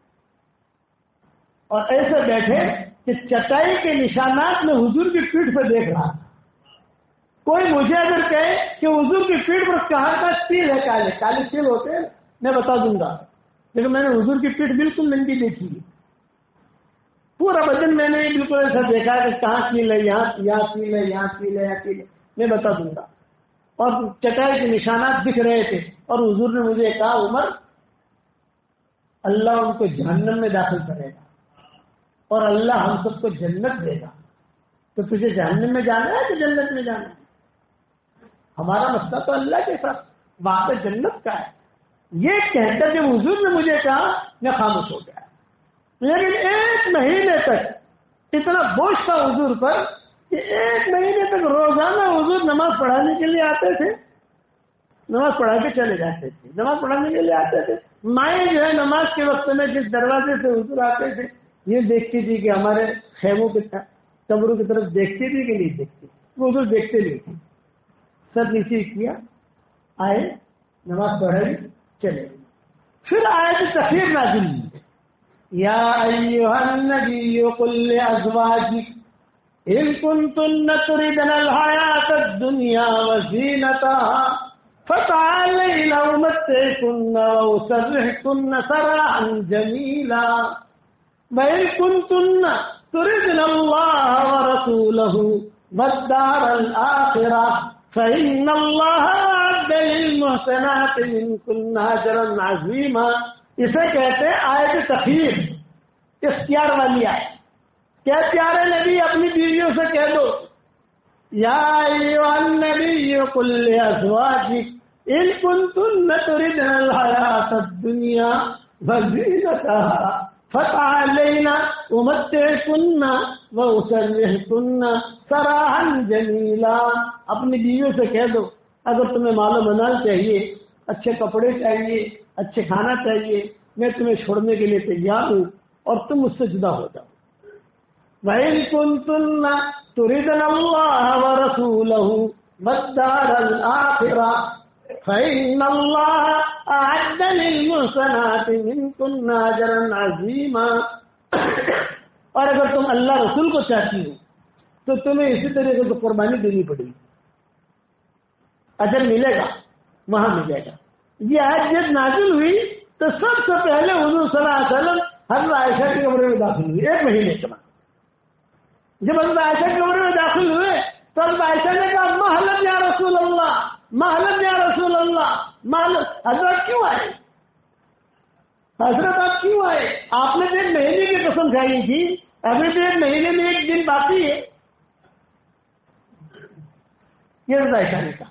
S1: اور ایسے بیٹھے کہ چٹائی کے نشانات میں حضور کی پیٹھ پہ دیکھ رہا. کوئی مجھے اگر کہے کہ حضور کی پیٹھ پر کہاں کا تیل ہے، کالے کالے تیل ہوتے ہیں، میں بتا دوں گا، لیکن میں نے حضور کی پیٹھ بالکل ننگی دیکھی ہے. پورا بدن میں نے بالکل ایسا دیکھا کہ کہاں تیل ہے، یہاں تیل ہے، یہاں تیل ہے، یہاں تیل ہے، میں بتا دوں گا. اور چٹائی کے نشانات دکھ رہے تھے اور حضور نے مجھے کہا عمر اللہ ان کو جہنم میں داخل کرے گا اور اللہ ہم سب کو جنت دے گا. تو تجھے جہنم میں جانا ہے کہ جنت میں جانا ہے؟ ہمارا مسئلہ تو اللہ کے ساتھ، وہاں پہ جنت کا ہے. یہ کہہ کر جب حضور نے مجھے کہا میں خاموش ہو گیا. لیکن ایک مہینے تک اتنا بوجھ تھا حضور پر کہ ایک مہینے تک روزانہ حضور نماز پڑھانے کے لیے آتے تھے، نماز پڑھا کے چلے جاتے تھے، نماز پڑھانے کے لیے آتے تھے. مائیں جو ہے نماز کے وقت میں جس دروازے سے حضور آتے تھے یہ دیکھتی تھی کہ ہمارے خیموں کی قبروں کی طرف دیکھتی تھی کہ نہیں دیکھتی. وہ حضور دیکھتے نہیں تھے. سر نیچے کیا، آئے، نماز پڑھائی، چلے. پھر آئے تخیر نازل ہوئی یا ایھا النبی قل لازواجک ان کنتن تردن الحیاۃ الدنیا وزینتها فتعالین امتعکن واسرحکن سراحا جمیلا وان کنتن تردن اللہ ورسولہ والدار الآخرہ فإن اللہ أعد للمحسنات منکن اجرا عظیما. اسے کہتے ہیں آیت تخیر، اختیار والی آیت. کیا پیارے نبی اپنی بیویوں سے کہہ دو یا ایھا النبی قل لازواجک ان کنتن تردن الحیاۃ الدنیا وزینتها فتعالین امتعکن واسرحکن سراحا جمیلا. اپنی بیویوں سے کہہ دو اگر تمہیں مال و منال چاہیے، اچھے کپڑے چاہیے، اچھے کھانا چاہیے، میں تمہیں چھوڑنے کے لیے تیار ہوں اور تم مجھ سے جدا ہو جاؤ. وَإِن كُنتُنَّ تُرِدْنَ اللَّهَ وَرَسُولَهُ وَالدَّارَ الْآخِرَةَ فَإِنَّ اللَّهَ أَعَدَّ لِلْمُحْسَنَاتِ مِنكُنَّ أَجْرًا عَظِيمًا. اور اگر تم اللہ رسول کو چاہتی ہو تو تمہیں اسی طریقے سے قربانی دینی پڑے گی، اجر ملے گا، وہاں ملے گا. یہ آیت جب نازل ہوئی تو سب سے پہلے حضور صلی اللہ علیہ وسلم حضرت عائشہ کے کمرے میں داخل ہوئی. ایک مہینے کے بعد جب حضرت عائشہ کے کمرے میں داخل ہوئے تو حضرت عائشہ نے کہا مہلن یا رسول اللہ، مہلن یا رسول اللہ، مہلن. حضرت کیوں آئے؟ حضرت آپ کیوں آئے؟ آپ نے ایک مہینے کی قسم کھائی تھی، ابھی بھی ایک مہینے میں ایک دن باقی ہے. یہ حضرت عائشہ نے کہا.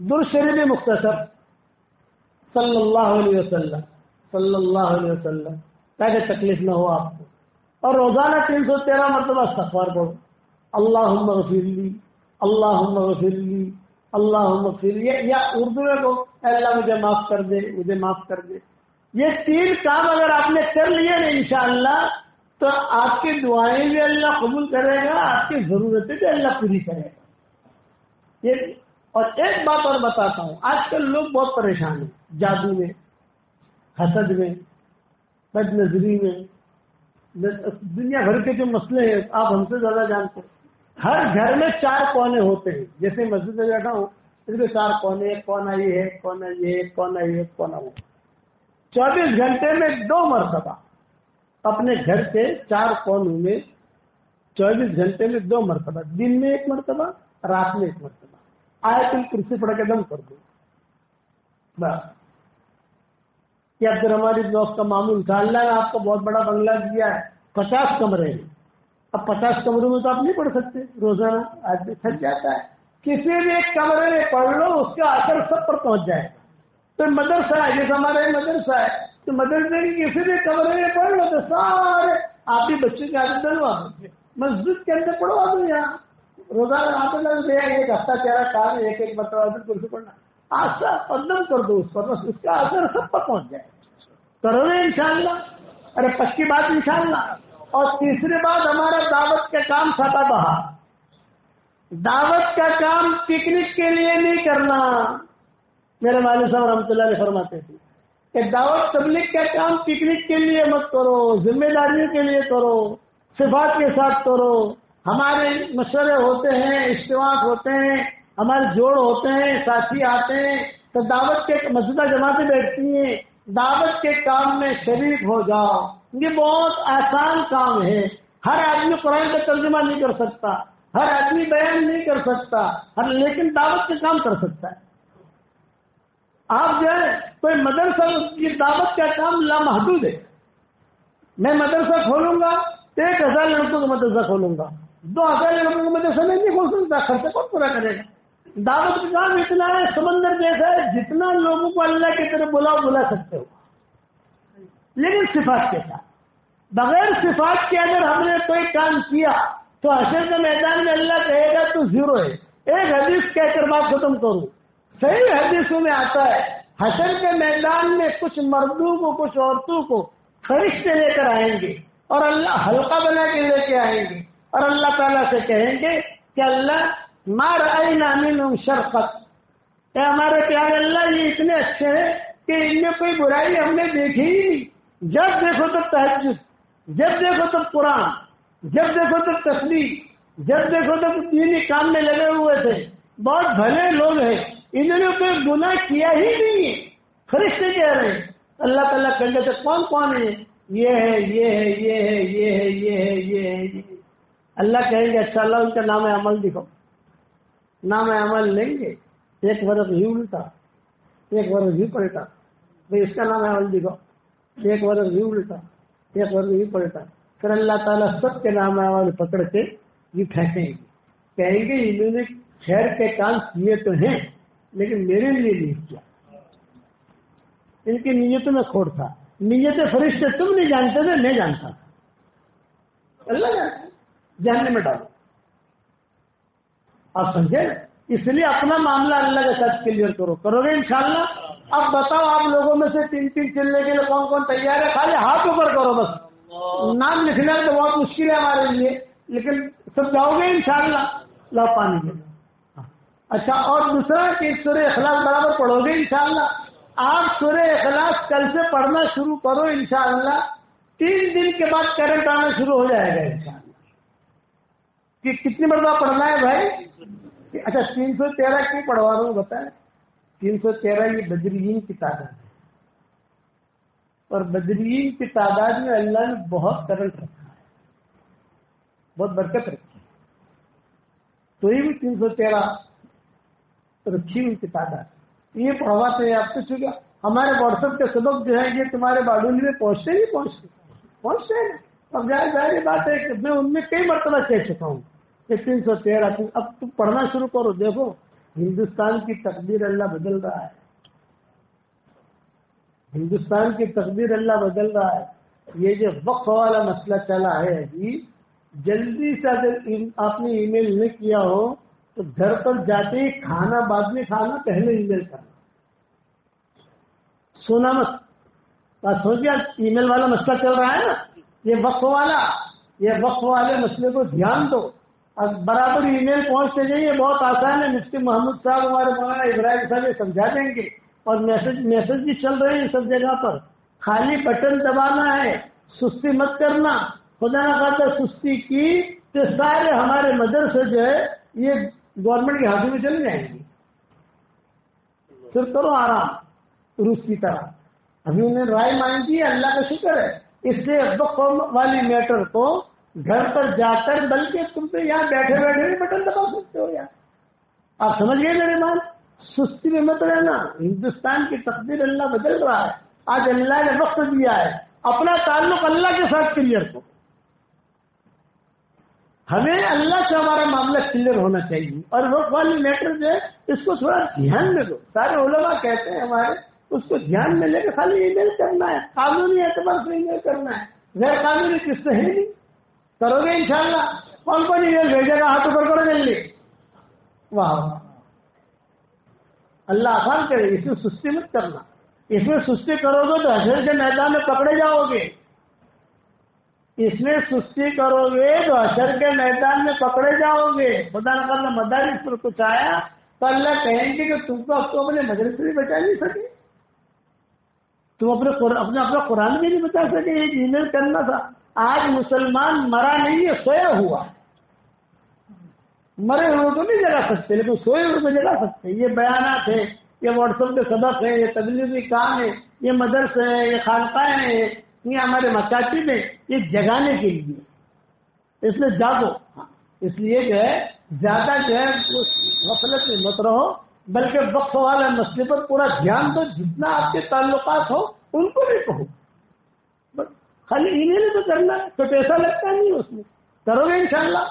S1: درود شریف مختصر صلی اللہ علیہ وسلم، صلی اللہ علیہ وسلم، تاکہ تکلیف نہ ہو آپ کو. اور روزانہ 313 مرتبہ استغفار پڑھو. اللہم اغفر لی، اللہم اغفر لی، اللہم اغفر لی، یا اردو میں کو اے اللہ مجھے معاف کر دے، مجھے معاف کر دے. یہ 3 کام اگر آپ نے کر لیے نا انشاءاللہ تو آپ کی دعائیں بھی اللہ قبول کرے گا، آپ کی ضرورتیں بھی اللہ پوری کرے گا. یہ اور ایک بات اور بتاتا ہوں، آج کل لوگ بہت پریشان ہیں جادو میں، حسد میں، بد نظری میں، دنیا بھر کے جو مسئلے ہیں آپ ہم سے زیادہ جانتے ہیں. ہر گھر میں 4 کونے ہوتے ہیں. جیسے مسجد میں بیٹھا ہوں اس کے 4 کونے، ایک کونا یہ ہے، ایک کونا یہ، ایک کونا یہ، ایک کونا وہ. 24 گھنٹے میں 2 مرتبہ اپنے گھر کے 4 کونوں میں 24 گھنٹے میں 2 مرتبہ، دن میں 1 مرتبہ، رات میں 1 مرتبہ آیت الکرسی پڑھ کے دم کر دو. بس یہ عبدالرحمان ابن عوف کا معمول تھا. اللہ نے آپ کو بہت بڑا بنگلہ دیا ہے، 50 کمرے ہیں. اب 50 کمروں میں تو آپ نہیں پڑھ سکتے روزانہ، آدمی تھک جاتا ہے. کسی بھی ایک کمرے میں پڑھ لو، اس کا اثر سب پر پہنچ جائے گا. تو مدرسہ ہے، جیسے ہمارے مدرسہ ہے تو مدرسے کی کسی بھی کمرے میں پڑھ لو تو سارے آپ بھی بچوں کی عادت ڈلوا دو. مسجد کے اندر پڑھوا دو. یہاں روزانہ آپ ایک ہفتہ چہرہ کام ایک مرتبہ کرسی پڑھنا، آسا قدم کر دو اس پر، بس اس کا اثر سب پر پہنچ جائے. کرو گے انشاءاللہ؟ ارے پکی بات انشاءاللہ. اور تیسری بات، ہمارا دعوت کا کام سدا بہا. دعوت کا کام پکنک کے لیے نہیں کرنا. میرے والد صاحب رحمۃ اللہ علیہ فرماتے تھے کہ دعوت تبلیغ کا کام پکنک کے لیے مت کرو، ذمہ داریوں کے لیے کرو، صفات کے ساتھ کرو. ہمارے مشورے ہوتے ہیں، اجتماع ہوتے ہیں، ہمارے جوڑ ہوتے ہیں، ساتھی آتے ہیں تو دعوت کے مسجدہ جماعتیں بیٹھتی ہیں. دعوت کے کام میں شریک ہو جاؤ. یہ بہت آسان کام ہے. ہر آدمی قرآن کا ترجمہ نہیں کر سکتا، ہر آدمی بیان نہیں کر سکتا، لیکن دعوت کا کام کر سکتا ہے. آپ جو ہے کوئی مدرسہ، یہ دعوت کا کام لامحدود ہے. میں مدرسہ کھولوں گا 1000 لڑکوں کا مدرسہ کھولوں گا، 2000 لڑکوں کا مدرسہ نہیں کھول سکتا. خرچہ کون پورا کرے گا؟ دعوت کا کام اتنا ہے، سمندر جیسا ہے، جتنا لوگوں کو اللہ کی طرف بلا سکتے ہو، لیکن صفات کے ساتھ. بغیر صفات کے اگر ہم نے کوئی کام کیا تو حشر کے میدان میں اللہ کہے گا تو 0 ہے. ایک حدیث کہہ کر بات ختم کروں. صحیح حدیثوں میں آتا ہے حشر کے میدان میں کچھ مردوں کو، کچھ عورتوں کو فرشتے لے کر آئیں گے اور اللہ حلقہ بنا کے لے کے آئیں گے اور اللہ تعالیٰ سے کہیں گے کہ اللہ ما رأینا منہم شرقت، اے ہمارے پیارے اللہ یہ اتنے اچھے ہیں کہ ان میں کوئی برائی ہم نے دیکھی ہی نہیں. جب دیکھو تب تہجد، جب دیکھو تب قرآن، جب دیکھو تب تسبیح، جب دیکھو تب دینی کام میں لگے ہوئے تھے. بہت بھلے لوگ ہیں، انہوں نے کوئی گناہ کیا ہی نہیں ہے. فرشتے کہہ رہے ہیں. اللہ تعالیٰ کہنے سے کون کون ہے؟ یہ ہے، یہ ہے، یہ ہے، یہ ہے، یہ ہے، یہ ہے، یہ ہے. اللہ کہیں گے اچھا اللہ ان کا نام عمل دکھاؤ. نام عمل لیں گے، 1 برس بھی الٹا، 1 برس بھی پلٹا، بھائی اس کا نام عمل دکھاؤ. 1 برس بھی الٹا، 1 برس بھی پلٹا. پھر اللہ تعالیٰ سب کے نام عمل پکڑ کے یہ پھینکیں گے. کہیں گے انہوں نے خیر کے کام کیے تو ہیں لیکن میرے لیے نہیں کیا. ان کی نیتوں میں کھوٹ تھا. نیت فرشتے تم نہیں جانتے تھے، میں جانتا تھا. اللہ جانتا. جاننے میں ڈالو. آپ سمجھے؟ اس لیے اپنا معاملہ اللہ کے ساتھ کلیئر کرو. کرو گے انشاءاللہ؟ اب بتاؤ آپ لوگوں میں سے 3 چلنے کے لیے کون کون تیار ہے؟ خالی ہاتھ اوپر کرو بس. نام لکھنا تو بہت مشکل ہے ہمارے لیے، لیکن سب جاؤ گے انشاءاللہ. لا پانی کے. اچھا، اور دوسرا کہ سورہ اخلاص برابر پڑھو گے انشاءاللہ. آپ سورہ اخلاص کل سے پڑھنا شروع کرو انشاءاللہ. 3 دن کے بعد کرنٹ آنا شروع ہو جائے گا انشاءاللہ. کہ کتنی مرتبہ پڑھنا ہے بھائی؟ اچھا 313 کیوں پڑھوا رہا ہوں بتائیں. 313 یہ بدریین کی تعداد ہے، اور بدریین کی تعداد میں اللہ نے بہت کرنٹ رکھا ہے، بہت برکت رکھی ہے. تو یہ بھی 313 رکھی ہوئی کی تعداد. یہ پڑھواتے ہیں آپ سے. چونکہ ہمارے واٹس ایپ کے سبق جو ہے یہ تمہارے باڈولی میں پہنچتے ہی پہنچتے ہیں. اب ظاہر بات ہے کہ میں ان میں کئی مرتبہ کہہ چکا ہوں کہ 313. اب تم پڑھنا شروع کرو. دیکھو ہندوستان کی تقدیر اللہ بدل رہا ہے، ہندوستان کی تقدیر اللہ بدل رہا ہے. یہ جو وقف والا مسئلہ چلا ہے ابھی، جلدی سے اگر آپ نے ای میل نہیں کیا ہو تو گھر پر جاتے ہی کھانا بعد میں کھانا، پہلے ای میل کرنا. سونا مت. بات سوچیے، ای میل والا مسئلہ چل رہا ہے نا، یہ وقف والے مسئلے کو دھیان دو. اب برابر ای میل پہنچتے جائیے، بہت آسان ہے. مفتی محمود صاحب ہمارے مولانا ابراہیم صاحب یہ سمجھا دیں گے، اور میسج بھی چل رہے ہیں سب جگہ پر. خالی بٹن دبانا ہے، سستی مت کرنا. خدا نہ خاصا سستی کی تو سارے ہمارے مدرسے جو ہے یہ گورنمنٹ کے ہاتھوں میں چلے جائیں گے. پھر کرو آرام روس کی طرح. ابھی انہیں رائے مانگی ہے، اللہ کا شکر ہے. اس لیے وقف والی میٹر کو گھر پر جا کر، بلکہ تم تو یہاں بیٹھے بیٹھے بھی بٹن دبا سکتے ہو. یار آپ سمجھ گئے میرے بات. سستی میں مت رہنا. ہندوستان کی تقدیر اللہ بدل رہا ہے. آج اللہ نے وقت دیا ہے، اپنا تعلق اللہ کے ساتھ کلیئر کرو. ہمیں اللہ سے ہمارا معاملہ کلیئر ہونا چاہیے. اور وقت والی میٹر جو ہے اس کو تھوڑا دھیان میں دو. سارے علماء کہتے ہیں ہمارے، اس کو دھیان میں لے کے خالی ای میل کرنا ہے. قانونی اعتبار سے ای میل کرنا ہے، غیر قانونی کس سے ہے نہیں. کرو گے انشاءاللہ. کون کون ای میل بھیجے گا؟ ہاتھ اوپر کرو جلدی. واہ، اللہ آسان کرے. اس میں سستی مت کرنا. اس میں سستی کرو گے تو حشر کے میدان میں پکڑے جاؤ گے. اس میں سستی کرو گے تو حشر کے میدان میں پکڑے جاؤ گے. خدا نہ کرنا مدارس پر کچھ آیا تو اللہ کہیں گے کہ تم کو اب تو اپنے مدرسے بھی بچا نہیں سکے، تم اپنا قرآن بھی نہیں بچا سکے. یہ ای میل کرنا تھا. آج مسلمان مرا نہیں ہے، سویا ہوا ہے. مرے ہوئے کو نہیں جگا سکتے، لیکن سوئے ہوئے کو جگا سکتے. یہ بیانات ہیں، یہ واٹس ایپ کے سبق ہیں، یہ تبلیغی کام ہے، یہ مدرسے ہیں، یہ خانقاہیں ہیں، یہ ہمارے مکاتب ہیں. یہ جگانے کے لیے. اس میں جاگو. اس لیے جو ہے زیادہ جو ہے غفلت میں مت رہو، بلکہ وقف والے مسئلے پر پورا دھیان دو. جتنا آپ کے تعلقات ہو ان کو بھی کہو. بس خالی ای میل تو کرنا ہے، تو پیسہ لگتا نہیں اس میں. کرو گے انشاءاللہ.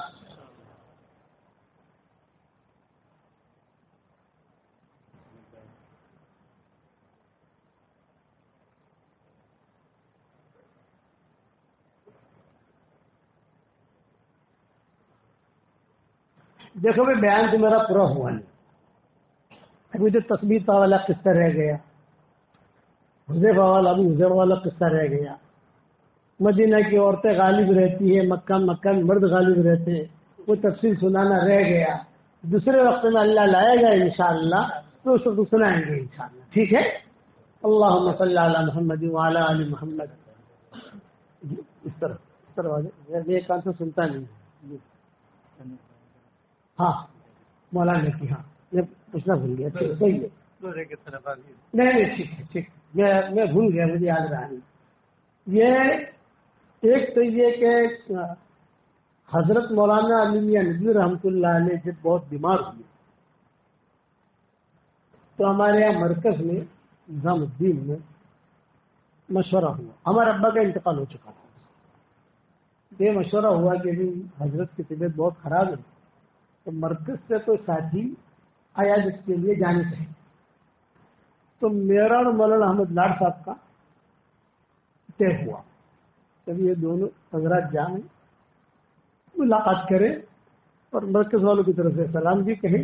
S1: دیکھو بھائی، بیان تو میرا پورا ہوا نہیں. ابھی تو تسبیح والا قصہ رہ گیا، حذیفہ والا قصہ رہ گیا. مدینہ کی عورتیں غالب رہتی ہے، مکہ میں مرد غالب رہتے ہیں، وہ تفصیل سنانا رہ گیا. دوسرے وقت میں اللہ لائے گا انشاءاللہ تو اس وقت سنائیں گے انشاءاللہ. ٹھیک ہے. اللہم صلی علی محمد وعلی آل محمد. اس طرح یہ کان سے سنتا نہیں. ہاں مولانا نے کی. ہاں یہ پوچھنا بھول گیا. صحیح ہے. نہیں ٹھیک ہے، ٹھیک. میں بھول گیا، مجھے یاد رہا نہیں. یہ ایک تو یہ کہ حضرت مولانا علی میاں ندوی رحمۃ اللہ علیہ جب بہت بیمار ہوئے تو ہمارے یہاں مرکز میں نظام الدین میں مشورہ ہوا. ہمارے ابا کا انتقال ہو چکا تھا. یہ مشورہ ہوا کہ حضرت کی طبیعت بہت خراب ہے، تو مرکز سے کوئی ساتھی عیادت کے لیے جانے چاہیے. تو میرا اور مولانا احمد لاڈ صاحب کا طے ہوا. جب یہ دونوں حضرات جائیں، ملاقات کریں اور مرکز والوں کی طرف سے سلام بھی کہیں،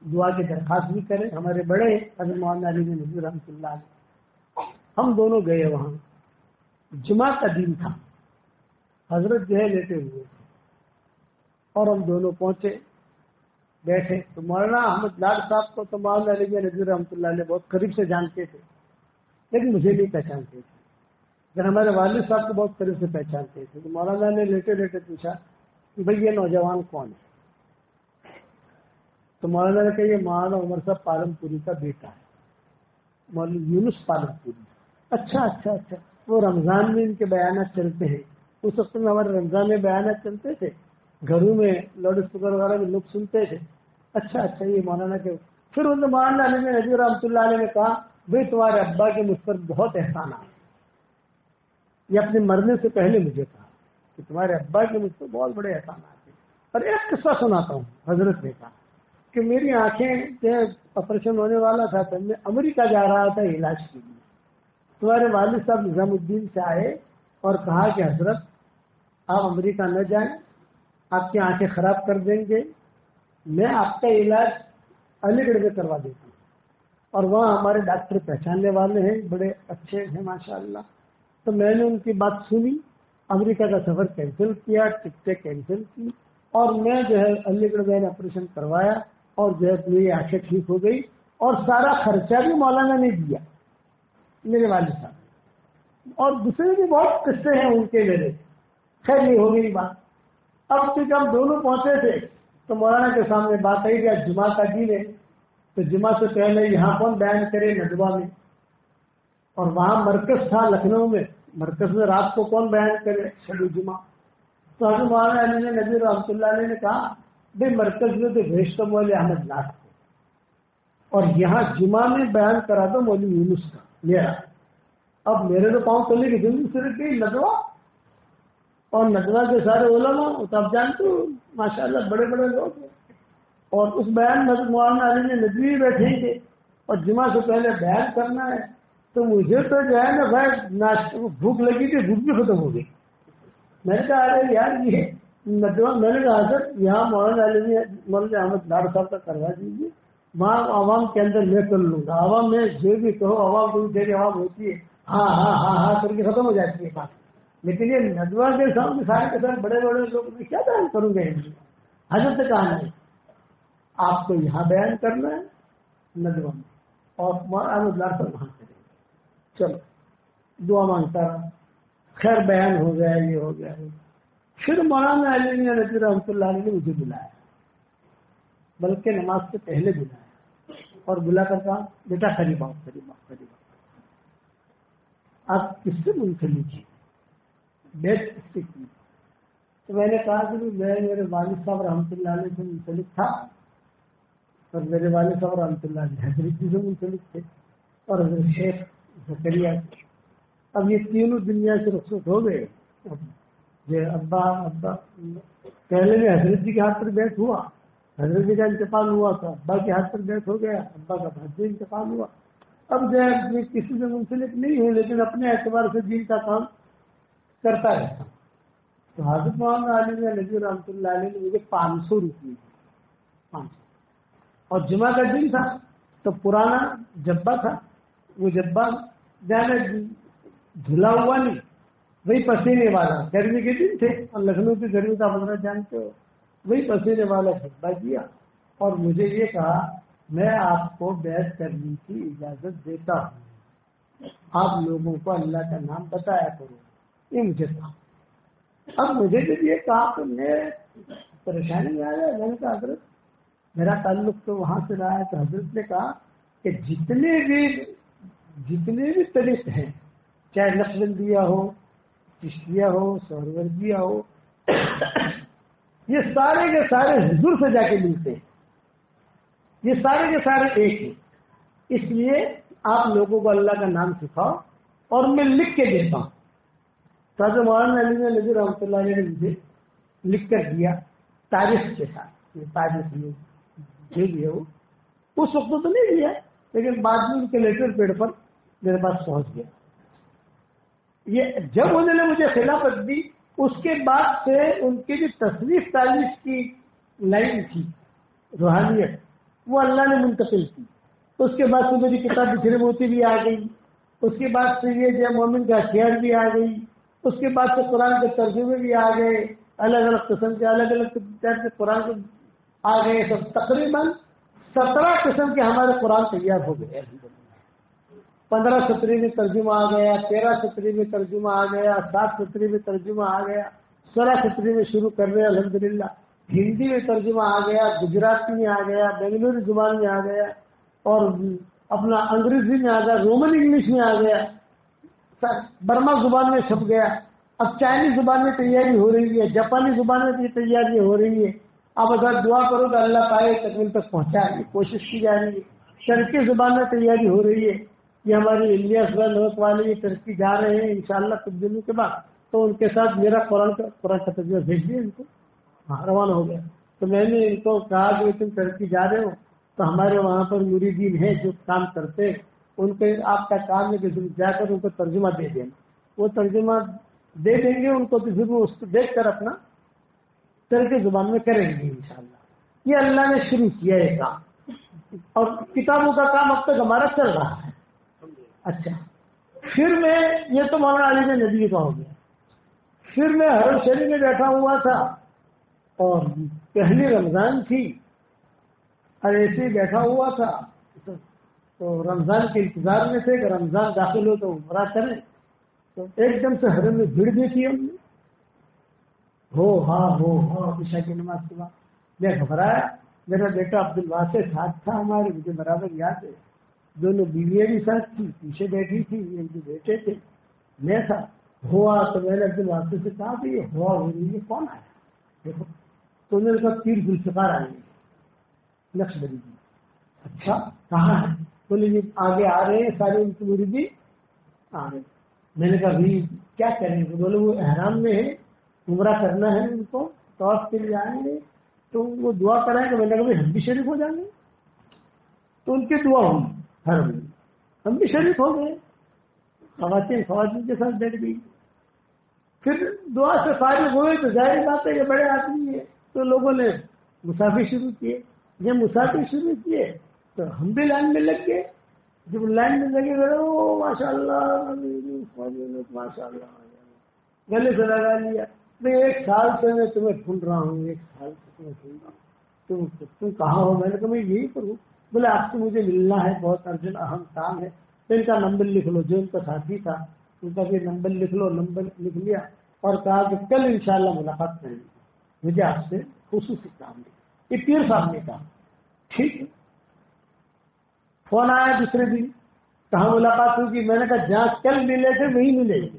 S1: دعا کی درخواست بھی کریں. ہمارے بڑے حضرت مولانا علی ندوی رحمۃ اللہ علیہ، ہم دونوں گئے وہاں. جمعہ کا دن تھا. حضرت جو ہے لیٹے ہوئے تھے اور ہم دونوں پہنچے، بیٹھے. تو مولانا احمد لاڈ صاحب کو تو مولانا علی ندوی رحمۃ اللہ علیہ بہت قریب سے جانتے تھے، لیکن مجھے نہیں پہچانتے تھے. اگر ہمارے والد صاحب کو بہت قریب سے پہچانتے تھے. تو مولانا نے لیٹے لیٹے پوچھا کہ بھائی یہ نوجوان کون ہے؟ تو مولانا نے کہا یہ مولانا عمر صاحب پالم پوری کا بیٹا ہے، مولانا یونس پالم پوری. اچھا. وہ رمضان میں ان کے بیانات چلتے ہیں. اس وقت میں ہمارے رمضان میں بیانات چلتے تھے، گھروں میں لاؤڈ اسپیکر وغیرہ میں لوگ سنتے تھے. اچھا یہ مولانا کے. پھر ان مولانا علی ندوی رحمۃ اللہ علیہ نے کہا بھائی تمہارے ابا کے مجھ پر بہت احسانات. یہ اپنے مرنے سے پہلے مجھے کہا کہ تمہارے ابا کے مجھ پر بہت بڑے احسانات ہیں. اور ایک قصہ سناتا ہوں. حضرت نے کہا کہ میری آنکھیں جو آپریشن ہونے والا تھا تو میں امریکہ جا رہا تھا علاج کے لیے. تمہارے والد صاحب نظام الدین سے آئے اور کہا کہ حضرت آپ امریکہ نہ جائیں، آپ کی آنکھیں خراب کر دیں گے، میں آپ کا علاج علی گڑھ میں کروا دیتا ہوں. اور وہاں ہمارے ڈاکٹر پہچاننے والے ہیں، بڑے اچھے ہیں ماشاءاللہ. تو میں نے ان کی بات سنی، امریکہ کا سفر کینسل کیا، ٹکٹیں کینسل کی، اور میں جو ہے علی گڑھ میں نے آپریشن کروایا اور جو ہے میری آنکھیں ٹھیک ہو گئی. اور سارا خرچہ بھی مولانا نے دیا میرے والد صاحب. اور دوسرے بھی بہت قصے ہیں ان کے میرے. خیر یہ ہو گئی بات. اب تک ہم دونوں پہنچے تھے تو مولانا کے سامنے بات آئی کہ جمعہ کا دن ہے تو جمعہ سے پہلے یہاں کون بیان کرے ندوہ میں. اور وہاں مرکز تھا لکھنؤ میں، مرکز میں رات کو کون بیان کرے شب جمعہ. تو حضرت مولانا علی ندوی رحمۃ اللہ علیہ نے کہا بھائی مرکز میں تو بھیج تو مولوی احمد لاٹ کو، اور یہاں جمعہ میں بیان کرا دو مولوی یونس کا میرا. اب میرے تو پاؤں تلے کی زندگی سے رکھ گئی ندوہ، اور ندوہ کے سارے علماء تو آپ جانتے ہو ماشاء اللہ بڑے بڑے لوگ ہیں. اور اس بیان میں مولانا علی نے ندوی بیٹھیں گے اور جمعہ سے پہلے بیان کرنا ہے. تو مجھے تو جو ہے نا بھائی بھوک لگی تھی، بھوک بھی ختم ہو گئی. میں نے کہا ارے یار یہ ندوہ، میں نے کہا سر یہاں مولانا علی مولانا احمد لاڈ صاحب کا کروا دیجیے، وہاں عوام کے اندر میں کر لوں گا. عوام میں جو بھی کہو، عوام کو دیر عوام ہوتی ہے ہاں ہاں ہاں ہاں کر کے ختم ہو جاتی ہے بات. لیکن یہ ندوہ کے سامنے سارے کے ساتھ بڑے بڑے لوگ میں کیا بیان کروں گے؟ حضرت نے کہا نہیں، آپ کو یہاں بیان کرنا ہے ندوہ میں، اور مولانا احمد لاڈ صاحب وہاں کریں گے. چلو دعا مانگتا رہا. خیر بیان ہو گیا، یہ ہو گیا. پھر مولانا علی ندوی رحمۃ اللہ علیہ نے مجھے بلایا، بلکہ نماز سے پہلے بلایا اور بلا کر کہا بیٹا قریب آؤ قریب آؤ قریب آؤ. آپ کس سے منسلک ہیں؟ بیت کس سے کی؟ تو میں نے کہا کہ میں میرے والد صاحب رحمۃ اللہ علیہ سے منسلک تھا، اور میرے والد صاحب رحمۃ اللہ علیہ حضرت جی سے منسلک تھے، اور حضرت شیخ زکریا. اب یہ تینوں دنیا سے رخصت ہو گئے. ابا پہلے بھی حضرت جی کے ہاتھ پر بیٹھ ہوا، حضرت جی کا انتقال ہوا تو ابا کے ہاتھ پر بیٹھ ہو گیا، ابا کا بھائی انتقال ہوا. اب جو ہے کسی سے منسلک نہیں ہوں، لیکن اپنے اعتبار سے دین کا کام کرتا رہتا. تو حضرت مولانا علی ندوی رحمۃ اللہ علیہ نے مجھے 500 روپئے دی، 500. اور جمعہ کا دن تھا تو پرانا جبا تھا، وہ جبا جانا دھلا ہوا نہیں، وہی پسینے والا، گرمی کے دن تھے اور لکھنؤ کی گرمی کا مطلب جانتے ہو، وہی پسینے والا جبا دیا. اور مجھے یہ کہا میں آپ کو بیعت کرنے کی اجازت دیتا ہوں، آپ لوگوں کو اللہ کا نام بتایا کرو. یہ مجھے کہا. اب مجھے جب یہ کہا تو میں پریشانی میں آ گیا. میں نے کہا حضرت میرا تعلق تو وہاں سے رہا ہے. تو حضرت نے کہا کہ جتنے بھی طریق ہیں، چاہے نقشبندیہ ہو، چشتیہ ہو، سہروردیہ ہو، یہ سارے کے سارے حضور سے جا کے ملتے ہیں، یہ سارے کے سارے ایک ہیں. اس لیے آپ لوگوں کو اللہ کا نام سکھاؤ اور میں لکھ کے دیتا ہوں. تو حضرت مولانا علی ندوی رحمۃ اللہ علیہ نے مجھے لکھ کر دیا تاریخ کے ساتھ. یہ تاریخ دے دیا، وہ اس وقت تو نہیں دیا لیکن بعد میں ان کے لیٹر پیڈ پر میرے پاس پہنچ گیا. یہ جب انہوں نے مجھے خلافت دی اس کے بعد سے ان کی جو تصنیف تالیف کی لائن تھی روحانیت، وہ اللہ نے منتقل کی. اس کے بعد سے میری کتاب بچھڑے موتی بھی آ گئی، اس کے بعد سے یہ جو مومن کا ہتھیار بھی آ گئی، اس کے بعد سے قرآن کے ترجمے بھی آ گئے، الگ الگ قسم کے الگ الگ ٹائپ کے قرآن کے آ گئے. سب تقریباً 17 قسم کے ہمارے قرآن تیار ہو گئے. 15 سطری میں ترجمہ آ گیا، 13 سطری میں ترجمہ آ گیا، 7 سطری میں ترجمہ آ گیا، 16 سطری میں شروع کر رہے ہیں الحمدللہ. ہندی میں ترجمہ آ گیا، گجراتی میں آ گیا، بنگلوری زبان میں آ گیا، اور اپنا انگریزی میں آ گیا، رومن انگلش میں آ گیا، برما زبان میں چھپ گیا. اب چائنیز زبان میں تیاری ہو رہی ہے، جاپانی زبان میں بھی تیاری ہو رہی ہے. اب اگر دعا کرو تو اللہ پائے تکمیل تک پہنچائے، کوشش کی جا رہی ہے. ترکی زبان میں تیاری ہو رہی ہے. یہ ہماری الیاس نوک والے یہ ترکی جا رہے ہیں انشاءاللہ کچھ دنوں کے بعد، تو ان کے ساتھ میرا قرآن کا ترجمہ بھیج دیا ان کو. ہاں روانہ ہو گیا. تو میں نے ان کو کہا کہ تم ترکی جا رہے ہو تو ہمارے وہاں پر مریدین ہیں جو کام کرتے، ان کو آپ کا کام ہے کہ جا کر ان کو ترجمہ دے دیں، وہ ترجمہ دے دیں گے ان کو، تو پھر وہ اس کو دیکھ کر اپنا ترکی زبان میں کریں گے انشاءاللہ۔ یہ اللہ نے شروع کیا ہے کام، اور کتابوں کا کام اب تک ہمارا چل رہا ہے۔ اچھا، پھر میں یہ تو مولانا علی نے ندوی کا ہو گیا، پھر میں حرم شریف میں بیٹھا ہوا تھا اور پہلی رمضان تھی اور ایسے ہی بیٹھا ہوا تھا، تو رمضان کے انتظار میں تھے کہ رمضان داخل ہو تو عمرہ کریں، تو ایک دم سے حرم میں بھیڑ دیکھی ہم نے، ہو عشاء کی نماز کے بعد میں گھبرایا۔ میرا بیٹا عبد الواسع ساتھ تھا ہمارے، مجھے برابر یاد ہے، دونوں بیویاں بھی ساتھ تھی، پیچھے بیٹھی تھی، ان کے بیٹے تھے، میں تھا۔ ہوا تو میں نے عبد الواسع سے کہا کہ یہ ہوا ہو رہی ہے، کون آیا؟ دیکھو تو انہوں نے کہا پیر ذوالفقار آئے ہیں نقشبندی جی۔ اچھا کہاں ہے؟ بولے یہ آگے آ رہے ہیں سارے ان کی مریدی آ رہے۔ میں نے کہا بھی کیا کریں گے؟ بولے وہ احرام میں ہے، عمرہ کرنا ہے ان کو، طواف کے لیے آئیں گے تو وہ دعا کرائیں گے۔ میں نے کہا ہم بھی شریک ہو جائیں گے، تو ان کی دعا ہوئی حرم میں، ہم بھی شریک ہو گئے، خواتین کے ساتھ بیٹھ گئی۔ پھر دعا سے فارغ ہوئے تو ظاہر بات ہے کہ بڑے آدمی ہے، تو لوگوں نے مسافر شروع کیے۔ جب مسافر شروع کیے تو ہم بھی لائن میں لگ گئے۔ جب لائن میں لگے گئے ماشاء اللہ ماشاء اللہ، گلے سے لگا لیا۔ میں ایک سال سے میں تمہیں ڈھونڈ رہا ہوں، ایک سال سے تمہیں ڈھونڈ رہا ہوں، تم کہاں ہو؟ میں نے کہا میں یہی پر ہوں۔ بولے آپ سے مجھے ملنا ہے، بہت ارجنٹ اہم کام ہے۔ تو ان کا نمبر لکھ لو، جو ان کا ساتھی تھا ان کا بھی نمبر لکھ لو۔ نمبر لکھ لیا اور کہا کہ کل انشاءاللہ ملاقات کریں گے، مجھے آپ سے خصوصی کام ہے۔ یہ پیر صاحب نے کہا ٹھیک ہے۔ فون آیا دوسرے دن، کہاں ملاقات ہوگی؟ میں نے کہا جہاں کل ملے تھے وہیں ملیں گے۔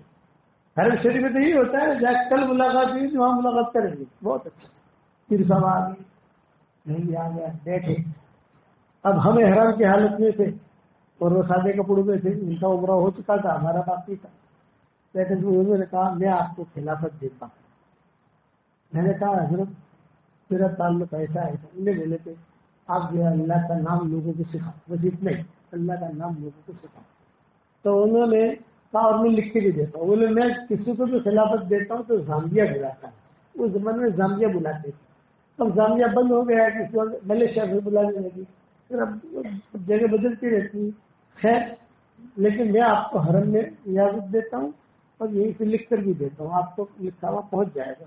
S1: حرم شریف میں تو یہی ہوتا ہے، جہاں کل ملاقات ہوئی تھی وہاں ملاقات کریں گے۔ بہت اچھا، پیر صاحب آ گئے، نہیں آ گیا، بیٹھے۔ اب ہم احرام کی حالت میں تھے اور وہ سادے کپڑوں میں تھے، ان کا عمرہ ہو چکا تھا، ہمارا باقی تھا۔ لیکن انہوں نے کہا میں آپ کو خلافت دیتا ہوں۔ میں نے کہا حضرت میرا تعلق ایسا ہے، انہیں بولے تھے آپ جو ہے اللہ کا نام لوگوں کو سکھاؤ، بس اتنا ہی، اللہ کا نام لوگوں کو سکھاؤ۔ تو انہوں نے کہا اور میں لکھ کے بھی دیتا ہوں۔ بولے میں کسی کو بھی خلافت دیتا ہوں تو زامبیا بلاتا ہوں، اس زمانے میں زامبیا بلاتے تھے، اب زامبیا بند ہو گیا، کسی وقت ملیشیا سے بلانے لگی، پھر اب جگہ بدلتی رہتی۔ خیر، لیکن میں آپ کو حرم میں اجازت دیتا ہوں اور یہیں سے لکھ کر بھی دیتا ہوں، آپ کو لکھا ہوا پہنچ جائے گا۔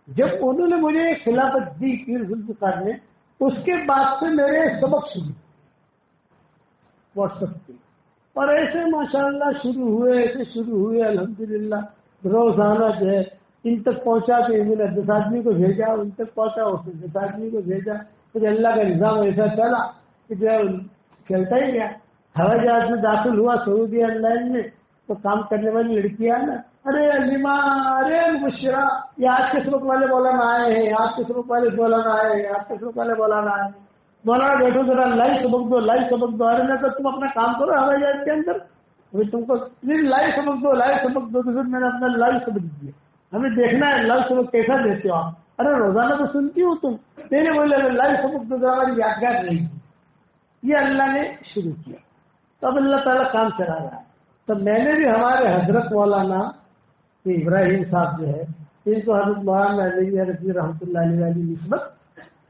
S1: جب انہوں نے مجھے خلافت دی پیر ذوالفقار نے، اس کے بعد سے میرے سبق شروع واٹس ایپ پہ، اور ایسے ماشاءاللہ شروع ہوئے الحمدللہ۔ روزانہ جو ہے ان تک پہنچا کہ میں نے 10 آدمی کو بھیجا، ان تک پہنچا، اس نے 10 آدمی کو بھیجا، پھر اللہ کا نظام ایسا چلا کہ جو ہے چلتا ہی گیا۔ ہوائی جہاز میں داخل ہوا سعودی ایئر لائن میں، تو کام کرنے والی لڑکیاں نا، ارے علیما، ارے مبشرہ، یہ آج کے سبق والے مولانا آئے ہیں، آج کے سبق والے مولانا آئے ہیں، آج کے سبق والے مولانا آئے ہیں۔ مولانا بیٹھو ذرا، لائیو سبق دو، لائیو سبق دو۔ ارے میں تو تم اپنا کام کرو ہوائی جہاز کے اندر، تم کو لائیو سبق دو، لائیو سبق دو۔ تو پھر میں نے اپنا لائیو سبق دیا، ہمیں دیکھنا ہے لائیو سبق کیسا دیتے ہو آپ۔ ارے روزانہ تو سنتی ہو تم، میرے بولے لائیو سبق دو، ہماری یادگار رہی۔ یہ اللہ نے شروع کیا، تب اللہ تعالیٰ کام چلا رہا ہے۔ تو میں نے بھی ہمارے حضرت مولانا ابراہیم صاحب جو ہے، ان کو حضرت مولانا رضی رحمۃ اللہ علیہ کی نسبت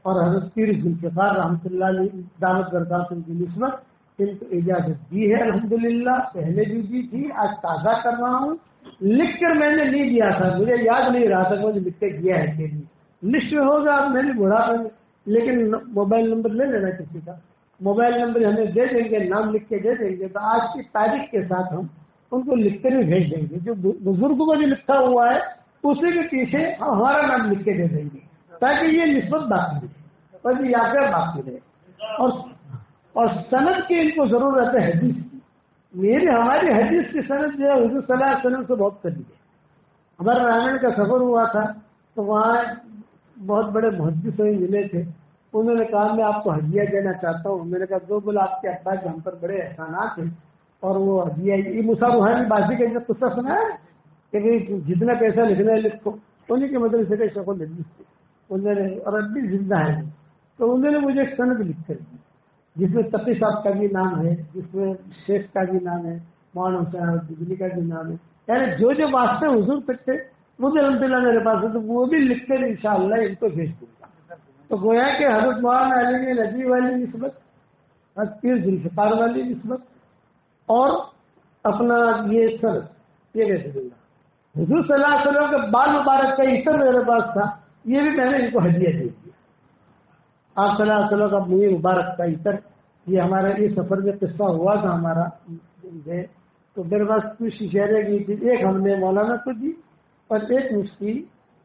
S1: اور حضرت پیر ذوالفقار رحمۃ اللہ علیہ دعوت برکاتہ کی نسبت ان کو اجازت دی ہے الحمدللہ۔ پہلے بھی دی تھی، آج تازہ کر رہا ہوں۔ لکھ کر میں نے نہیں دیا تھا، مجھے یاد نہیں رہا تھا کہ مجھے لکھ کے دیا ہے کہ نہیں، لسٹ میں ہوگا میں نے بڑھا کر، لیکن موبائل نمبر لے لینا کسی کا، موبائل نمبر ہمیں دے دیں گے، نام لکھ کے دے دیں گے، تو آج کی تاریخ کے ساتھ ہم ان کو لکھ کر بھی بھیج دیں گے۔ جو بزرگوں کا جو لکھا ہوا ہے اسی کے پیچھے ہم ہمارا نام لکھ کے دے دیں گے، تاکہ یہ نسبت باقی رہے اور یہ یاد باقی رہے۔ اور سند کی ان کو ضرورت ہے حدیث کی۔ ہماری حدیث کی سند جو ہے حضور صلی اللہ علیہ وسلم سے بہت قریب ہے۔ ہمارا رامائن کا سفر ہوا تھا تو وہاں بہت بڑے محدث ملے تھے، انہوں نے کہا میں آپ کو ہدیہ دینا چاہتا ہوں۔ میں نے کہا دو، بولا آپ کے ابا کے ہم پر بڑے احسانات ہیں اور وہ ہدیہ یہ موسیٰ روحانی بازی کا جو قصہ سنا ہے کہ جتنا پیسہ لکھنا ہے لکھو، انہیں کے مدرسے کے شیخ الحدیث تھے۔ انہوں نے، اور اب بھی زندہ ہے، تو انہوں نے مجھے ایک سند لکھ کر دی جس میں تقی صاحب کا بھی نام ہے، جس میں شیخ کا بھی نام ہے، مولانا حسین احمد بجلی کا بھی نام ہے، یعنی جو جو واسطے حضور تک تھے مجھے الحمدللہ میرے پاس ہے، تو وہ بھی لکھ کر انشاءاللہ ان کو بھیج دوں گا۔ تو گویا کہ حضرت مولانا علی نے نبی والی نسبت، حضرت پیر ذوالفقار والی نسبت، اور اپنا یہ سر، یہ کیسے دوں گا، حضور صلی اللہ علیہ وسلم کے بال مبارک کا عطر میرے پاس تھا، یہ بھی میں نے ان کو ہدیہ دے دیا۔ آپ صلی اللہ علیہ وسلم کا منہ مبارک کا عطر، یہ ہمارا یہ سفر میں قصہ ہوا تھا ہمارا، تو میرے پاس کچھ شیشے کی تھی، ایک ہم نے مولانا کو دی اور ایک مفتی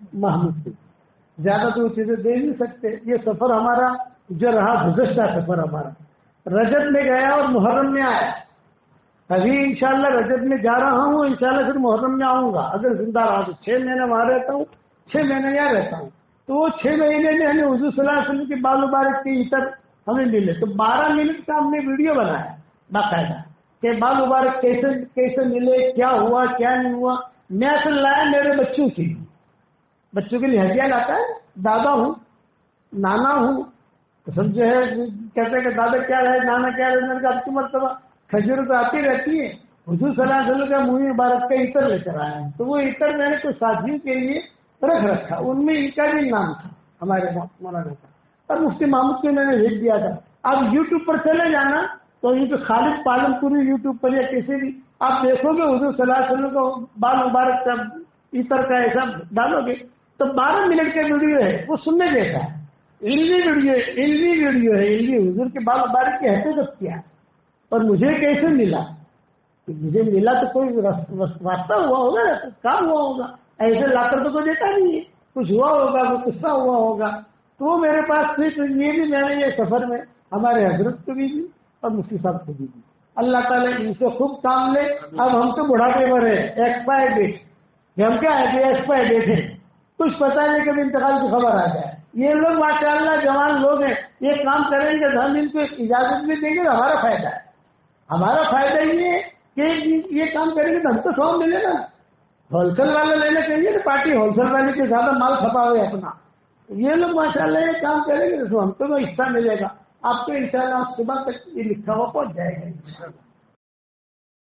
S1: محمود کو دی، زیادہ تو چیزیں دے نہیں سکتے۔ یہ سفر ہمارا جو رہا گزشتہ سفر ہمارا رجب میں گیا اور محرم میں آیا، ابھی انشاءاللہ رجب میں جا رہا ہوں، انشاءاللہ پھر محرم میں آؤں گا، اگر زندہ رہا تو 6 مہینے وہاں رہتا ہوں، 6 مہینے یہاں رہتا ہوں، تو وہ 6 مہینے میں ہمیں حضور صلی اللہ علیہ وسلم کے بال مبارک کے عطر ہمیں ملے، تو 12 منٹ کا ہم نے ویڈیو بنایا باقاعدہ کہ بال مبارک کیسے ملے، کیا ہوا کیا نہیں ہوا۔ میں اصل لایا میرے بچوں کے لیے، بچوں کے لیے ہدیہ لاتا ہے، دادا ہوں نانا ہوں، تو سب جو ہے کہتے ہیں کہ دادا کیا رہے نانا کیا رہے، میں نے کہا اب کی مرتبہ کھجور تو آتی رہتی ہے، حضور صلی اللہ علیہ وسلم کا منہ مبارک کا عطر لے کر آیا ہے، تو وہ عطر میں نے کچھ ساتھیوں کے لیے رکھ رکھا، ان میں ان کا بھی نام تھا ہمارے مولانا کا، اور مفتی محمود کو میں نے بھیج دیا تھا۔ آپ یوٹیوب پر چلے جانا تو یہ تو خالد پالن پوری یوٹیوب پر یا کسی بھی آپ دیکھو گے حضور صلی اللہ علیہ وسلم کو بال مبارک کا عطر کا ایسا ڈالو گے تو 12 منٹ کا ویڈیو ہے، وہ سننے جیسا ہے، علمی ویڈیو ہے، علمی حضور کے بال مبارک کی حقیقت کیا اور مجھے کیسے ملا، مجھے ملا تو کوئی واسطہ ہوا ہوگا، کام ہوا ہوگا، ایسے لا کر تو کوئی دیتا نہیں ہے، کچھ ہوا ہوگا، کوئی قصہ ہوا ہوگا، تو وہ میرے پاس تھی، تو یہ بھی میں نے یہ سفر میں ہمارے حضرت کو بھی دی اور مفتی صاحب کو بھی دی۔ اللہ تعالیٰ ان سے خوب کام لے۔ اب ہم تو بڑھاپے پر ہیں، ایکسپائر ڈیٹ، ہم کیا ہے ایکسپائر ڈیٹ ہے، کچھ پتا نہیں کبھی انتقال کی خبر آ جائے۔ یہ لوگ ماشاء اللہ جوان لوگ ہیں، یہ کام کریں گے تو ہم ان کو اجازت بھی دیں گے تو ہمارا فائدہ ہے، ہمارا فائدہ یہ ہے کہ یہ کام کریں گے تو ہم تو 100 ملے نا، ہول سیل والے لینے چاہیے نا، پارٹی ہول سیل والے کے زیادہ مال کھپا ہوئے اپنا، یہ لوگ ماشاء اللہ یہ کام کریں گے تو ہم کو حصہ ملے گا، آپ کو انشاءاللہ صبح تک یہ لکھا ہوا پہنچ جائے گا۔